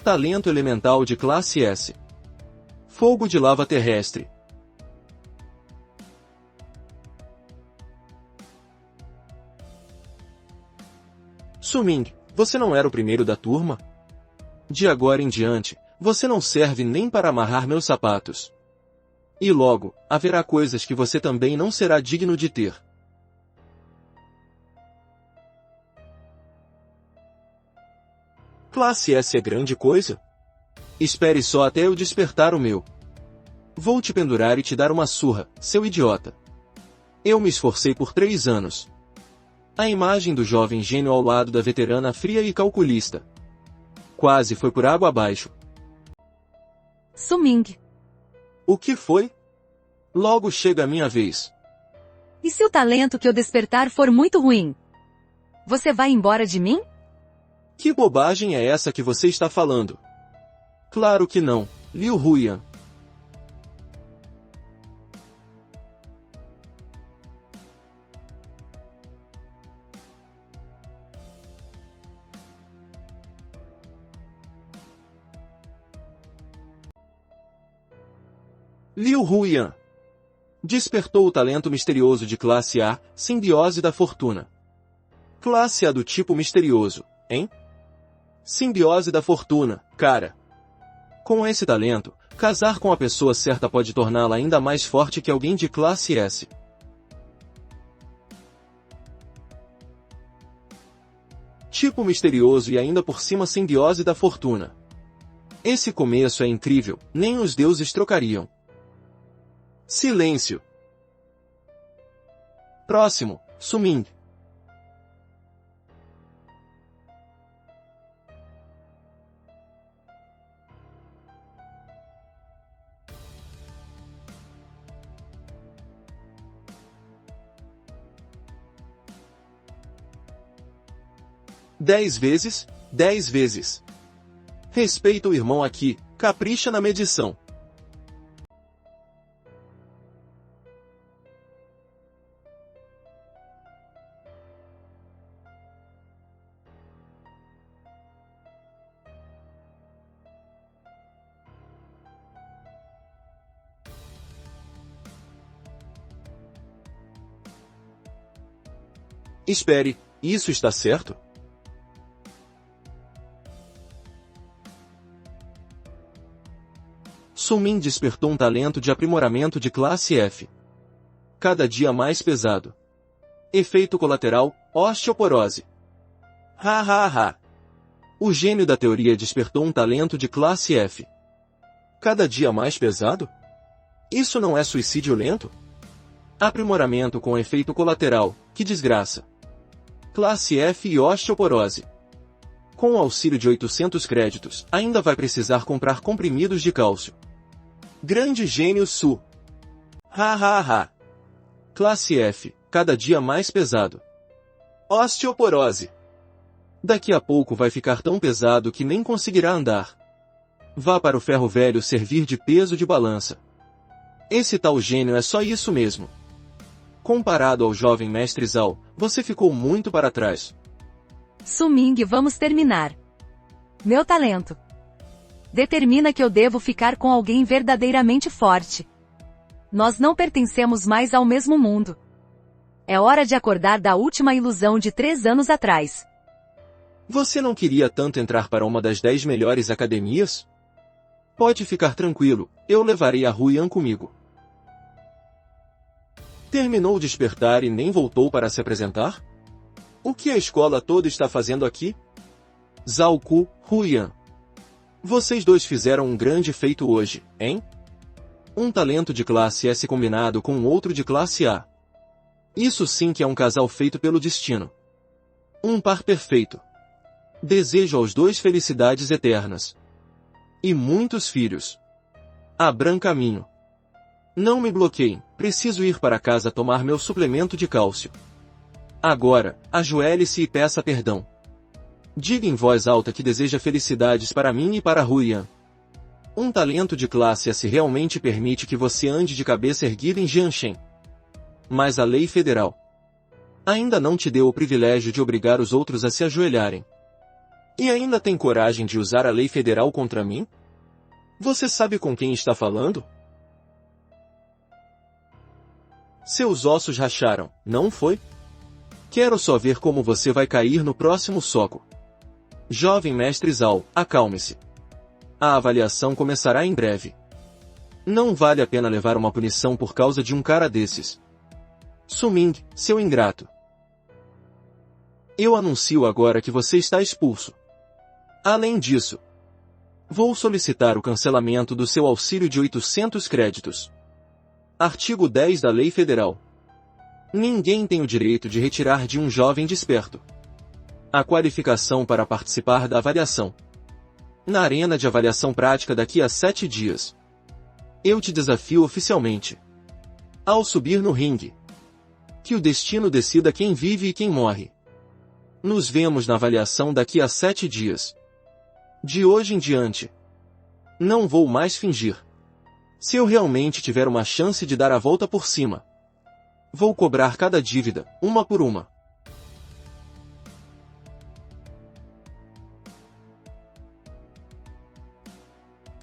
Talento elemental de classe S. Fogo de lava terrestre. Su-Ming, você não era o primeiro da turma? De agora em diante, você não serve nem para amarrar meus sapatos. E logo, haverá coisas que você também não será digno de ter. Classe S é grande coisa? Espere só até eu despertar o meu. Vou te pendurar e te dar uma surra, seu idiota. Eu me esforcei por 3 anos. A imagem do jovem gênio ao lado da veterana fria e calculista. Quase foi por água abaixo. Su-Ming. O que foi? Logo chega a minha vez. E se o talento que eu despertar for muito ruim? Você vai embora de mim? Que bobagem é essa que você está falando? Claro que não, Liu Huyan. Liu Huyan. Despertou o talento misterioso de classe A, simbiose da fortuna. Classe A do tipo misterioso, hein? Simbiose da fortuna, cara. Com esse talento, casar com a pessoa certa pode torná-la ainda mais forte que alguém de classe S. Tipo misterioso e ainda por cima simbiose da fortuna. Esse começo é incrível, nem os deuses trocariam. Silêncio. Próximo, Su-Ming. Dez vezes. Respeita o irmão aqui, capricha na medição. Espere, isso está certo? Su-Ming despertou um talento de aprimoramento de classe F. Cada dia mais pesado. Efeito colateral, osteoporose. Ha ha ha. O gênio da teoria despertou um talento de classe F. Cada dia mais pesado? Isso não é suicídio lento? Aprimoramento com efeito colateral, que desgraça. Classe F e osteoporose. Com o auxílio de 800 créditos, ainda vai precisar comprar comprimidos de cálcio. Grande gênio Su. Ha ha ha. Classe F, cada dia mais pesado. Osteoporose. Daqui a pouco vai ficar tão pesado que nem conseguirá andar. Vá para o ferro velho servir de peso de balança. Esse tal gênio é só isso mesmo. Comparado ao jovem mestre Zhao, você ficou muito para trás. Su-Ming, vamos terminar. Meu talento determina que eu devo ficar com alguém verdadeiramente forte. Nós não pertencemos mais ao mesmo mundo. É hora de acordar da última ilusão de 3 anos atrás. Você não queria tanto entrar para uma das 10 melhores academias? Pode ficar tranquilo, eu levarei a Huyan comigo. Terminou o despertar e nem voltou para se apresentar? O que a escola toda está fazendo aqui? Zhao Ku, Huyan. Vocês dois fizeram um grande feito hoje, hein? Um talento de classe S combinado com outro de classe A. Isso sim que é um casal feito pelo destino. Um par perfeito. Desejo aos dois felicidades eternas. E muitos filhos. Abram caminho. Não me bloqueiem, preciso ir para casa tomar meu suplemento de cálcio. Agora, ajoelhe-se e peça perdão. Diga em voz alta que deseja felicidades para mim e para Huyan. Um talento de classe S realmente permite que você ande de cabeça erguida em Jianshen. Mas a lei federal ainda não te deu o privilégio de obrigar os outros a se ajoelharem. E ainda tem coragem de usar a lei federal contra mim? Você sabe com quem está falando? Seus ossos racharam, não foi? Quero só ver como você vai cair no próximo soco. Jovem mestre Zhao, acalme-se. A avaliação começará em breve. Não vale a pena levar uma punição por causa de um cara desses. Suming, seu ingrato. Eu anuncio agora que você está expulso. Além disso, vou solicitar o cancelamento do seu auxílio de 800 créditos. Artigo 10 da Lei Federal. Ninguém tem o direito de retirar de um jovem desperto a qualificação para participar da avaliação. Na arena de avaliação prática daqui a 7 dias. Eu te desafio oficialmente. Ao subir no ringue. Que o destino decida quem vive e quem morre. Nos vemos na avaliação daqui a 7 dias. De hoje em diante. Não vou mais fingir. Se eu realmente tiver uma chance de dar a volta por cima, vou cobrar cada dívida, uma por uma.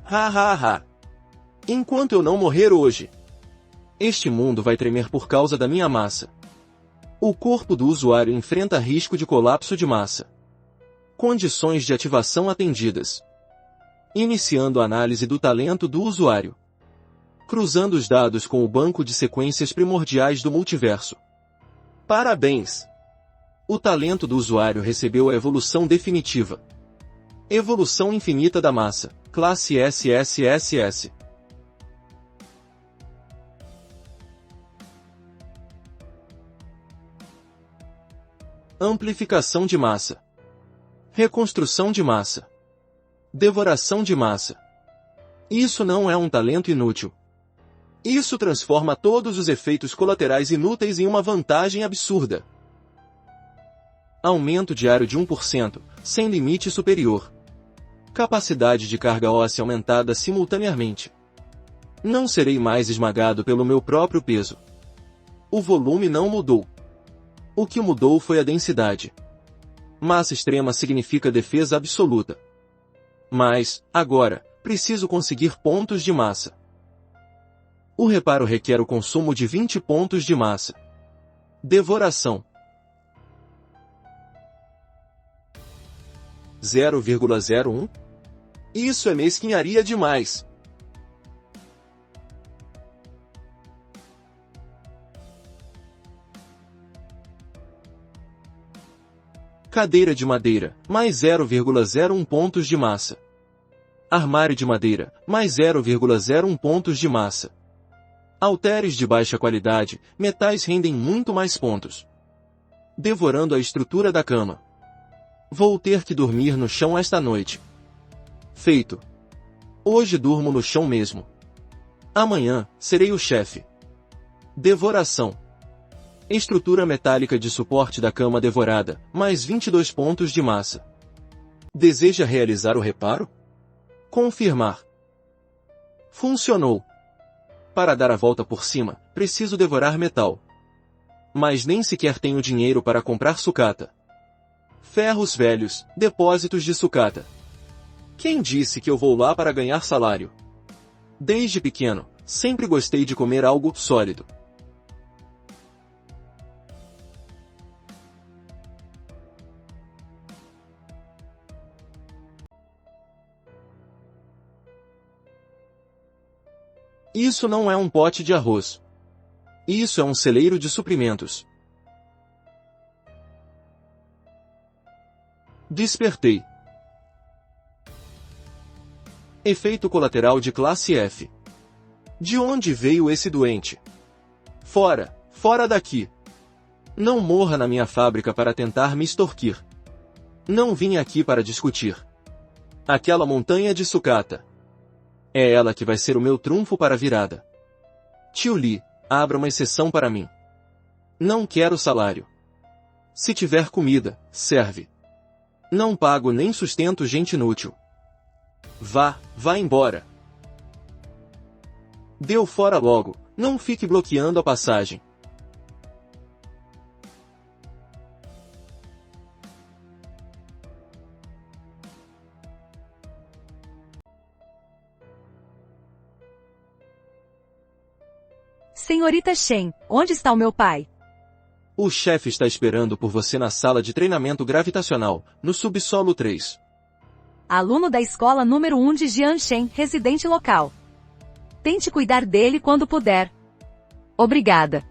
Ha ha ha. Enquanto eu não morrer hoje, este mundo vai tremer por causa da minha massa. O corpo do usuário enfrenta risco de colapso de massa. Condições de ativação atendidas. Iniciando a análise do talento do usuário. Cruzando os dados com o banco de sequências primordiais do multiverso. Parabéns! O talento do usuário recebeu a evolução definitiva. Evolução infinita da massa, classe SSSS. Amplificação de massa. Reconstrução de massa. Devoração de massa. Isso não é um talento inútil. Isso transforma todos os efeitos colaterais inúteis em uma vantagem absurda. Aumento diário de 1%, sem limite superior. Capacidade de carga óssea aumentada simultaneamente. Não serei mais esmagado pelo meu próprio peso. O volume não mudou. O que mudou foi a densidade. Massa extrema significa defesa absoluta. Mas, agora, preciso conseguir pontos de massa. O reparo requer o consumo de 20 pontos de massa. Devoração. 0,01? Isso é mesquinharia demais. Cadeira de madeira, mais 0,01 pontos de massa. Armário de madeira, mais 0,01 pontos de massa. Halteres de baixa qualidade, metais rendem muito mais pontos. Devorando a estrutura da cama. Vou ter que dormir no chão esta noite. Feito. Hoje durmo no chão mesmo. Amanhã, serei o chefe. Devoração. Estrutura metálica de suporte da cama devorada, mais 22 pontos de massa. Deseja realizar o reparo? Confirmar. Funcionou. Para dar a volta por cima, preciso devorar metal. Mas nem sequer tenho dinheiro para comprar sucata. Ferros velhos, depósitos de sucata. Quem disse que eu vou lá para ganhar salário? Desde pequeno, sempre gostei de comer algo sólido. Isso não é um pote de arroz. Isso é um celeiro de suprimentos. Despertei. Efeito colateral de classe F. De onde veio esse doente? Fora, fora daqui. Não morra na minha fábrica para tentar me extorquir. Não vim aqui para discutir. Aquela montanha de sucata. É ela que vai ser o meu trunfo para a virada. Tio Li, abra uma exceção para mim. Não quero salário. Se tiver comida, serve. Não pago nem sustento gente inútil. Vá embora. Deu fora logo, não fique bloqueando a passagem. Senhorita Shen, onde está o meu pai? O chefe está esperando por você na sala de treinamento gravitacional, no subsolo 3. Aluno da escola número 1 de Jianshen, residente local. Tente cuidar dele quando puder. Obrigada.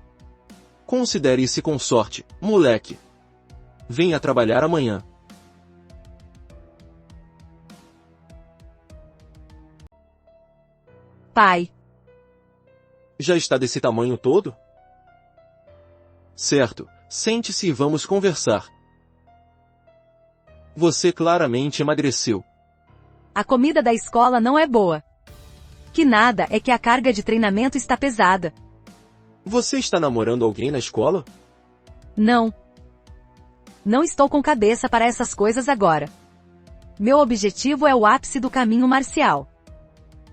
Considere-se com sorte, moleque. Venha trabalhar amanhã. Pai. Já está desse tamanho todo? Certo, sente-se e vamos conversar. Você claramente emagreceu. A comida da escola não é boa. Que nada é que a carga de treinamento está pesada. Você está namorando alguém na escola? Não. Não estou com cabeça para essas coisas agora. Meu objetivo é o ápice do caminho marcial.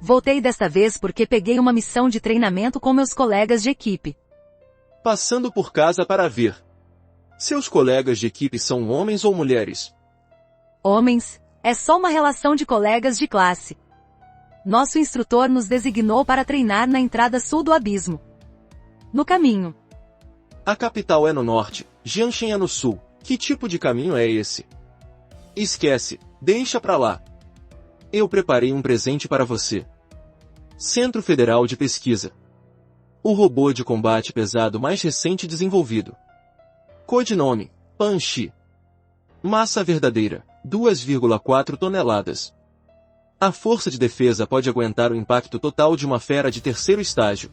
Voltei desta vez porque peguei uma missão de treinamento com meus colegas de equipe. Passando por casa para ver. Seus colegas de equipe são homens ou mulheres? Homens, é só uma relação de colegas de classe. Nosso instrutor nos designou para treinar na entrada sul do abismo. No caminho. A capital é no norte, Jianshen é no sul. Que tipo de caminho é esse? Esquece, deixa pra lá. Eu preparei um presente para você. Centro Federal de Pesquisa. O robô de combate pesado mais recente desenvolvido. Codinome, Pan-Chi. Massa verdadeira, 2,4 toneladas. A força de defesa pode aguentar o impacto total de uma fera de terceiro estágio.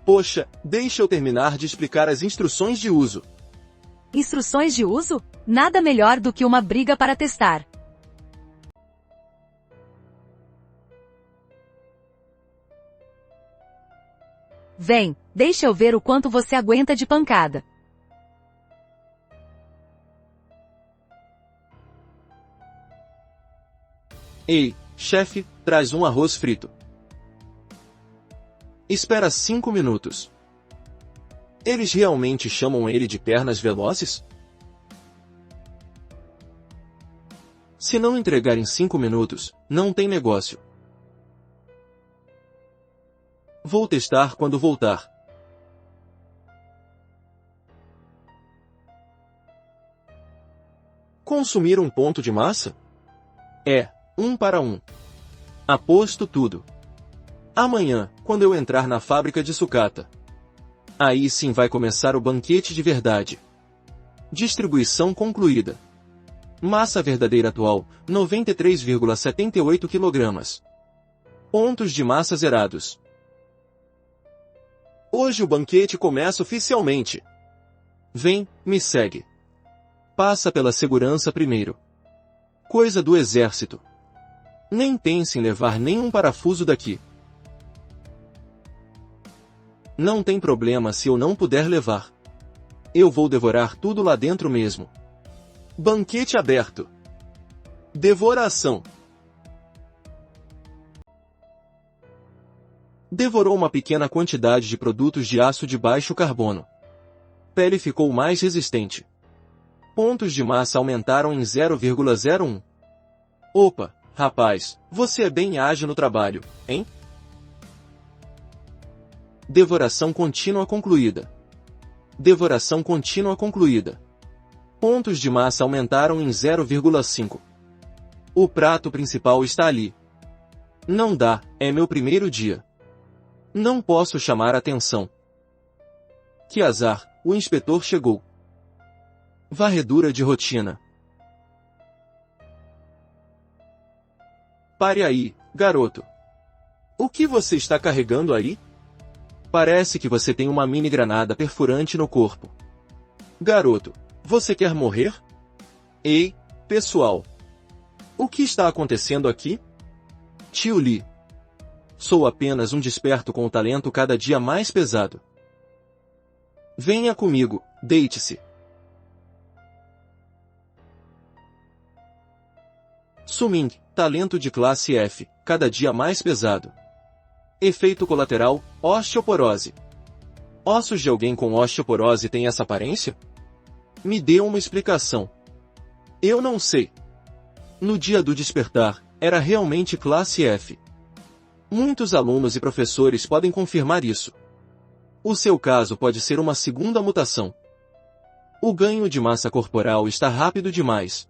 Poxa, deixa eu terminar de explicar as instruções de uso. Instruções de uso? Nada melhor do que uma briga para testar. Vem, deixa eu ver o quanto você aguenta de pancada. Ei, chefe, traz um arroz frito. Espera 5 minutos. Eles realmente chamam ele de pernas velozes? Se não entregar em 5 minutos, não tem negócio. Vou testar quando voltar. Consumir um ponto de massa? É, 1 para 1. Aposto tudo. Amanhã, quando eu entrar na fábrica de sucata. Aí sim vai começar o banquete de verdade. Distribuição concluída. Massa verdadeira atual, 93,78 kg. Pontos de massa zerados. Hoje o banquete começa oficialmente. Vem, me segue. Passa pela segurança primeiro. Coisa do exército. Nem pense em levar nenhum parafuso daqui. Não tem problema se eu não puder levar. Eu vou devorar tudo lá dentro mesmo. Banquete aberto. Devoração. Devorou uma pequena quantidade de produtos de aço de baixo carbono. Pele ficou mais resistente. Pontos de massa aumentaram em 0,01. Opa, rapaz, você é bem ágil no trabalho, hein? Devoração contínua concluída. Devoração contínua concluída. Pontos de massa aumentaram em 0,5. O prato principal está ali. Não dá, é meu primeiro dia. Não posso chamar atenção. Que azar, o inspetor chegou. Varredura de rotina. Pare aí, garoto. O que você está carregando aí? Parece que você tem uma mini granada perfurante no corpo. Garoto, você quer morrer? Ei, pessoal. O que está acontecendo aqui? Tio Lee. Sou apenas um desperto com o talento cada dia mais pesado. Venha comigo, deite-se. Suming, talento de classe F, cada dia mais pesado. Efeito colateral, osteoporose. Ossos de alguém com osteoporose têm essa aparência? Me dê uma explicação. Eu não sei. No dia do despertar, era realmente classe F. Muitos alunos e professores podem confirmar isso. O seu caso pode ser uma segunda mutação. O ganho de massa corporal está rápido demais.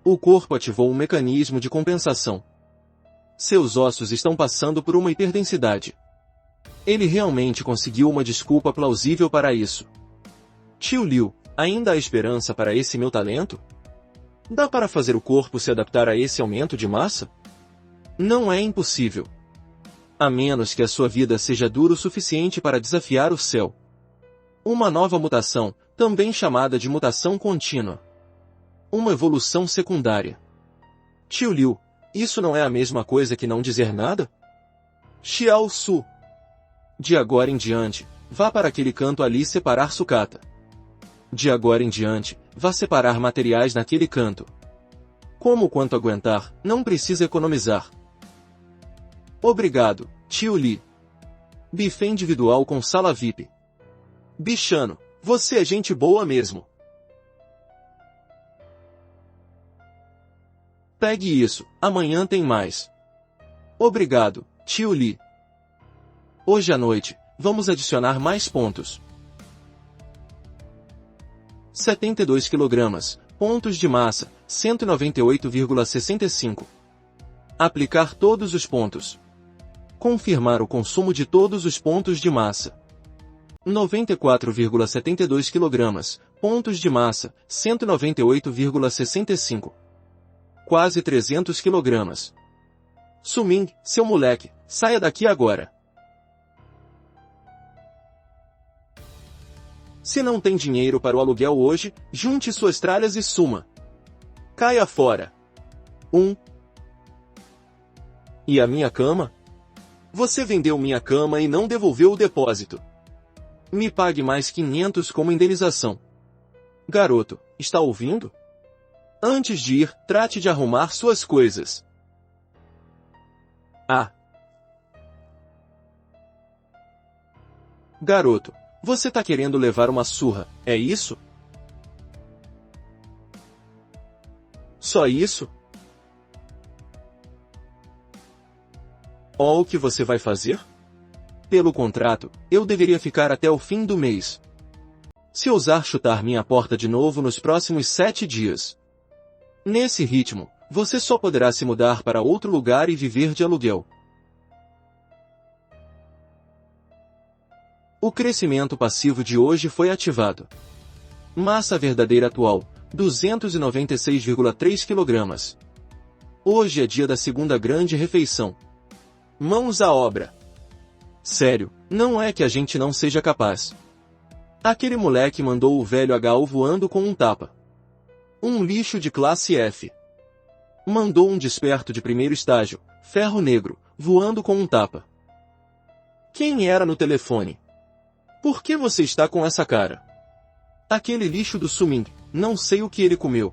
O corpo ativou um mecanismo de compensação. Seus ossos estão passando por uma hiperdensidade. Ele realmente conseguiu uma desculpa plausível para isso. Tio Liu, ainda há esperança para esse meu talento? Dá para fazer o corpo se adaptar a esse aumento de massa? Não é impossível. A menos que a sua vida seja dura o suficiente para desafiar o céu. Uma nova mutação, também chamada de mutação contínua. Uma evolução secundária. Tio Liu, isso não é a mesma coisa que não dizer nada? Xiao Su. De agora em diante, vá para aquele canto ali separar sucata. De agora em diante, vá separar materiais naquele canto. Como quanto aguentar, não precisa economizar. Obrigado, tio Li. Buffet individual com sala VIP. Bichano, você é gente boa mesmo. Pegue isso, amanhã tem mais. Obrigado, tio Li. Hoje à noite, vamos adicionar mais pontos. 72 kg, pontos de massa, 198,65. Aplicar todos os pontos. Confirmar o consumo de todos os pontos de massa. 94,72 kg, pontos de massa, 198,65. Quase 300 kg. Suming, seu moleque, saia daqui agora. Se não tem dinheiro para o aluguel hoje, junte suas tralhas e suma. Caia fora. 1. E a minha cama? Você vendeu minha cama e não devolveu o depósito. Me pague mais 500 como indenização. Garoto, está ouvindo? Antes de ir, trate de arrumar suas coisas. Ah. Garoto, você tá querendo levar uma surra, é isso? Só isso? Ó, o que você vai fazer? Pelo contrato, eu deveria ficar até o fim do mês. Se ousar chutar minha porta de novo nos próximos 7 dias. Nesse ritmo, você só poderá se mudar para outro lugar e viver de aluguel. O crescimento passivo de hoje foi ativado. Massa verdadeira atual, 296,3 kg. Hoje é dia da segunda grande refeição. Mãos à obra. Sério, não é que a gente não seja capaz. Aquele moleque mandou o velho HU voando com um tapa. Um lixo de classe F. Mandou um desperto de primeiro estágio, ferro negro, voando com um tapa. Quem era no telefone? Por que você está com essa cara? Aquele lixo do Suming, não sei o que ele comeu.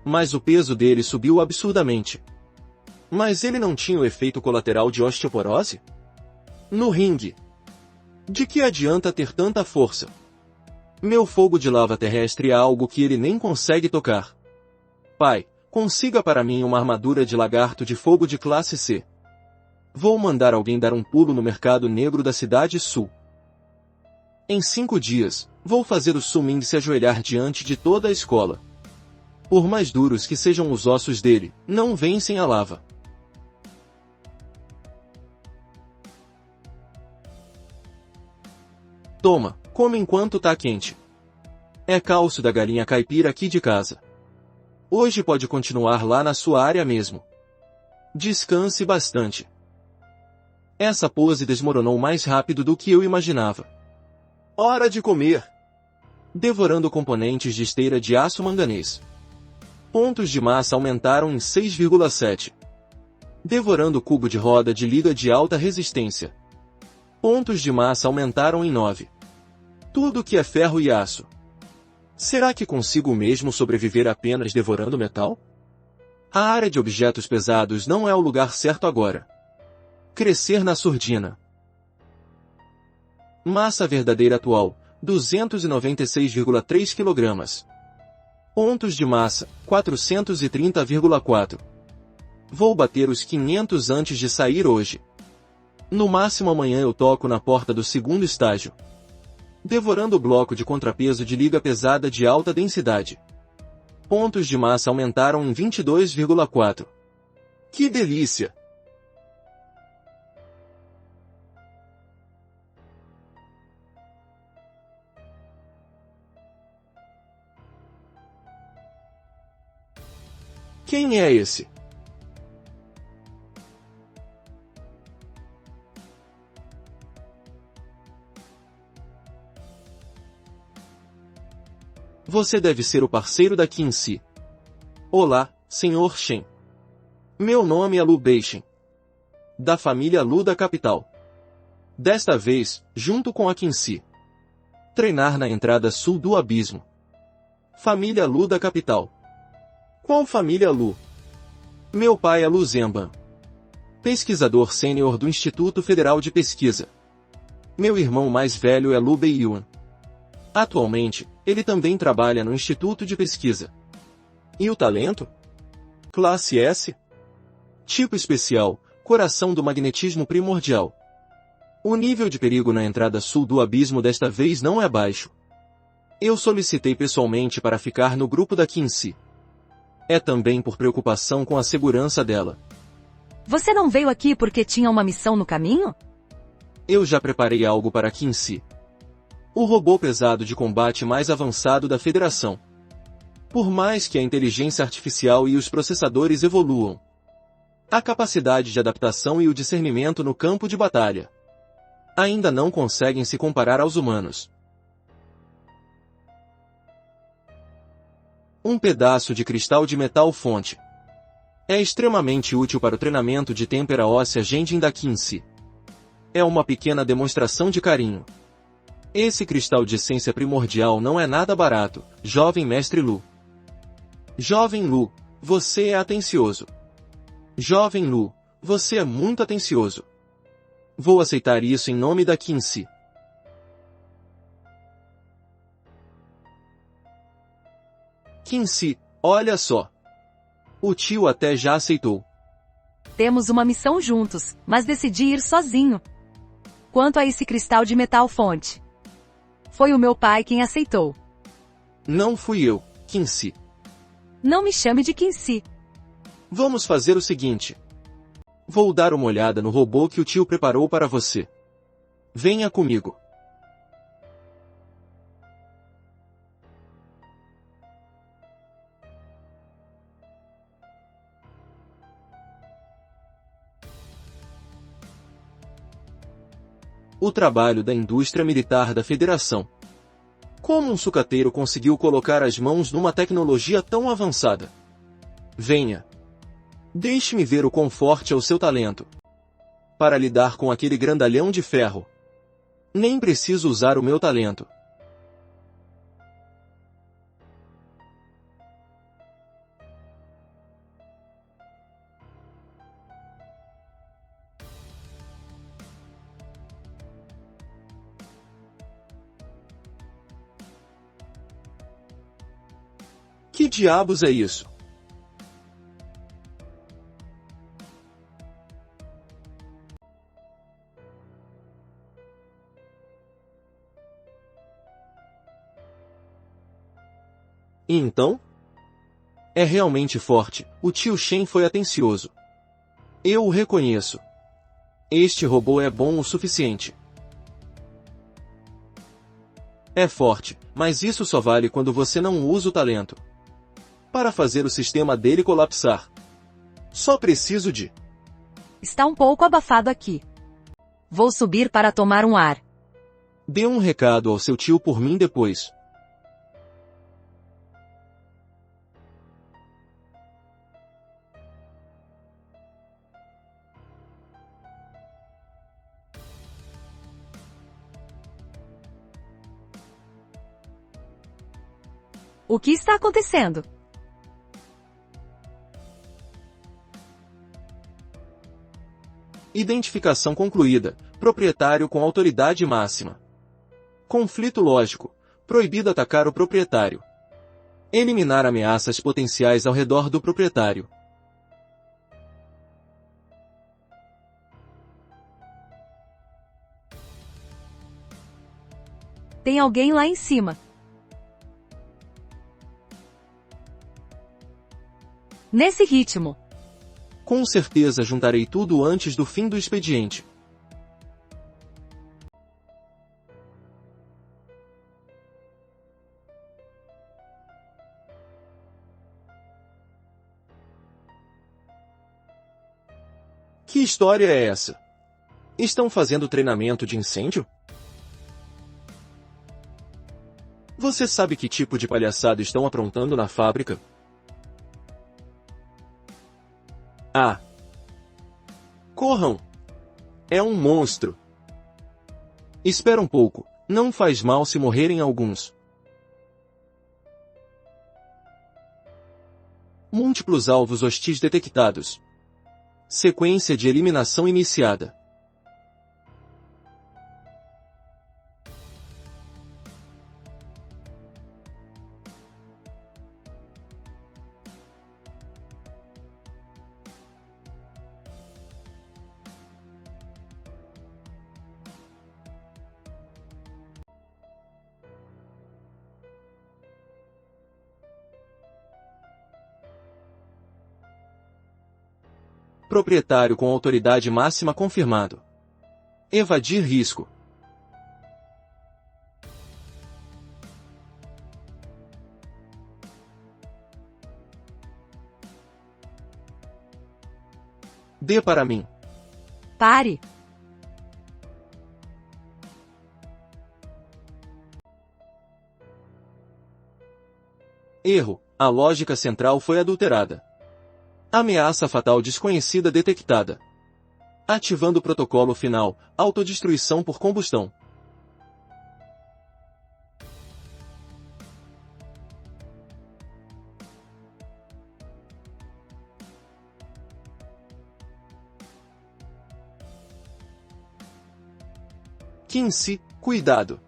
Mas o peso dele subiu absurdamente. Mas ele não tinha o efeito colateral de osteoporose? No ringue. De que adianta ter tanta força? Meu fogo de lava terrestre é algo que ele nem consegue tocar. Pai, consiga para mim uma armadura de lagarto de fogo de classe C. Vou mandar alguém dar um pulo no mercado negro da cidade sul. Em 5 dias, vou fazer o Suming se ajoelhar diante de toda a escola. Por mais duros que sejam os ossos dele, não vencem a lava. Toma, come enquanto tá quente. É cálcio da galinha caipira aqui de casa. Hoje pode continuar lá na sua área mesmo. Descanse bastante. Essa pose desmoronou mais rápido do que eu imaginava. Hora de comer! Devorando componentes de esteira de aço manganês. Pontos de massa aumentaram em 6,7. Devorando cubo de roda de liga de alta resistência. Pontos de massa aumentaram em 9. Tudo que é ferro e aço. Será que consigo mesmo sobreviver apenas devorando metal? A área de objetos pesados não é o lugar certo agora. Crescer na surdina. Massa verdadeira atual, 296,3 kg. Pontos de massa, 430,4. Vou bater os 500 antes de sair hoje. No máximo amanhã eu toco na porta do segundo estágio. Devorando o bloco de contrapeso de liga pesada de alta densidade. Pontos de massa aumentaram em 22,4. Que delícia! Quem é esse? Você deve ser o parceiro da Quincy. Olá, Sr. Shen. Meu nome é Lu Beishen. Da família Lu da capital. Desta vez, junto com a Quincy. Treinar na entrada sul do abismo. Família Lu da capital. Qual família Lu? Meu pai é Lu Zemban. Pesquisador sênior do Instituto Federal de Pesquisa. Meu irmão mais velho é Lu Beiyuan. Atualmente, ele também trabalha no Instituto de Pesquisa. E o talento? Classe S? Tipo especial, coração do magnetismo primordial. O nível de perigo na entrada sul do abismo desta vez não é baixo. Eu solicitei pessoalmente para ficar no grupo da Quincy. É também por preocupação com a segurança dela. Você não veio aqui porque tinha uma missão no caminho? Eu já preparei algo para a Quincy. O robô pesado de combate mais avançado da Federação. Por mais que a inteligência artificial e os processadores evoluam, a capacidade de adaptação e o discernimento no campo de batalha ainda não conseguem se comparar aos humanos. Um pedaço de cristal de metal fonte. É extremamente útil para o treinamento de têmpera óssea Genjin da Quincy. É uma pequena demonstração de carinho. Esse cristal de essência primordial não é nada barato, jovem mestre Lu. Jovem Lu, você é atencioso. Jovem Lu, você é muito atencioso. Vou aceitar isso em nome da Quincy. Quincy, olha só. O tio até já aceitou. Temos uma missão juntos, mas decidi ir sozinho. Quanto a esse cristal de metal fonte? Foi o meu pai quem aceitou. Não fui eu, Quincy. Não me chame de Quincy. Vamos fazer o seguinte. Vou dar uma olhada no robô que o tio preparou para você. Venha comigo. O trabalho da indústria militar da Federação. Como um sucateiro conseguiu colocar as mãos numa tecnologia tão avançada? Venha. Deixe-me ver o quão forte é o seu talento. Para lidar com aquele grandalhão de ferro. Nem preciso usar o meu talento. Que diabos é isso? E então? É realmente forte, o tio Shen foi atencioso. Eu o reconheço. Este robô é bom o suficiente. É forte, mas isso só vale quando você não usa o talento. Para fazer o sistema dele colapsar. Só preciso de... Está um pouco abafado aqui. Vou subir para tomar um ar. Dê um recado ao seu tio por mim depois. O que está acontecendo? Identificação concluída. Proprietário com autoridade máxima. Conflito lógico. Proibido atacar o proprietário. Eliminar ameaças potenciais ao redor do proprietário. Tem alguém lá em cima. Nesse ritmo. Com certeza juntarei tudo antes do fim do expediente. Que história é essa? Estão fazendo treinamento de incêndio? Você sabe que tipo de palhaçada estão aprontando na fábrica? Ah! Corram! É um monstro! Espera um pouco, não faz mal se morrerem alguns. Múltiplos alvos hostis detectados. Sequência de eliminação iniciada. Proprietário com autoridade máxima confirmado. Evadir risco. Dê para mim. Pare. Erro. A lógica central foi adulterada. Ameaça fatal desconhecida detectada. Ativando o protocolo final, autodestruição por combustão. Kinsey, cuidado.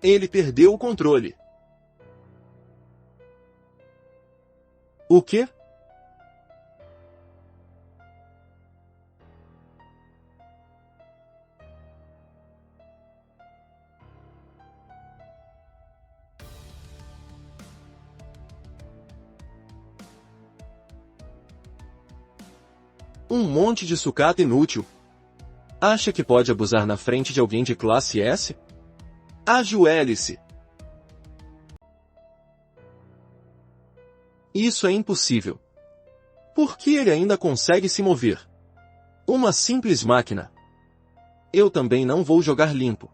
Ele perdeu o controle. O quê? Um monte de sucata inútil. Acha que pode abusar na frente de alguém de classe S? Ajoelhe-se. Isso é impossível. Por que ele ainda consegue se mover? Uma simples máquina. Eu também não vou jogar limpo.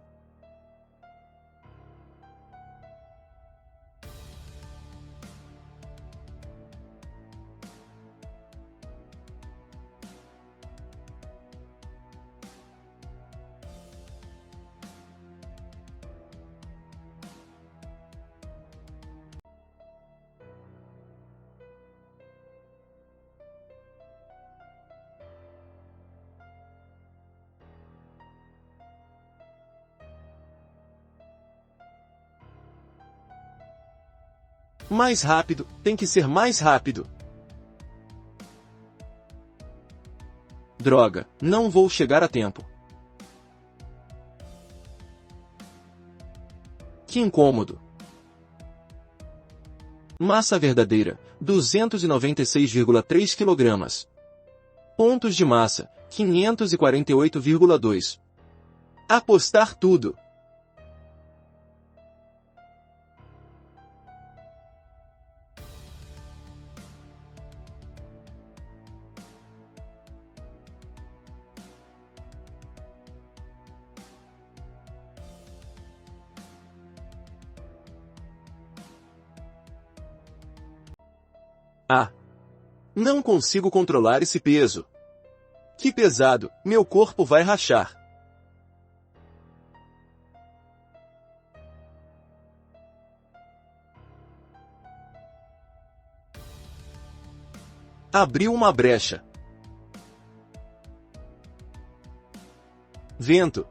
Mais rápido, tem que ser mais rápido. Droga, não vou chegar a tempo. Que incômodo. Massa verdadeira, 296,3 kg. Pontos de massa, 548,2. Apostar tudo. Ah! Não consigo controlar esse peso. Que pesado, meu corpo vai rachar. Abriu uma brecha. Vento.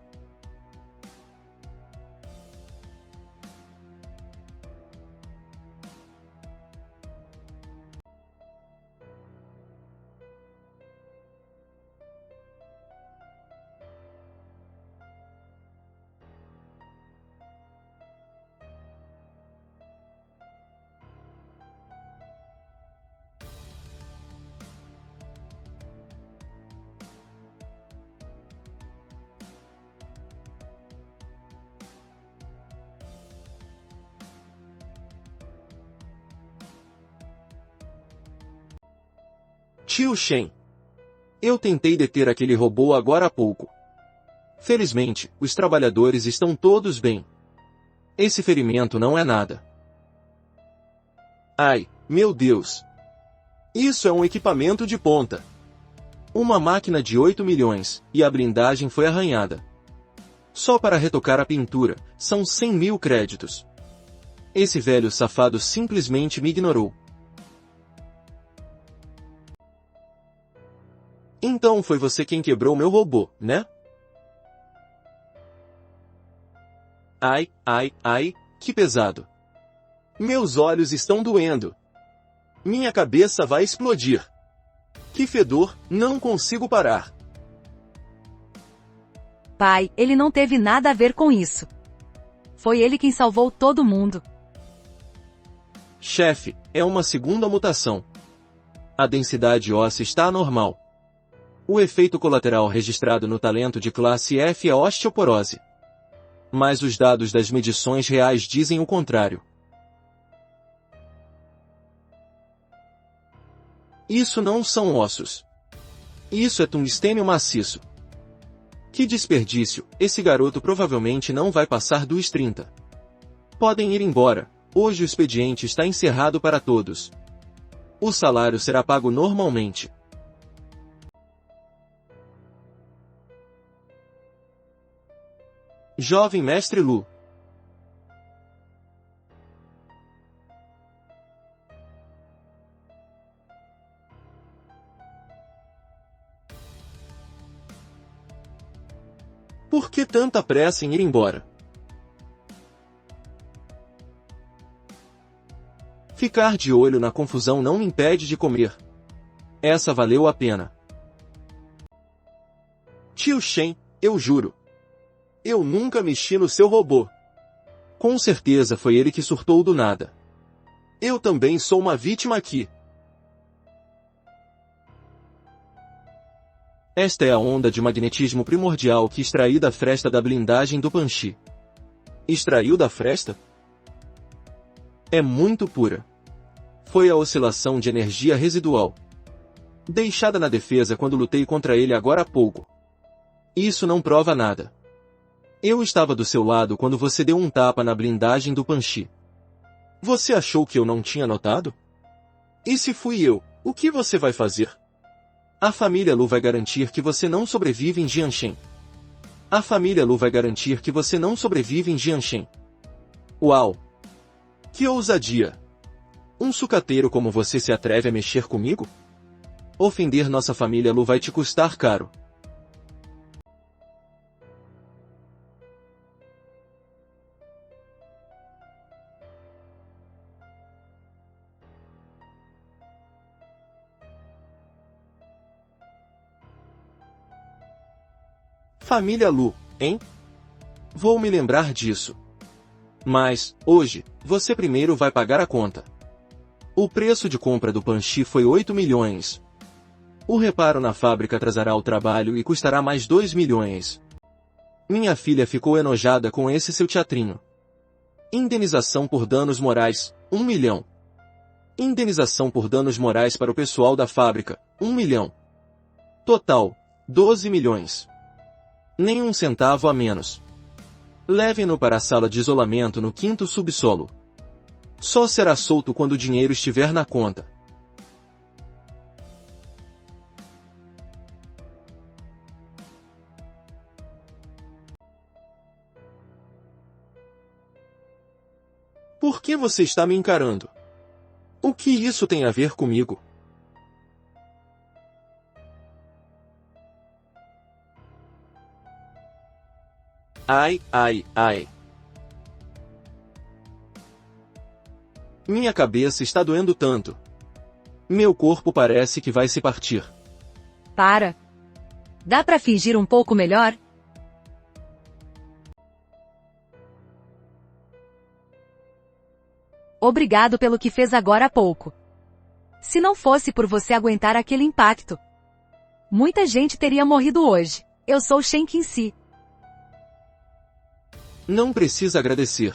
Tio Shen. Eu tentei deter aquele robô agora há pouco. Felizmente, os trabalhadores estão todos bem. Esse ferimento não é nada. Ai, meu Deus! Isso é um equipamento de ponta. Uma máquina de 8 milhões, e a blindagem foi arranhada. Só para retocar a pintura, são 100 mil créditos. Esse velho safado simplesmente me ignorou. Então foi você quem quebrou meu robô, né? Ai, ai, ai, que pesado. Meus olhos estão doendo. Minha cabeça vai explodir. Que fedor, não consigo parar. Pai, ele não teve nada a ver com isso. Foi ele quem salvou todo mundo. Chefe, é uma segunda mutação. A densidade óssea está anormal. O efeito colateral registrado no talento de classe F é osteoporose. Mas os dados das medições reais dizem o contrário. Isso não são ossos. Isso é tungstênio maciço. Que desperdício, esse garoto provavelmente não vai passar dos 30. Podem ir embora, hoje o expediente está encerrado para todos. O salário será pago normalmente. Jovem Mestre Lu. Por que tanta pressa em ir embora? Ficar de olho na confusão não me impede de comer. Essa valeu a pena. Tio Shen, eu juro. Eu nunca mexi no seu robô. Com certeza foi ele que surtou do nada. Eu também sou uma vítima aqui. Esta é a onda de magnetismo primordial que extraí da fresta da blindagem do Banshee. Extraiu da fresta? É muito pura. Foi a oscilação de energia residual. Deixada na defesa quando lutei contra ele agora há pouco. Isso não prova nada. Eu estava do seu lado quando você deu um tapa na blindagem do Banshee. Você achou que eu não tinha notado? E se fui eu, o que você vai fazer? A família Lu vai garantir que você não sobrevive em Jianshen. A família Lu vai garantir que você não sobrevive em Jianshen. Uau! Que ousadia! Um sucateiro como você se atreve a mexer comigo? Ofender nossa família Lu vai te custar caro. Família Lu, hein? Vou me lembrar disso. Mas, hoje, você primeiro vai pagar a conta. O preço de compra do Banshee foi 8 milhões. O reparo na fábrica atrasará o trabalho e custará mais 2 milhões. Minha filha ficou enojada com esse seu teatrinho. Indenização por danos morais, 1 milhão. Indenização por danos morais para o pessoal da fábrica, 1 milhão. Total, 12 milhões. Nem um centavo a menos. Levem-no para a sala de isolamento no 5º subsolo. Só será solto quando o dinheiro estiver na conta. Por que você está me encarando? O que isso tem a ver comigo? Ai, ai, ai. Minha cabeça está doendo tanto. Meu corpo parece que vai se partir. Para. Dá pra fingir um pouco melhor? Obrigado pelo que fez agora há pouco. Se não fosse por você aguentar aquele impacto, muita gente teria morrido hoje. Eu sou Shen Qinxi. Não precisa agradecer.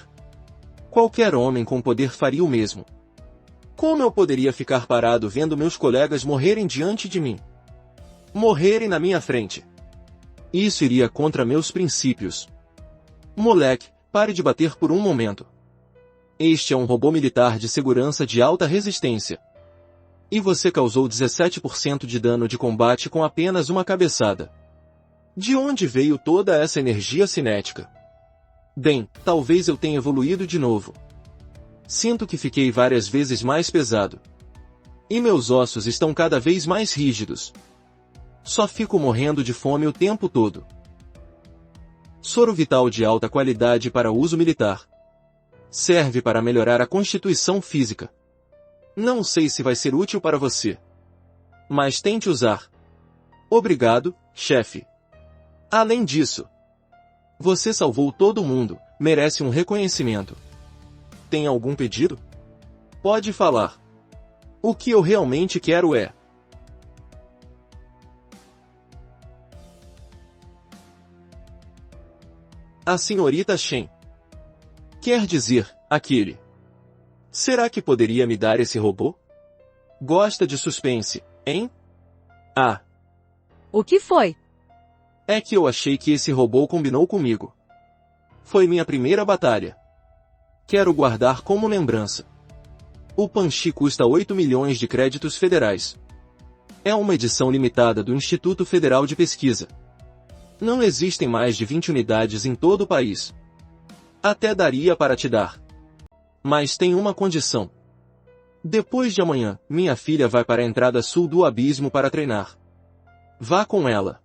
Qualquer homem com poder faria o mesmo. Como eu poderia ficar parado vendo meus colegas morrerem diante de mim? Morrerem na minha frente. Isso iria contra meus princípios. Moleque, pare de bater por um momento. Este é um robô militar de segurança de alta resistência. E você causou 17% de dano de combate com apenas uma cabeçada. De onde veio toda essa energia cinética? Bem, talvez eu tenha evoluído de novo. Sinto que fiquei várias vezes mais pesado. E meus ossos estão cada vez mais rígidos. Só fico morrendo de fome o tempo todo. Soro vital de alta qualidade para uso militar. Serve para melhorar a constituição física. Não sei se vai ser útil para você. Mas tente usar. Obrigado, chefe. Além disso, você salvou todo mundo, merece um reconhecimento. Tem algum pedido? Pode falar. O que eu realmente quero é... A senhorita Shen. Quer dizer, aquele. Será que poderia me dar esse robô? Gosta de suspense, hein? Ah. O que foi? É que eu achei que esse robô combinou comigo. Foi minha primeira batalha. Quero guardar como lembrança. O Panchi custa 8 milhões de créditos federais. É uma edição limitada do Instituto Federal de Pesquisa. Não existem mais de 20 unidades em todo o país. Até daria para te dar. Mas tem uma condição. Depois de amanhã, minha filha vai para a entrada sul do abismo para treinar. Vá com ela.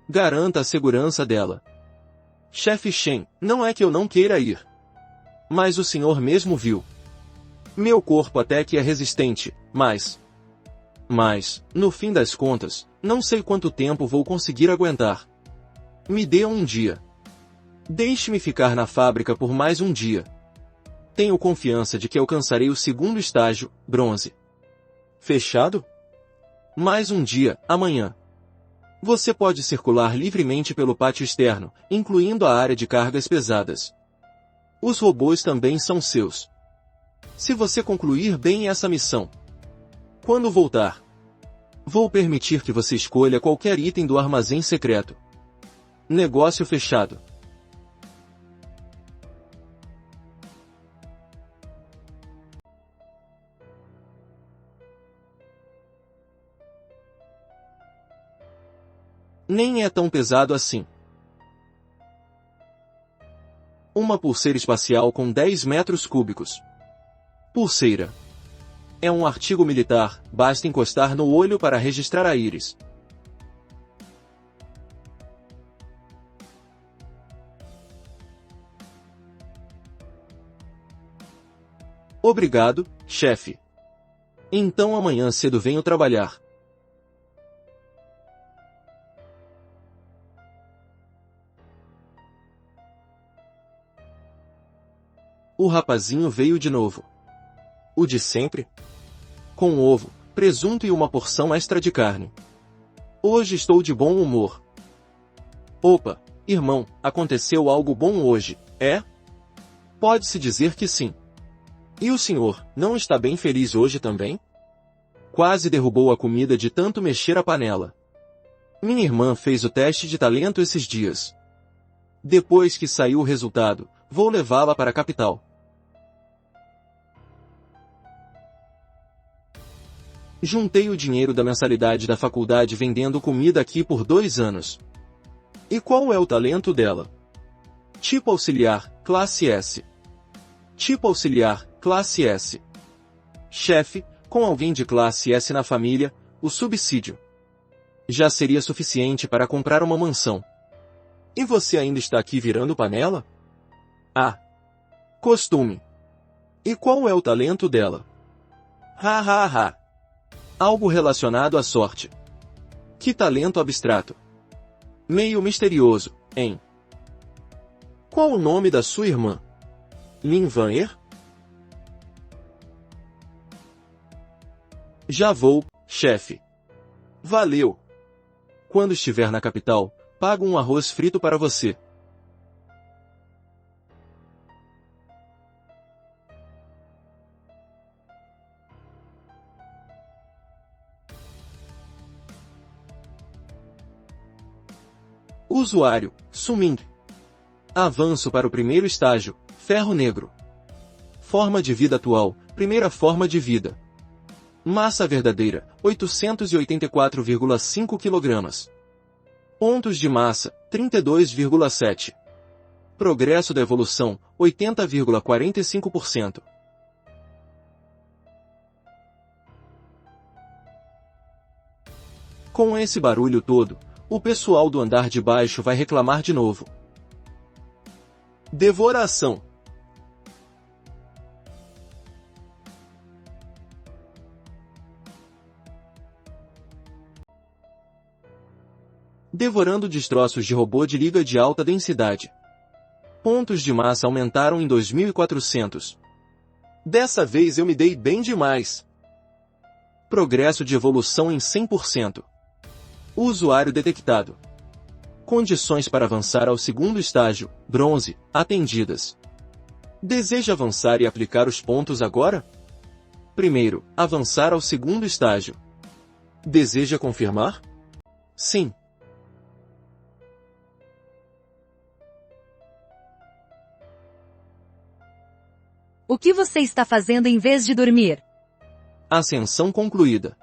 Garanta a segurança dela. Chefe Shen, não é que eu não queira ir. Mas o senhor mesmo viu. Meu corpo até que é resistente, mas, no fim das contas, não sei quanto tempo vou conseguir aguentar. Me dê um dia. Deixe-me ficar na fábrica por mais um dia. Tenho confiança de que alcançarei o segundo estágio, bronze. Fechado? Mais um dia, amanhã. Você pode circular livremente pelo pátio externo, incluindo a área de cargas pesadas. Os robôs também são seus. Se você concluir bem essa missão. Quando voltar, vou permitir que você escolha qualquer item do armazém secreto. Negócio fechado. Nem é tão pesado assim. Uma pulseira espacial com 10 metros cúbicos. Pulseira. É um artigo militar, basta encostar no olho para registrar a íris. Obrigado, chefe. Então amanhã cedo venho trabalhar. O rapazinho veio de novo. O de sempre? Com ovo, presunto e uma porção extra de carne. Hoje estou de bom humor. Opa, irmão, aconteceu algo bom hoje, é? Pode-se dizer que sim. E o senhor, não está bem feliz hoje também? Quase derrubou a comida de tanto mexer a panela. Minha irmã fez o teste de talento esses dias. Depois que saiu o resultado, vou levá-la para a capital. Juntei o dinheiro da mensalidade da faculdade vendendo comida aqui por 2 anos. E qual é o talento dela? Tipo auxiliar, classe S. Tipo auxiliar, classe S. Chefe, com alguém de classe S na família, o subsídio já seria suficiente para comprar uma mansão. E você ainda está aqui virando panela? Ah. Costume. E qual é o talento dela? Ha ha ha. Algo relacionado à sorte. Que talento abstrato. Meio misterioso, hein? Qual o nome da sua irmã? Lin Van Er? Já vou, chefe. Valeu. Quando estiver na capital, pago um arroz frito para você. Usuário, Suming. Avanço para o primeiro estágio, ferro negro. Forma de vida atual, primeira forma de vida. Massa verdadeira, 884,5 kg. Pontos de massa, 32,7. Progresso da evolução, 80,45%. Com esse barulho todo, o pessoal do andar de baixo vai reclamar de novo. Devoração. Devorando destroços de robô de liga de alta densidade. Pontos de massa aumentaram em 2400. Dessa vez eu me dei bem demais. Progresso de evolução em 100%. Usuário detectado. Condições para avançar ao segundo estágio, bronze, atendidas. Deseja avançar e aplicar os pontos agora? Primeiro, avançar ao segundo estágio. Deseja confirmar? Sim. O que você está fazendo em vez de dormir? Ascensão concluída.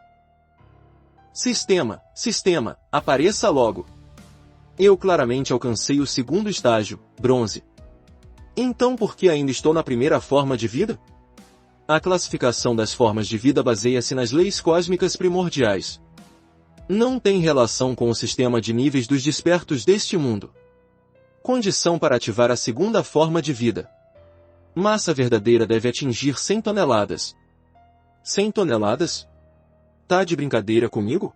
Sistema, apareça logo. Eu claramente alcancei o segundo estágio, bronze. Então por que ainda estou na primeira forma de vida? A classificação das formas de vida baseia-se nas leis cósmicas primordiais. Não tem relação com o sistema de níveis dos despertos deste mundo. Condição para ativar a segunda forma de vida. Massa verdadeira deve atingir 100 toneladas. 100 toneladas? Tá de brincadeira comigo?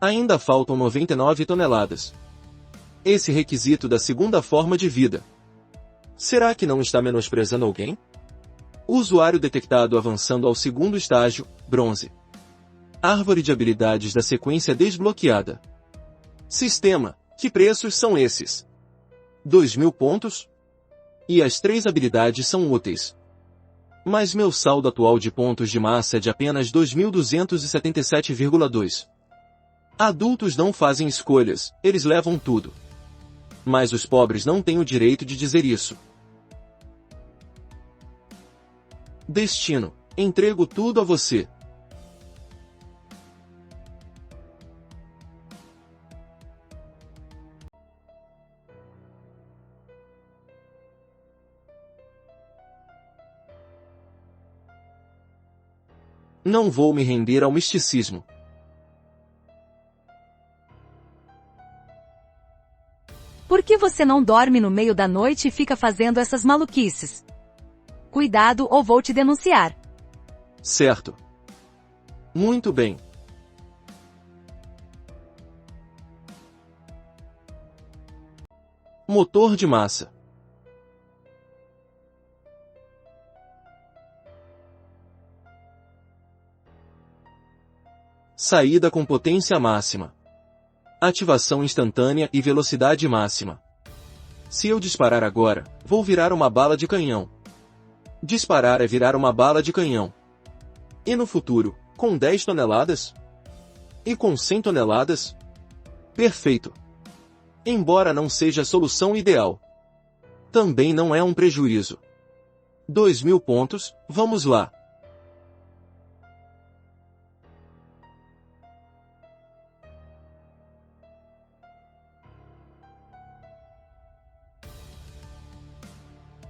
Ainda faltam 99 toneladas. Esse requisito da segunda forma de vida. Será que não está menosprezando alguém? Usuário detectado avançando ao segundo estágio, bronze. Árvore de habilidades da sequência desbloqueada. Sistema, que preços são esses? 2.000 pontos? E as 3 habilidades são úteis. Mas meu saldo atual de pontos de massa é de apenas 2.277,2. Adultos não fazem escolhas, eles levam tudo. Mas os pobres não têm o direito de dizer isso. Destino, entrego tudo a você. Não vou me render ao misticismo. Por que você não dorme no meio da noite e fica fazendo essas maluquices? Cuidado ou vou te denunciar. Certo. Muito bem. Motor de massa. Saída com potência máxima. Ativação instantânea e velocidade máxima. Se eu disparar agora, vou virar uma bala de canhão. Disparar é virar uma bala de canhão. E no futuro, com 10 toneladas? E com 100 toneladas? Perfeito. Embora não seja a solução ideal. Também não é um prejuízo. 2.000 pontos, vamos lá.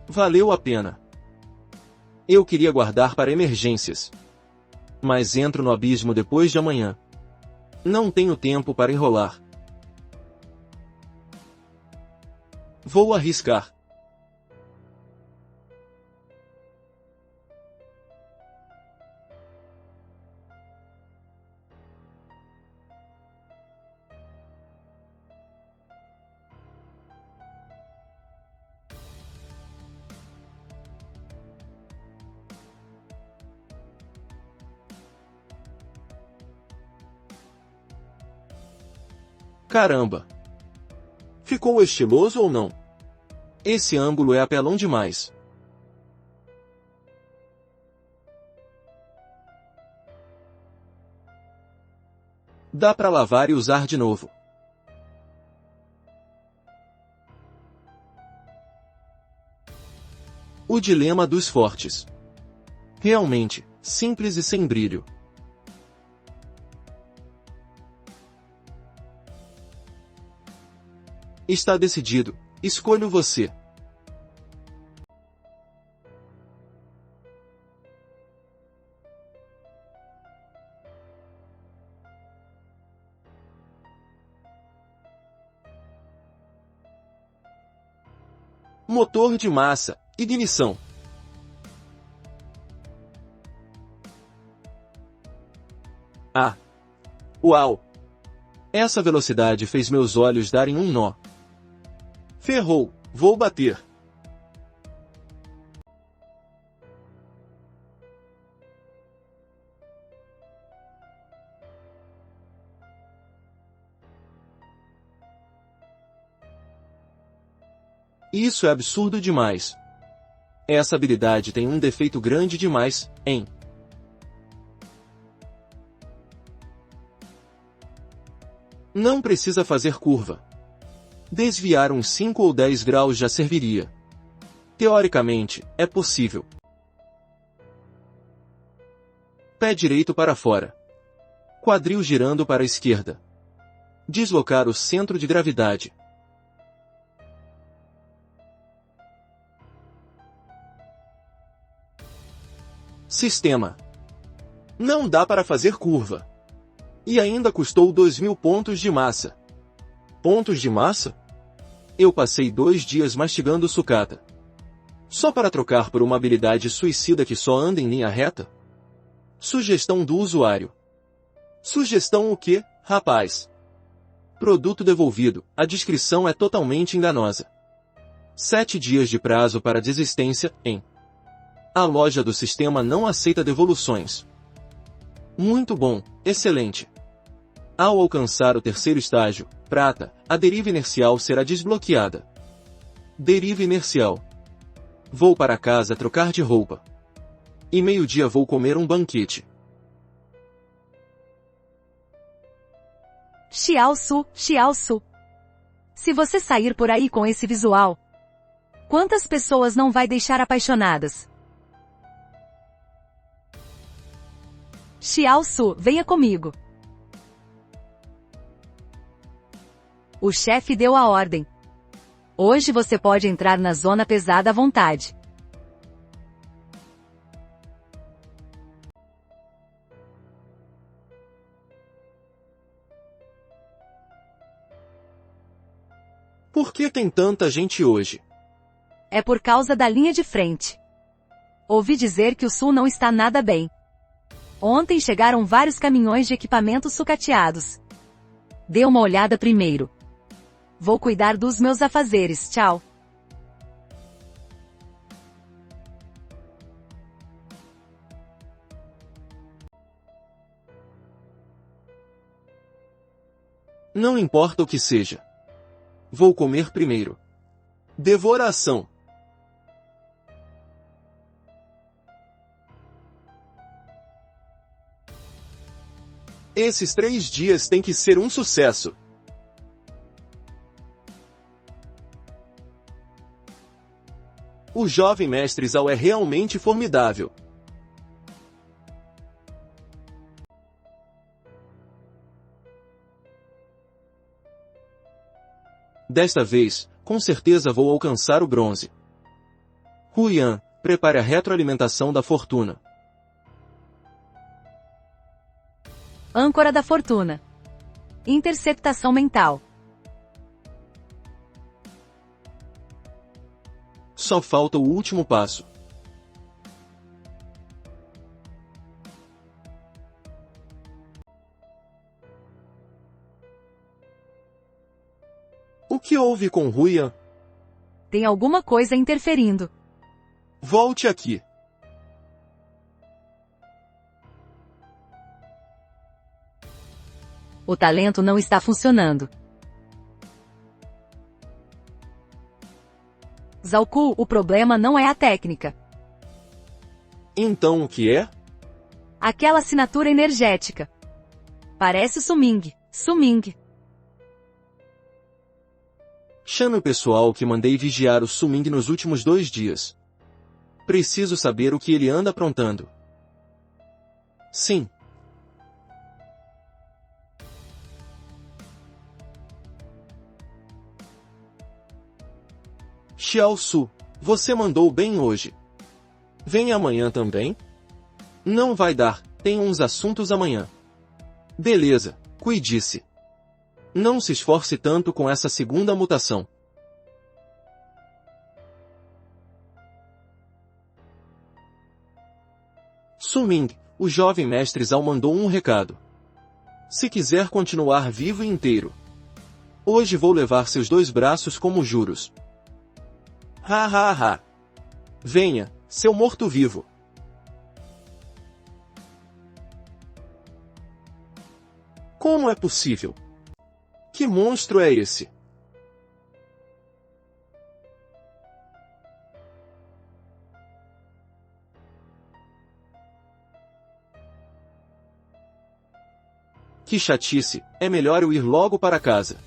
Valeu a pena. Eu queria guardar para emergências. Mas entro no abismo depois de amanhã. Não tenho tempo para enrolar. Vou arriscar. Caramba! Ficou estiloso ou não? Esse ângulo é apelão demais. Dá para lavar e usar de novo. O dilema dos fortes. Realmente, simples e sem brilho. Está decidido, escolho você. Motor de massa, ignição. Ah! Uau! Essa velocidade fez meus olhos darem um nó. Ferrou, vou bater. Isso é absurdo demais. Essa habilidade tem um defeito grande demais, hein? Não precisa fazer curva. Desviar uns 5 ou 10 graus já serviria. Teoricamente, é possível. Pé direito para fora. Quadril girando para a esquerda. Deslocar o centro de gravidade. Sistema. Não dá para fazer curva. E ainda custou 2.000 pontos de massa. Pontos de massa? Eu passei 2 dias mastigando sucata. Só para trocar por uma habilidade suicida que só anda em linha reta? Sugestão do usuário. Sugestão o quê, rapaz? Produto devolvido, a descrição é totalmente enganosa. 7 dias de prazo para desistência, hein? A loja do sistema não aceita devoluções. Muito bom, excelente. Ao alcançar o terceiro estágio, prata, a deriva inercial será desbloqueada. Deriva inercial. Vou para casa trocar de roupa. E meio-dia vou comer um banquete. Xiaosu, Xiaosu. Se você sair por aí com esse visual, quantas pessoas não vai deixar apaixonadas? Xiaosu, venha comigo. O chefe deu a ordem. Hoje você pode entrar na zona pesada à vontade. Por que tem tanta gente hoje? É por causa da linha de frente. Ouvi dizer que o sul não está nada bem. Ontem chegaram vários caminhões de equipamentos sucateados. Dê uma olhada primeiro. Vou cuidar dos meus afazeres, tchau. Não importa o que seja. Vou comer primeiro. Devoração. Esses 3 dias têm que ser um sucesso. O jovem mestre Zhao é realmente formidável. Desta vez, com certeza vou alcançar o bronze. Huyan, prepare a retroalimentação da fortuna. Âncora da fortuna. Interceptação mental. Só falta o último passo. O que houve com Huyan? Tem alguma coisa interferindo. Volte aqui. O talento não está funcionando. Zhaoku, o problema não é a técnica. Então o que é? Aquela assinatura energética. Parece o Suming. Suming. Chame o pessoal que mandei vigiar o Suming nos últimos 2 dias. Preciso saber o que ele anda aprontando. Sim. Xiao Su, você mandou bem hoje. Vem amanhã também? Não vai dar, tenho uns assuntos amanhã. Beleza, cuide-se. Não se esforce tanto com essa segunda mutação. Su Ming, o jovem mestre Zhao mandou um recado. Se quiser continuar vivo e inteiro, hoje vou levar seus 2 braços como juros. Ha ha ha. Venha, seu morto-vivo. Como é possível? Que monstro é esse? Que chatice, é melhor eu ir logo para casa.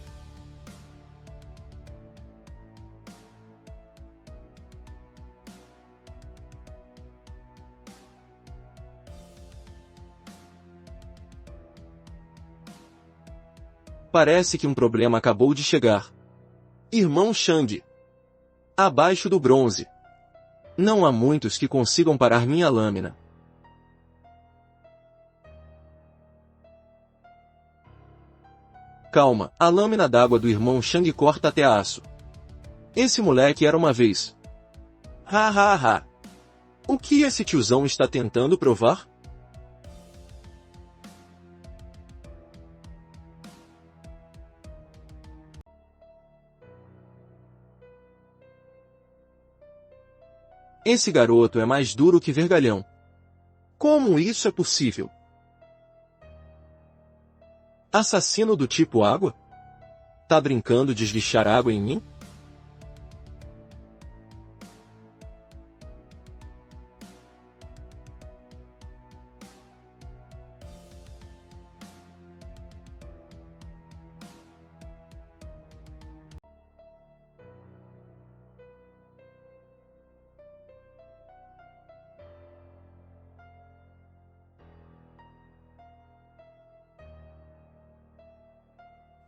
Parece que um problema acabou de chegar. Irmão Shang. Abaixo do bronze. Não há muitos que consigam parar minha lâmina. Calma, a lâmina d'água do irmão Shang corta até aço. Esse moleque era uma vez. Ha ha ha. O que esse tiozão está tentando provar? Esse garoto é mais duro que vergalhão. Como isso é possível? Assassino do tipo água? Tá brincando de esguichar água em mim?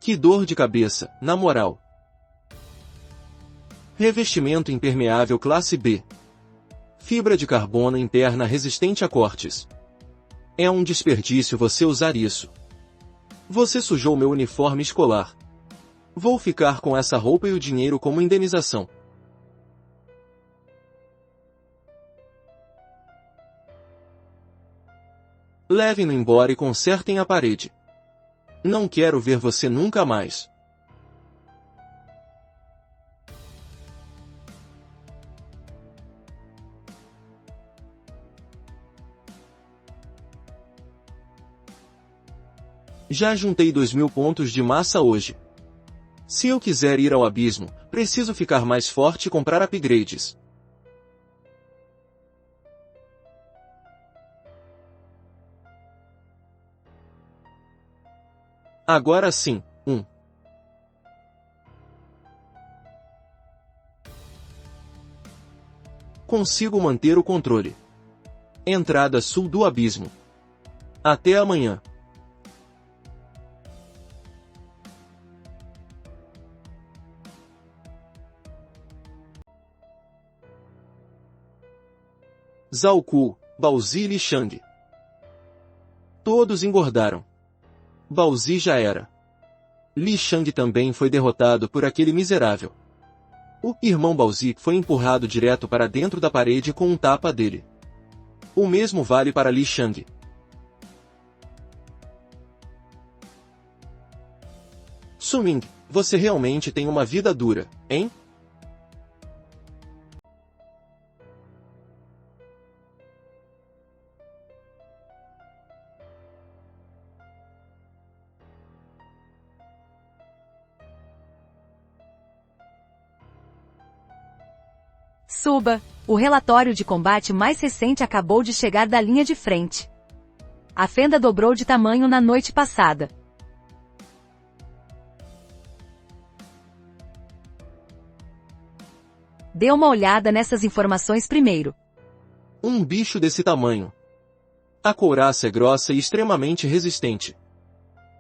Que dor de cabeça, na moral. Revestimento impermeável classe B. Fibra de carbono interna resistente a cortes. É um desperdício você usar isso. Você sujou meu uniforme escolar. Vou ficar com essa roupa e o dinheiro como indenização. Levem-no embora e consertem a parede. Não quero ver você nunca mais. Já juntei 2.000 pontos de massa hoje. Se eu quiser ir ao abismo, preciso ficar mais forte e comprar upgrades. Agora sim, Consigo manter o controle. Entrada sul do abismo. Até amanhã. Zhao Ku, Baozi e Li Shang. Todos engordaram. Baozi já era. Li Shang também foi derrotado por aquele miserável. O irmão Baozi foi empurrado direto para dentro da parede com um tapa dele. O mesmo vale para Li Shang. Su Ming, você realmente tem uma vida dura, hein? Suba, o relatório de combate mais recente acabou de chegar da linha de frente. A fenda dobrou de tamanho na noite passada. Dê uma olhada nessas informações primeiro. Um bicho desse tamanho. A couraça é grossa e extremamente resistente.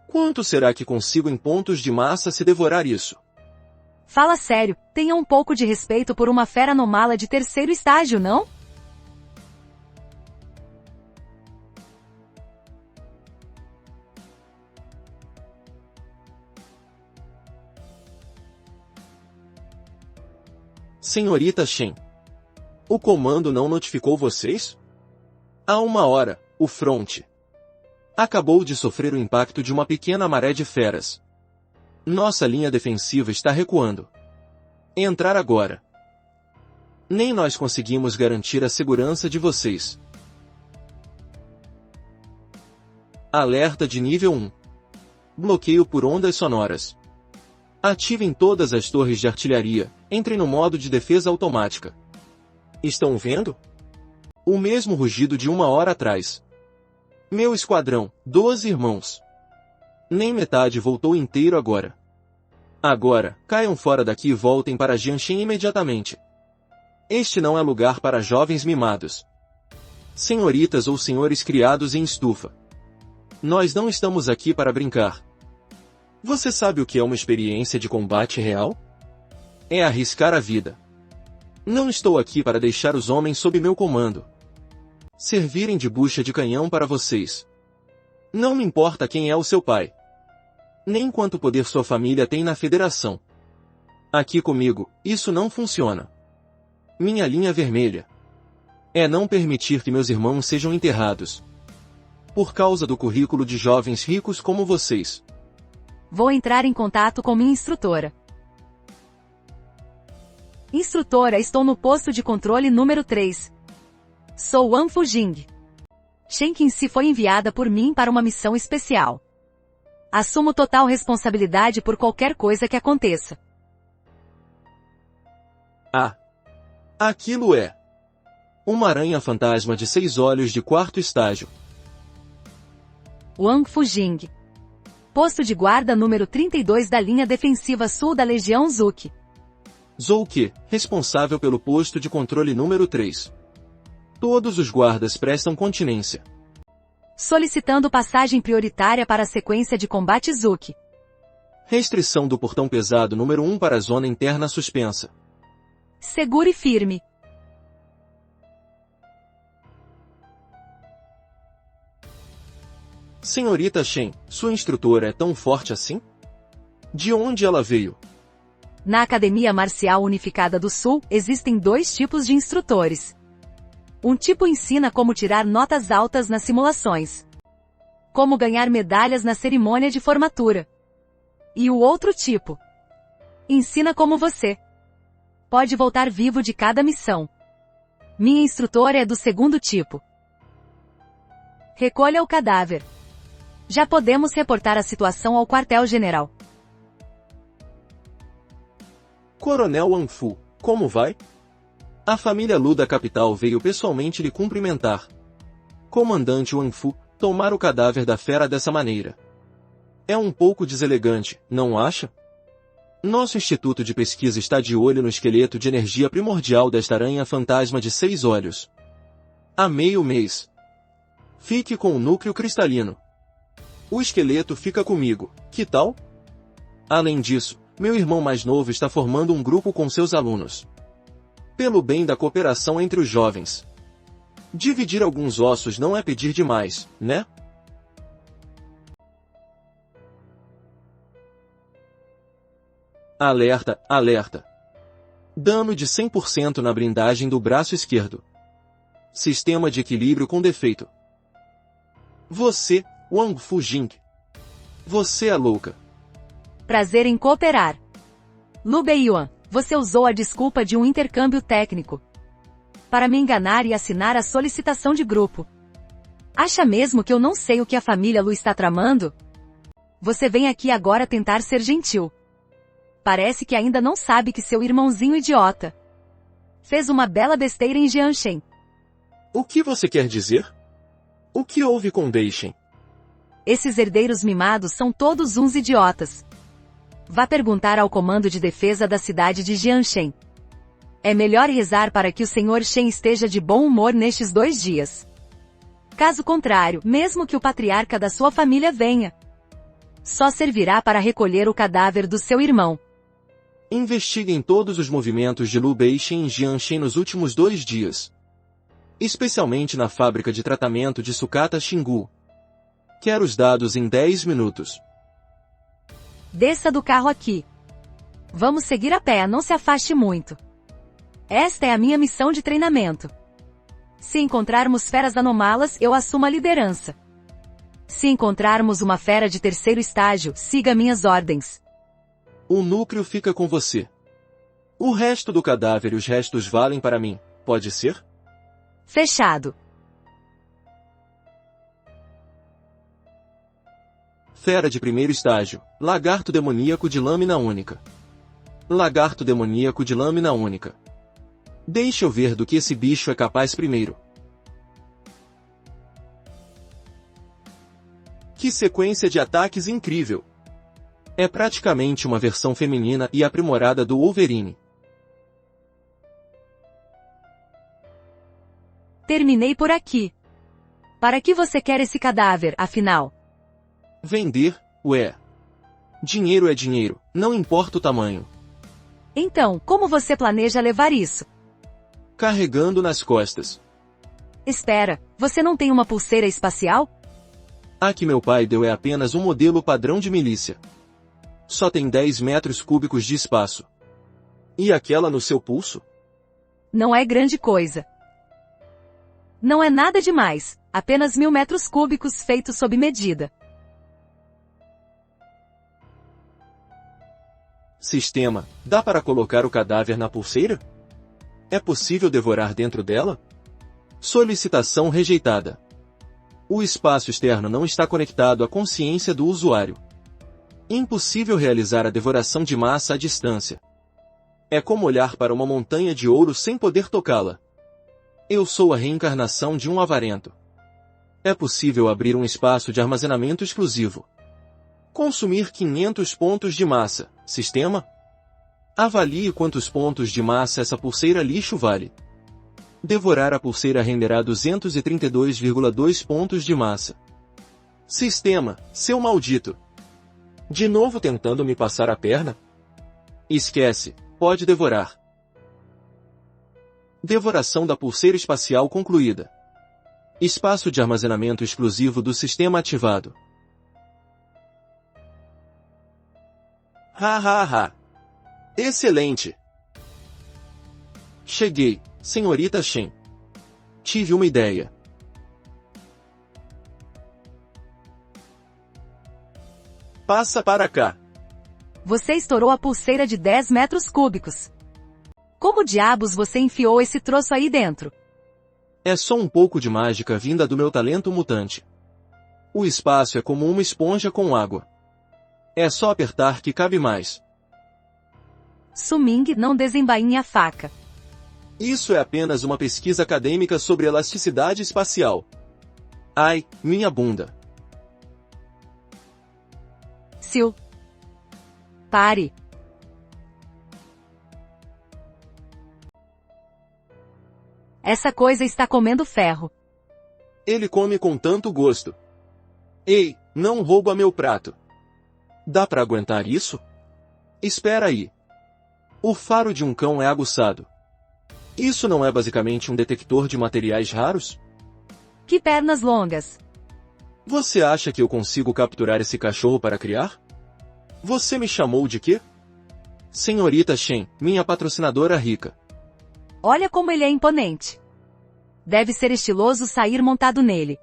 Quanto será que consigo em pontos de massa se devorar isso? Fala sério, tenha um pouco de respeito por uma fera anômala de terceiro estágio, não? Senhorita Shen. O comando não notificou vocês? Há 1 hora, o fronte acabou de sofrer o impacto de uma pequena maré de feras. Nossa linha defensiva está recuando. Entrar agora. Nem nós conseguimos garantir a segurança de vocês. Alerta de nível 1. Bloqueio por ondas sonoras. Ativem todas as torres de artilharia, entrem no modo de defesa automática. Estão vendo? O mesmo rugido de 1 hora atrás. Meu esquadrão, 12 irmãos. Nem metade voltou inteiro agora. Agora, caiam fora daqui e voltem para Jianshen imediatamente. Este não é lugar para jovens mimados. Senhoritas ou senhores criados em estufa. Nós não estamos aqui para brincar. Você sabe o que é uma experiência de combate real? É arriscar a vida. Não estou aqui para deixar os homens sob meu comando servirem de bucha de canhão para vocês. Não me importa quem é o seu pai. Nem quanto poder sua família tem na federação. Aqui comigo, isso não funciona. Minha linha vermelha é não permitir que meus irmãos sejam enterrados por causa do currículo de jovens ricos como vocês. Vou entrar em contato com minha instrutora. Instrutora, estou no posto de controle número 3. Sou Wang Fujing. Shen Qinzi foi enviada por mim para uma missão especial. Assumo total responsabilidade por qualquer coisa que aconteça. Ah! Aquilo é uma aranha fantasma de 6 olhos de 4º estágio. Wang Fujing. Posto de guarda número 32 da linha defensiva sul da Legião Zuki. Zouke, responsável pelo posto de controle número 3. Todos os guardas prestam continência. Solicitando passagem prioritária para a sequência de combate Zuki. Restrição do portão pesado número 1 para a zona interna suspensa. Seguro e firme. Senhorita Shen, sua instrutora é tão forte assim? De onde ela veio? Na Academia Marcial Unificada do Sul, existem 2 tipos de instrutores. Um tipo ensina como tirar notas altas nas simulações. Como ganhar medalhas na cerimônia de formatura. E o outro tipo ensina como você pode voltar vivo de cada missão. Minha instrutora é do 2º tipo. Recolha o cadáver. Já podemos reportar a situação ao quartel-general. Coronel Wang Fu, como vai? A família Lu da capital veio pessoalmente lhe cumprimentar. Comandante Wang Fu, tomar o cadáver da fera dessa maneira é um pouco deselegante, não acha? Nosso instituto de pesquisa está de olho no esqueleto de energia primordial desta aranha fantasma de 6 olhos. Há meio mês. Fique com o núcleo cristalino. O esqueleto fica comigo, que tal? Além disso, meu irmão mais novo está formando um grupo com seus alunos. Pelo bem da cooperação entre os jovens. Dividir alguns ossos não é pedir demais, né? Alerta, alerta. Dano de 100% na blindagem do braço esquerdo. Sistema de equilíbrio com defeito. Você, Wang Fujing. Você é louca. Prazer em cooperar. Lu Beiyuan, você usou a desculpa de um intercâmbio técnico para me enganar e assinar a solicitação de grupo. Acha mesmo que eu não sei o que a família Lu está tramando? Você vem aqui agora tentar ser gentil. Parece que ainda não sabe que seu irmãozinho idiota fez uma bela besteira em Jianshen. O que você quer dizer? O que houve com Deixem? Esses herdeiros mimados são todos uns idiotas. Vá perguntar ao comando de defesa da cidade de Jianshen. É melhor rezar para que o Sr. Shen esteja de bom humor nestes 2 dias. Caso contrário, mesmo que o patriarca da sua família venha, só servirá para recolher o cadáver do seu irmão. Investiguem todos os movimentos de Lu Beixen e Jian Shen nos últimos 2 dias. Especialmente na fábrica de tratamento de sucata Xingu. Quero os dados em 10 minutos. Desça do carro aqui. Vamos seguir a pé, não se afaste muito. Esta é a minha missão de treinamento. Se encontrarmos feras anômalas, eu assumo a liderança. Se encontrarmos uma fera de 3º estágio, siga minhas ordens. O núcleo fica com você. O resto do cadáver e os restos valem para mim, pode ser? Fechado. Fera de 1º estágio, lagarto demoníaco de lâmina única. Lagarto demoníaco de lâmina única. Deixa eu ver do que esse bicho é capaz primeiro. Que sequência de ataques incrível! É praticamente uma versão feminina e aprimorada do Wolverine. Terminei por aqui. Para que você quer esse cadáver, afinal? Vender, ué. Dinheiro é dinheiro, não importa o tamanho. Então, como você planeja levar isso? Carregando nas costas. Espera, você não tem uma pulseira espacial? A que meu pai deu é apenas um modelo padrão de milícia. Só tem 10 metros cúbicos de espaço. E aquela no seu pulso? Não é grande coisa. Não é nada demais, apenas 1000 metros cúbicos feitos sob medida. Sistema, dá para colocar o cadáver na pulseira? É possível devorar dentro dela? Solicitação rejeitada. O espaço externo não está conectado à consciência do usuário. Impossível realizar a devoração de massa à distância. É como olhar para uma montanha de ouro sem poder tocá-la. Eu sou a reencarnação de um avarento. É possível abrir um espaço de armazenamento exclusivo. Consumir 500 pontos de massa. Sistema? Avalie quantos pontos de massa essa pulseira lixo vale. Devorar a pulseira renderá 232,2 pontos de massa. Sistema, seu maldito. De novo tentando me passar a perna? Esquece, pode devorar. Devoração da pulseira espacial concluída. Espaço de armazenamento exclusivo do sistema ativado. Ha ha ha. Excelente! Cheguei, senhorita Shen. Tive uma ideia. Passa para cá. Você estourou a pulseira de 10 metros cúbicos. Como diabos você enfiou esse troço aí dentro? É só um pouco de mágica vinda do meu talento mutante. O espaço é como uma esponja com água. É só apertar que cabe mais. Su-Ming, não desembainhe a faca. Isso é apenas uma pesquisa acadêmica sobre elasticidade espacial. Ai, minha bunda. Sil. Pare. Essa coisa está comendo ferro. Ele come com tanto gosto. Ei, não rouba meu prato. Dá para aguentar isso? Espera aí. O faro de um cão é aguçado. Isso não é basicamente um detector de materiais raros? Que pernas longas. Você acha que eu consigo capturar esse cachorro para criar? Você me chamou de quê? Senhorita Shen, minha patrocinadora rica. Olha como ele é imponente. Deve ser estiloso sair montado nele.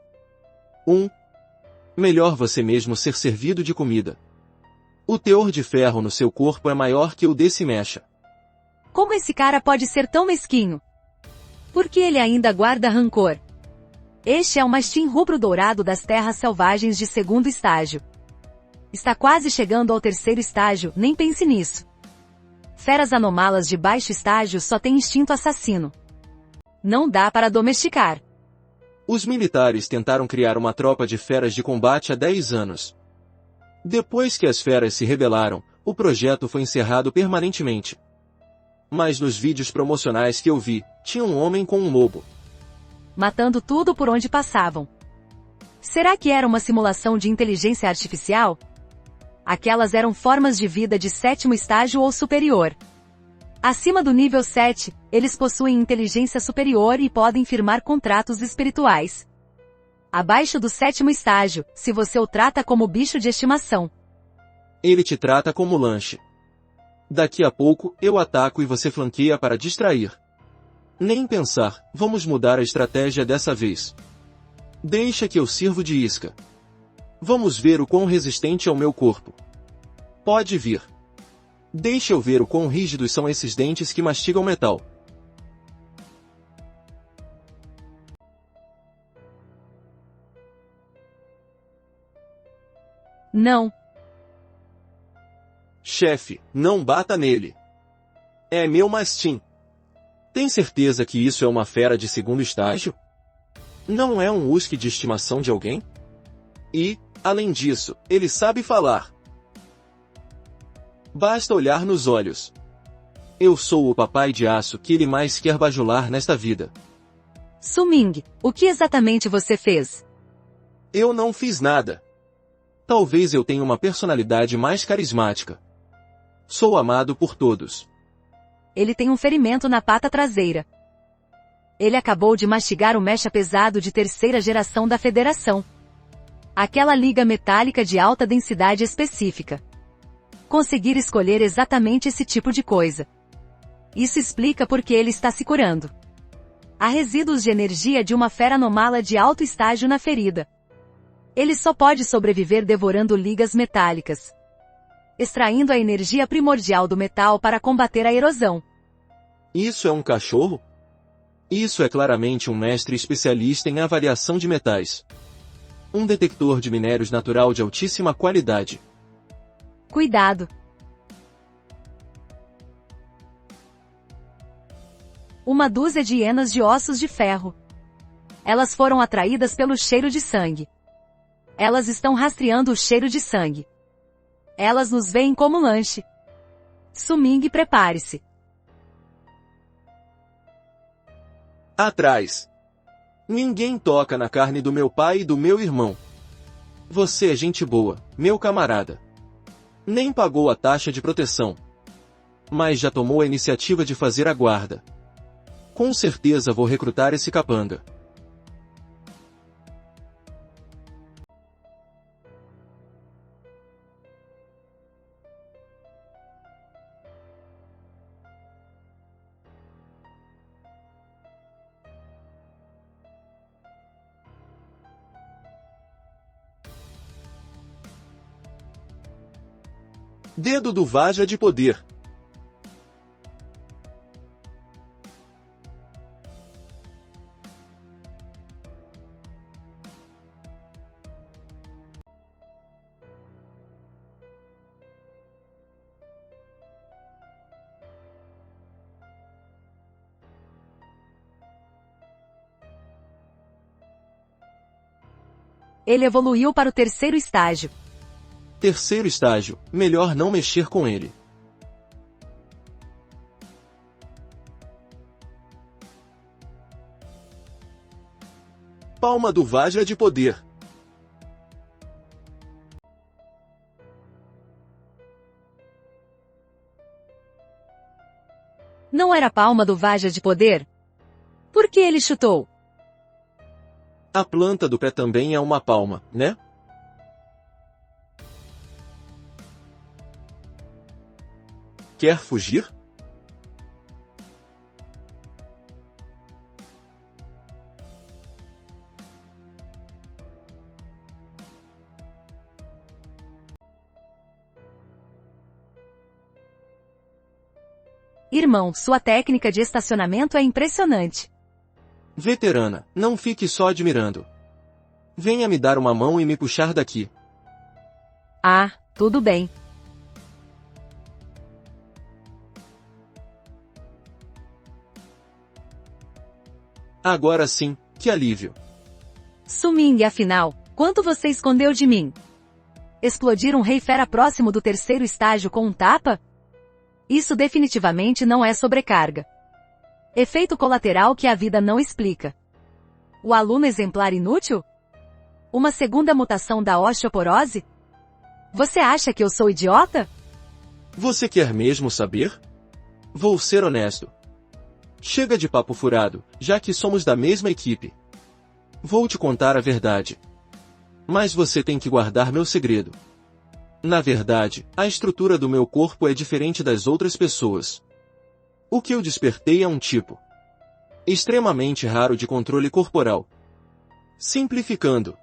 Melhor você mesmo ser servido de comida. O teor de ferro no seu corpo é maior que o desse mecha. Como esse cara pode ser tão mesquinho? Por que ele ainda guarda rancor? Este é o mastim rubro-dourado das terras selvagens de 2º estágio. Está quase chegando ao 3º estágio, nem pense nisso. Feras anomalas de baixo estágio só têm instinto assassino. Não dá para domesticar. Os militares tentaram criar uma tropa de feras de combate há 10 anos. Depois que as feras se rebelaram, o projeto foi encerrado permanentemente. Mas nos vídeos promocionais que eu vi, tinha um homem com um lobo. Matando tudo por onde passavam. Será que era uma simulação de inteligência artificial? Aquelas eram formas de vida de 7º estágio ou superior. Acima do nível 7, eles possuem inteligência superior e podem firmar contratos espirituais. Abaixo do 7º estágio, se você o trata como bicho de estimação. Ele te trata como lanche. Daqui a pouco, eu ataco e você flanqueia para distrair. Nem pensar, vamos mudar a estratégia dessa vez. Deixa que eu sirvo de isca. Vamos ver o quão resistente é o meu corpo. Pode vir. Deixa eu ver o quão rígidos são esses dentes que mastigam metal. Não. Chefe, não bata nele. É meu mastim. Tem certeza que isso é uma fera de 2º estágio? Não é um husky de estimação de alguém? E, além disso, ele sabe falar. Basta olhar nos olhos. Eu sou o papai de aço que ele mais quer bajular nesta vida. Su-Ming, o que exatamente você fez? Eu não fiz nada. Talvez eu tenha uma personalidade mais carismática. Sou amado por todos. Ele tem um ferimento na pata traseira. Ele acabou de mastigar o mecha pesado de 3ª geração da Federação. Aquela liga metálica de alta densidade específica. Conseguir escolher exatamente esse tipo de coisa. Isso explica por que ele está se curando. Há resíduos de energia de uma fera anômala de alto estágio na ferida. Ele só pode sobreviver devorando ligas metálicas. Extraindo a energia primordial do metal para combater a erosão. Isso é um cachorro? Isso é claramente um mestre especialista em avaliação de metais. Um detector de minérios natural de altíssima qualidade. Cuidado! Uma dúzia de hienas de ossos de ferro. Elas foram atraídas pelo cheiro de sangue. Elas estão rastreando o cheiro de sangue. Elas nos veem como lanche. Su-Ming, prepare-se. Atrás. Ninguém toca na carne do meu pai e do meu irmão. Você é gente boa, meu camarada. Nem pagou a taxa de proteção. Mas já tomou a iniciativa de fazer a guarda. Com certeza vou recrutar esse capanga. Dedo do Vajra de poder. Ele evoluiu para o 3º estágio. 3º estágio, melhor não mexer com ele. Palma do Vajra de poder. Não era a palma do Vajra de poder? Por que ele chutou? A planta do pé também é uma palma, né? Quer fugir? Irmão, sua técnica de estacionamento é impressionante. Veterana, não fique só admirando. Venha me dar uma mão e me puxar daqui. Ah, tudo bem. Agora sim, que alívio. Su-Ming, afinal, quanto você escondeu de mim? Explodir um rei fera próximo do 3º estágio com um tapa? Isso definitivamente não é sobrecarga. Efeito colateral que a vida não explica. O aluno exemplar inútil? Uma segunda mutação da osteoporose? Você acha que eu sou idiota? Você quer mesmo saber? Vou ser honesto. Chega de papo furado, já que somos da mesma equipe. Vou te contar a verdade. Mas você tem que guardar meu segredo. Na verdade, a estrutura do meu corpo é diferente das outras pessoas. O que eu despertei é um tipo extremamente raro de controle corporal. Simplificando,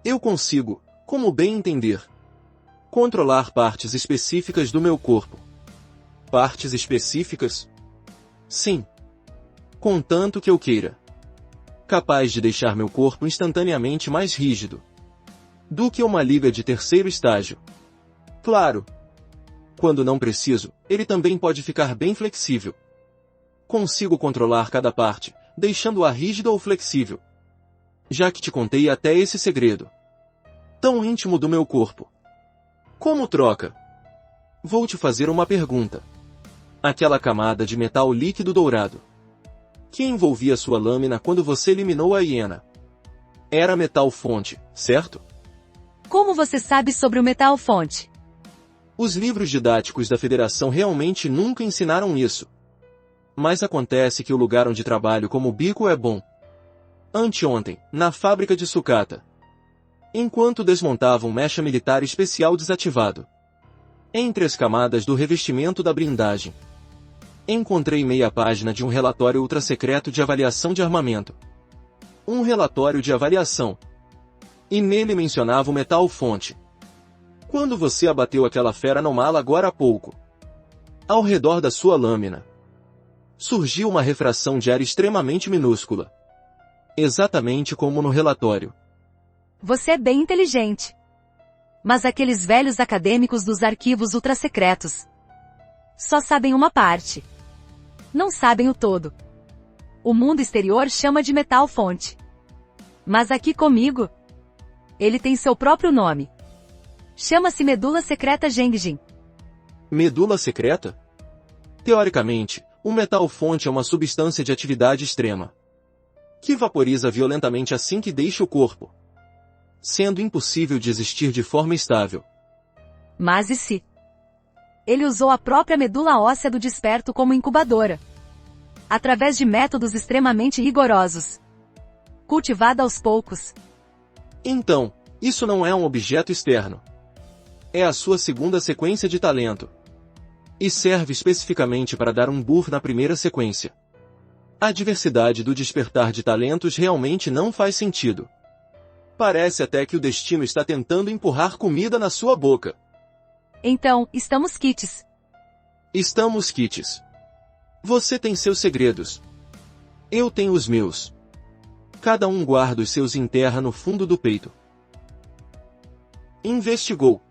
eu consigo, como bem entender, controlar partes específicas do meu corpo. Partes específicas? Sim. Contanto que eu queira. Capaz de deixar meu corpo instantaneamente mais rígido do que uma liga de terceiro estágio. Claro. Quando não preciso, ele também pode ficar bem flexível. Consigo controlar cada parte, deixando-a rígida ou flexível. Já que te contei até esse segredo tão íntimo do meu corpo. Como troca? Vou te fazer uma pergunta. Aquela camada de metal líquido dourado que envolvia sua lâmina quando você eliminou a hiena era metal fonte, certo? Como você sabe sobre o metal fonte? Os livros didáticos da Federação realmente nunca ensinaram isso. Mas acontece que o lugar onde trabalho como bico é bom. Anteontem, na fábrica de sucata, enquanto desmontava um mecha militar especial desativado, entre as camadas do revestimento da blindagem, encontrei meia página de um relatório ultrasecreto de avaliação de armamento. Um relatório de avaliação. E nele mencionava o metal fonte. Quando você abateu aquela fera anomal agora há pouco, ao redor da sua lâmina, surgiu uma refração de ar extremamente minúscula. Exatamente como no relatório. Você é bem inteligente. Mas aqueles velhos acadêmicos dos arquivos ultrassecretos só sabem uma parte. Não sabem o todo. O mundo exterior chama de metal fonte. Mas aqui comigo, ele tem seu próprio nome. Chama-se medula secreta Gengjin. Medula secreta? Teoricamente, o metal fonte é uma substância de atividade extrema, que vaporiza violentamente assim que deixa o corpo, sendo impossível de existir de forma estável. Mas e se? Ele usou a própria medula óssea do desperto como incubadora, através de métodos extremamente rigorosos, cultivada aos poucos. Então, isso não é um objeto externo. É a sua segunda sequência de talento. E serve especificamente para dar um buff na primeira sequência. A diversidade do despertar de talentos realmente não faz sentido. Parece até que o destino está tentando empurrar comida na sua boca. Então, estamos quites. Estamos quites. Você tem seus segredos. Eu tenho os meus. Cada um guarda os seus e enterra no fundo do peito. Investigou.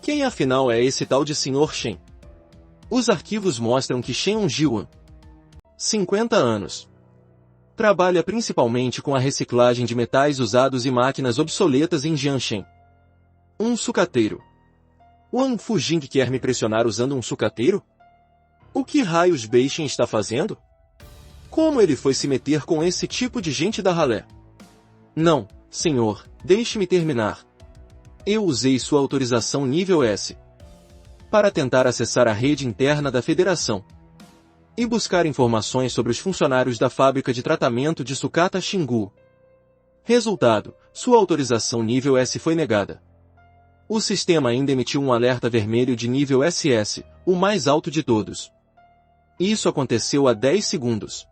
Quem afinal é esse tal de Sr. Shen? Os arquivos mostram que Shen Jiwan, 50 anos. Trabalha principalmente com a reciclagem de metais usados e máquinas obsoletas em Jianshen. Um sucateiro. Wang Fujing quer me pressionar usando um sucateiro? O que raios Beishin está fazendo? Como ele foi se meter com esse tipo de gente da ralé? Não, senhor, deixe-me terminar. Eu usei sua autorização nível S para tentar acessar a rede interna da Federação e buscar informações sobre os funcionários da fábrica de tratamento de sucata Xingu. Resultado, sua autorização nível S foi negada. O sistema ainda emitiu um alerta vermelho de nível SS, o mais alto de todos. Isso aconteceu há 10 segundos.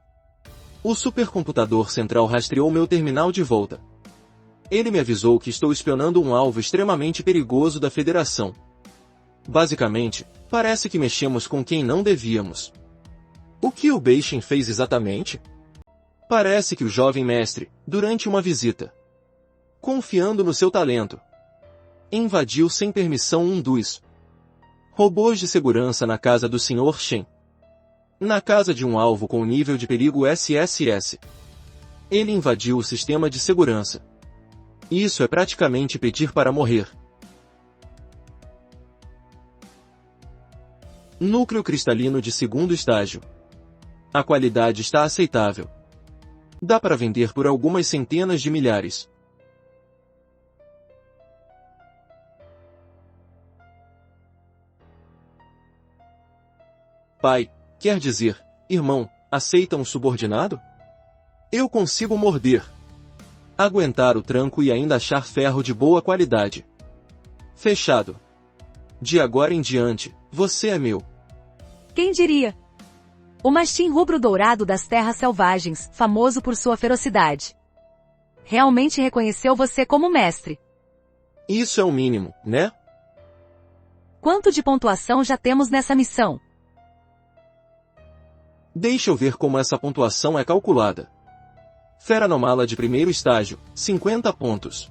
O supercomputador central rastreou meu terminal de volta. Ele me avisou que estou espionando um alvo extremamente perigoso da Federação. Basicamente, parece que mexemos com quem não devíamos. O que o Beishin fez exatamente? Parece que o jovem mestre, durante uma visita, confiando no seu talento, invadiu sem permissão um dos robôs de segurança na casa do Sr. Shen. Na casa de um alvo com nível de perigo SSS. Ele invadiu o sistema de segurança. Isso é praticamente pedir para morrer. Núcleo cristalino de segundo estágio. A qualidade está aceitável. Dá para vender por algumas centenas de milhares. Pai, quer dizer, irmão, aceita um subordinado? Eu consigo morder, aguentar o tranco e ainda achar ferro de boa qualidade. Fechado. De agora em diante, você é meu. Quem diria? O mastim rubro-dourado das terras selvagens, famoso por sua ferocidade. Realmente reconheceu você como mestre. Isso é o mínimo, né? Quanto de pontuação já temos nessa missão? Deixa eu ver como essa pontuação é calculada. Fera Anomala de primeiro estágio, 50 pontos.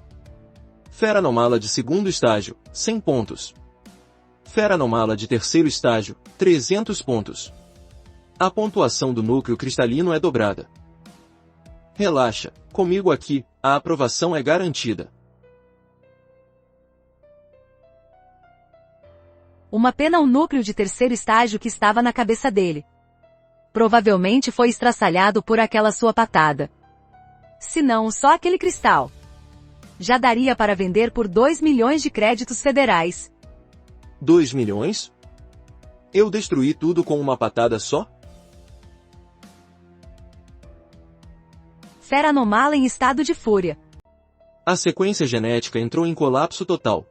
Fera Anomala de segundo estágio, 100 pontos. Fera Anomala de terceiro estágio, 300 pontos. A pontuação do núcleo cristalino é dobrada. Relaxa, comigo aqui, a aprovação é garantida. Uma pena o núcleo de terceiro estágio que estava na cabeça dele. Provavelmente foi estraçalhado por aquela sua patada. Se não, só aquele cristal. Já daria para vender por 2 milhões de créditos federais. 2 milhões? Eu destruí tudo com uma patada só? Fera Anomala em estado de fúria. A sequência genética entrou em colapso total.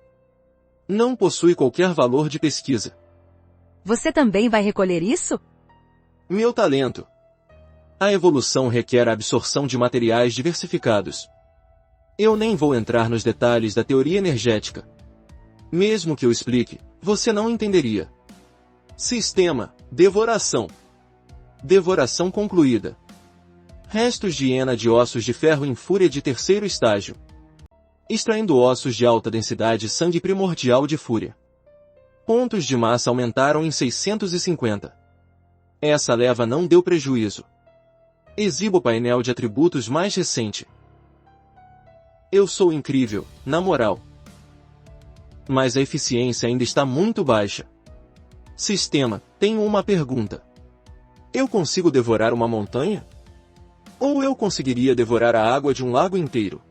Não possui qualquer valor de pesquisa. Você também vai recolher isso? Meu talento. A evolução requer a absorção de materiais diversificados. Eu nem vou entrar nos detalhes da teoria energética. Mesmo que eu explique, você não entenderia. Sistema, devoração. Devoração concluída. Restos de hiena de ossos de ferro em fúria de terceiro estágio. Extraindo ossos de alta densidade e sangue primordial de fúria. Pontos de massa aumentaram em 650. Essa leva não deu prejuízo. Exibo o painel de atributos mais recente. Eu sou incrível, na moral. Mas a eficiência ainda está muito baixa. Sistema, tenho uma pergunta. Eu consigo devorar uma montanha? Ou eu conseguiria devorar a água de um lago inteiro?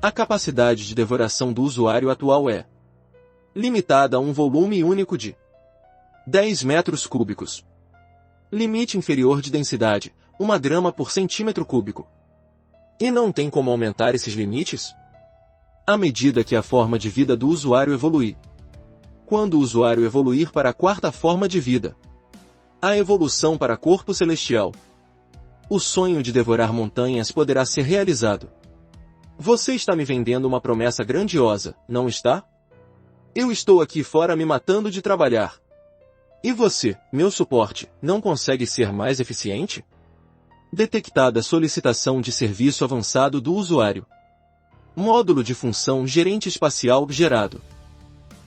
A capacidade de devoração do usuário atual é limitada a um volume único de 10 metros cúbicos. Limite inferior de densidade, 1 grama por centímetro cúbico. E não tem como aumentar esses limites? À medida que a forma de vida do usuário evoluir. Quando o usuário evoluir para a quarta forma de vida. A evolução para corpo celestial. O sonho de devorar montanhas poderá ser realizado. Você está me vendendo uma promessa grandiosa, não está? Eu estou aqui fora me matando de trabalhar. E você, meu suporte, não consegue ser mais eficiente? Detectada solicitação de serviço avançado do usuário. Módulo de função gerente espacial gerado.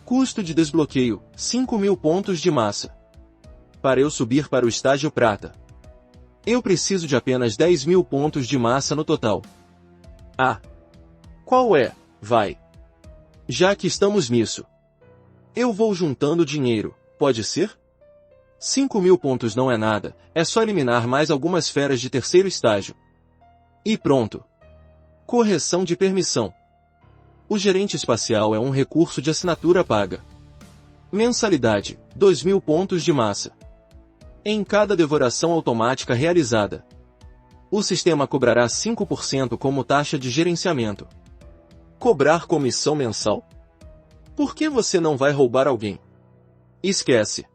Custo de desbloqueio, 5.000 pontos de massa. Para eu subir para o estágio prata. Eu preciso de apenas 10.000 pontos de massa no total. Ah! Qual é? Vai! Já que estamos nisso. Eu vou juntando dinheiro, pode ser? 5.000 pontos não é nada, é só eliminar mais algumas feras de terceiro estágio. E pronto. Correção de permissão. O gerente espacial é um recurso de assinatura paga. Mensalidade, 2.000 pontos de massa. Em cada devoração automática realizada. O sistema cobrará 5% como taxa de gerenciamento. Cobrar comissão mensal? Por que você não vai roubar alguém? Esquece.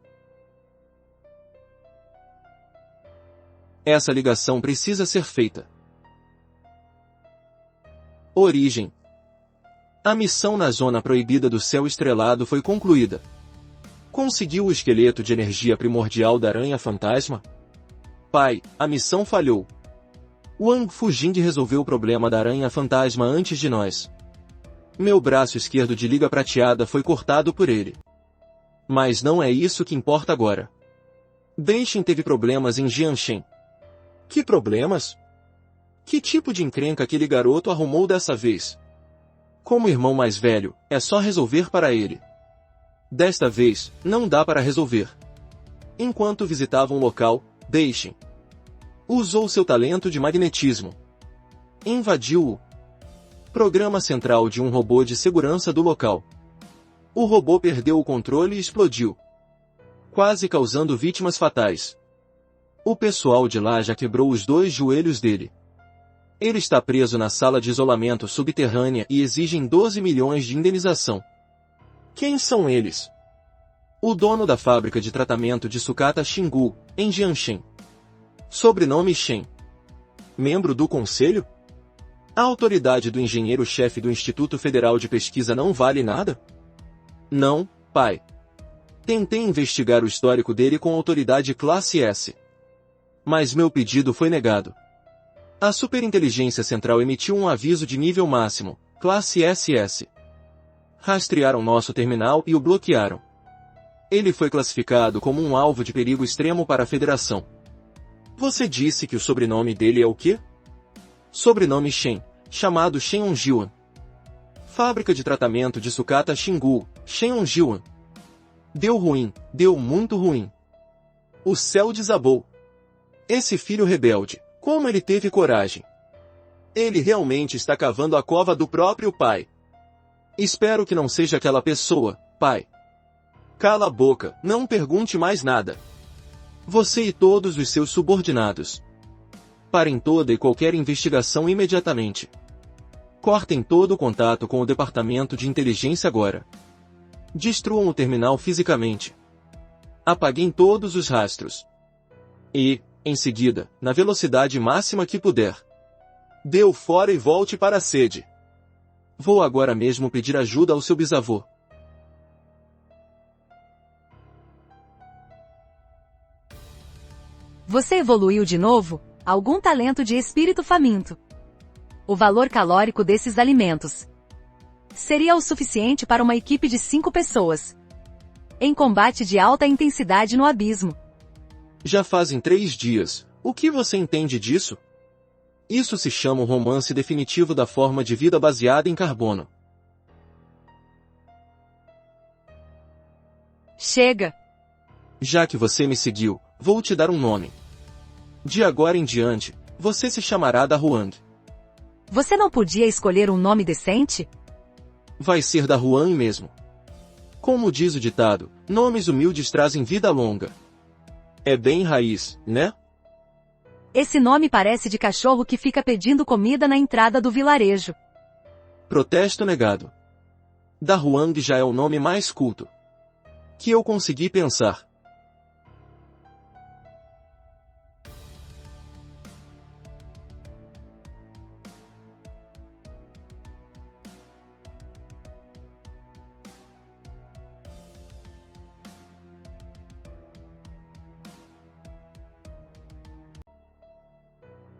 Essa ligação precisa ser feita. Origem. A missão na zona proibida do céu estrelado foi concluída. Conseguiu o esqueleto de energia primordial da aranha fantasma? Pai, a missão falhou. Wang Fujind resolveu o problema da aranha fantasma antes de nós. Meu braço esquerdo de liga prateada foi cortado por ele. Mas não é isso que importa agora. Deixin teve problemas em Jianshen. Que problemas? Que tipo de encrenca aquele garoto arrumou dessa vez? Como irmão mais velho, é só resolver para ele. Desta vez, não dá para resolver. Enquanto visitavam o local, Deixem. Usou seu talento de magnetismo. Invadiu o programa central de um robô de segurança do local. O robô perdeu o controle e explodiu, quase causando vítimas fatais. O pessoal de lá já quebrou os 2 joelhos dele. Ele está preso na sala de isolamento subterrânea e exigem 12 milhões de indenização. Quem são eles? O dono da fábrica de tratamento de sucata Xingu, em Jianshen. Sobrenome Shen. Membro do conselho? A autoridade do engenheiro-chefe do Instituto Federal de Pesquisa não vale nada? Não, pai. Tentei investigar o histórico dele com autoridade classe S. Mas meu pedido foi negado. A Superinteligência Central emitiu um aviso de nível máximo, classe SS. Rastrearam nosso terminal e o bloquearam. Ele foi classificado como um alvo de perigo extremo para a Federação. Você disse que o sobrenome dele é o quê? Sobrenome Shen, chamado Shenonjiuan. Fábrica de tratamento de sucata Xingu, Shenonjiuan. Deu ruim, deu muito ruim. O céu desabou. Esse filho rebelde, como ele teve coragem? Ele realmente está cavando a cova do próprio pai. Espero que não seja aquela pessoa, pai. Cala a boca, não pergunte mais nada. Você e todos os seus subordinados. Parem toda e qualquer investigação imediatamente. Cortem todo o contato com o Departamento de Inteligência agora. Destruam o terminal fisicamente. Apaguem todos os rastros. E, em seguida, na velocidade máxima que puder. Dê o fora e volte para a sede. Vou agora mesmo pedir ajuda ao seu bisavô. Você evoluiu de novo? Algum talento de espírito faminto. O valor calórico desses alimentos seria o suficiente para uma equipe de 5 pessoas. Em combate de alta intensidade no abismo. Já fazem 3 dias. O que você entende disso? Isso se chama um romance definitivo da forma de vida baseada em carbono. Chega! Já que você me seguiu, vou te dar um nome. De agora em diante, você se chamará da Huang. Você não podia escolher um nome decente? Vai ser da Huang mesmo. Como diz o ditado, nomes humildes trazem vida longa. É bem raiz, né? Esse nome parece de cachorro que fica pedindo comida na entrada do vilarejo. Protesto negado. Da Huang já é o nome mais culto que eu consegui pensar.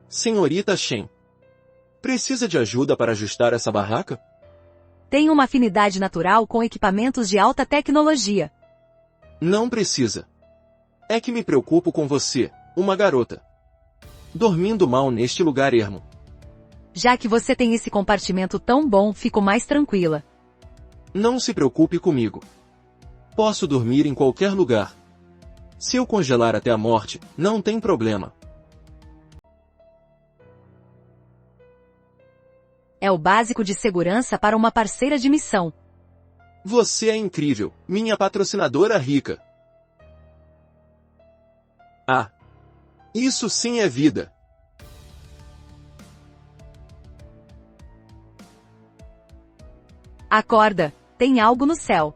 Senhorita Shen. Precisa de ajuda para ajustar essa barraca? Tenho uma afinidade natural com equipamentos de alta tecnologia. Não precisa. É que me preocupo com você, uma garota. Dormindo mal neste lugar ermo. Já que você tem esse compartimento tão bom, fico mais tranquila. Não se preocupe comigo. Posso dormir em qualquer lugar. Se eu congelar até a morte, não tem problema. É o básico de segurança para uma parceira de missão. Você é incrível, minha patrocinadora rica. Ah! Isso sim é vida. Acorda, tem algo no céu.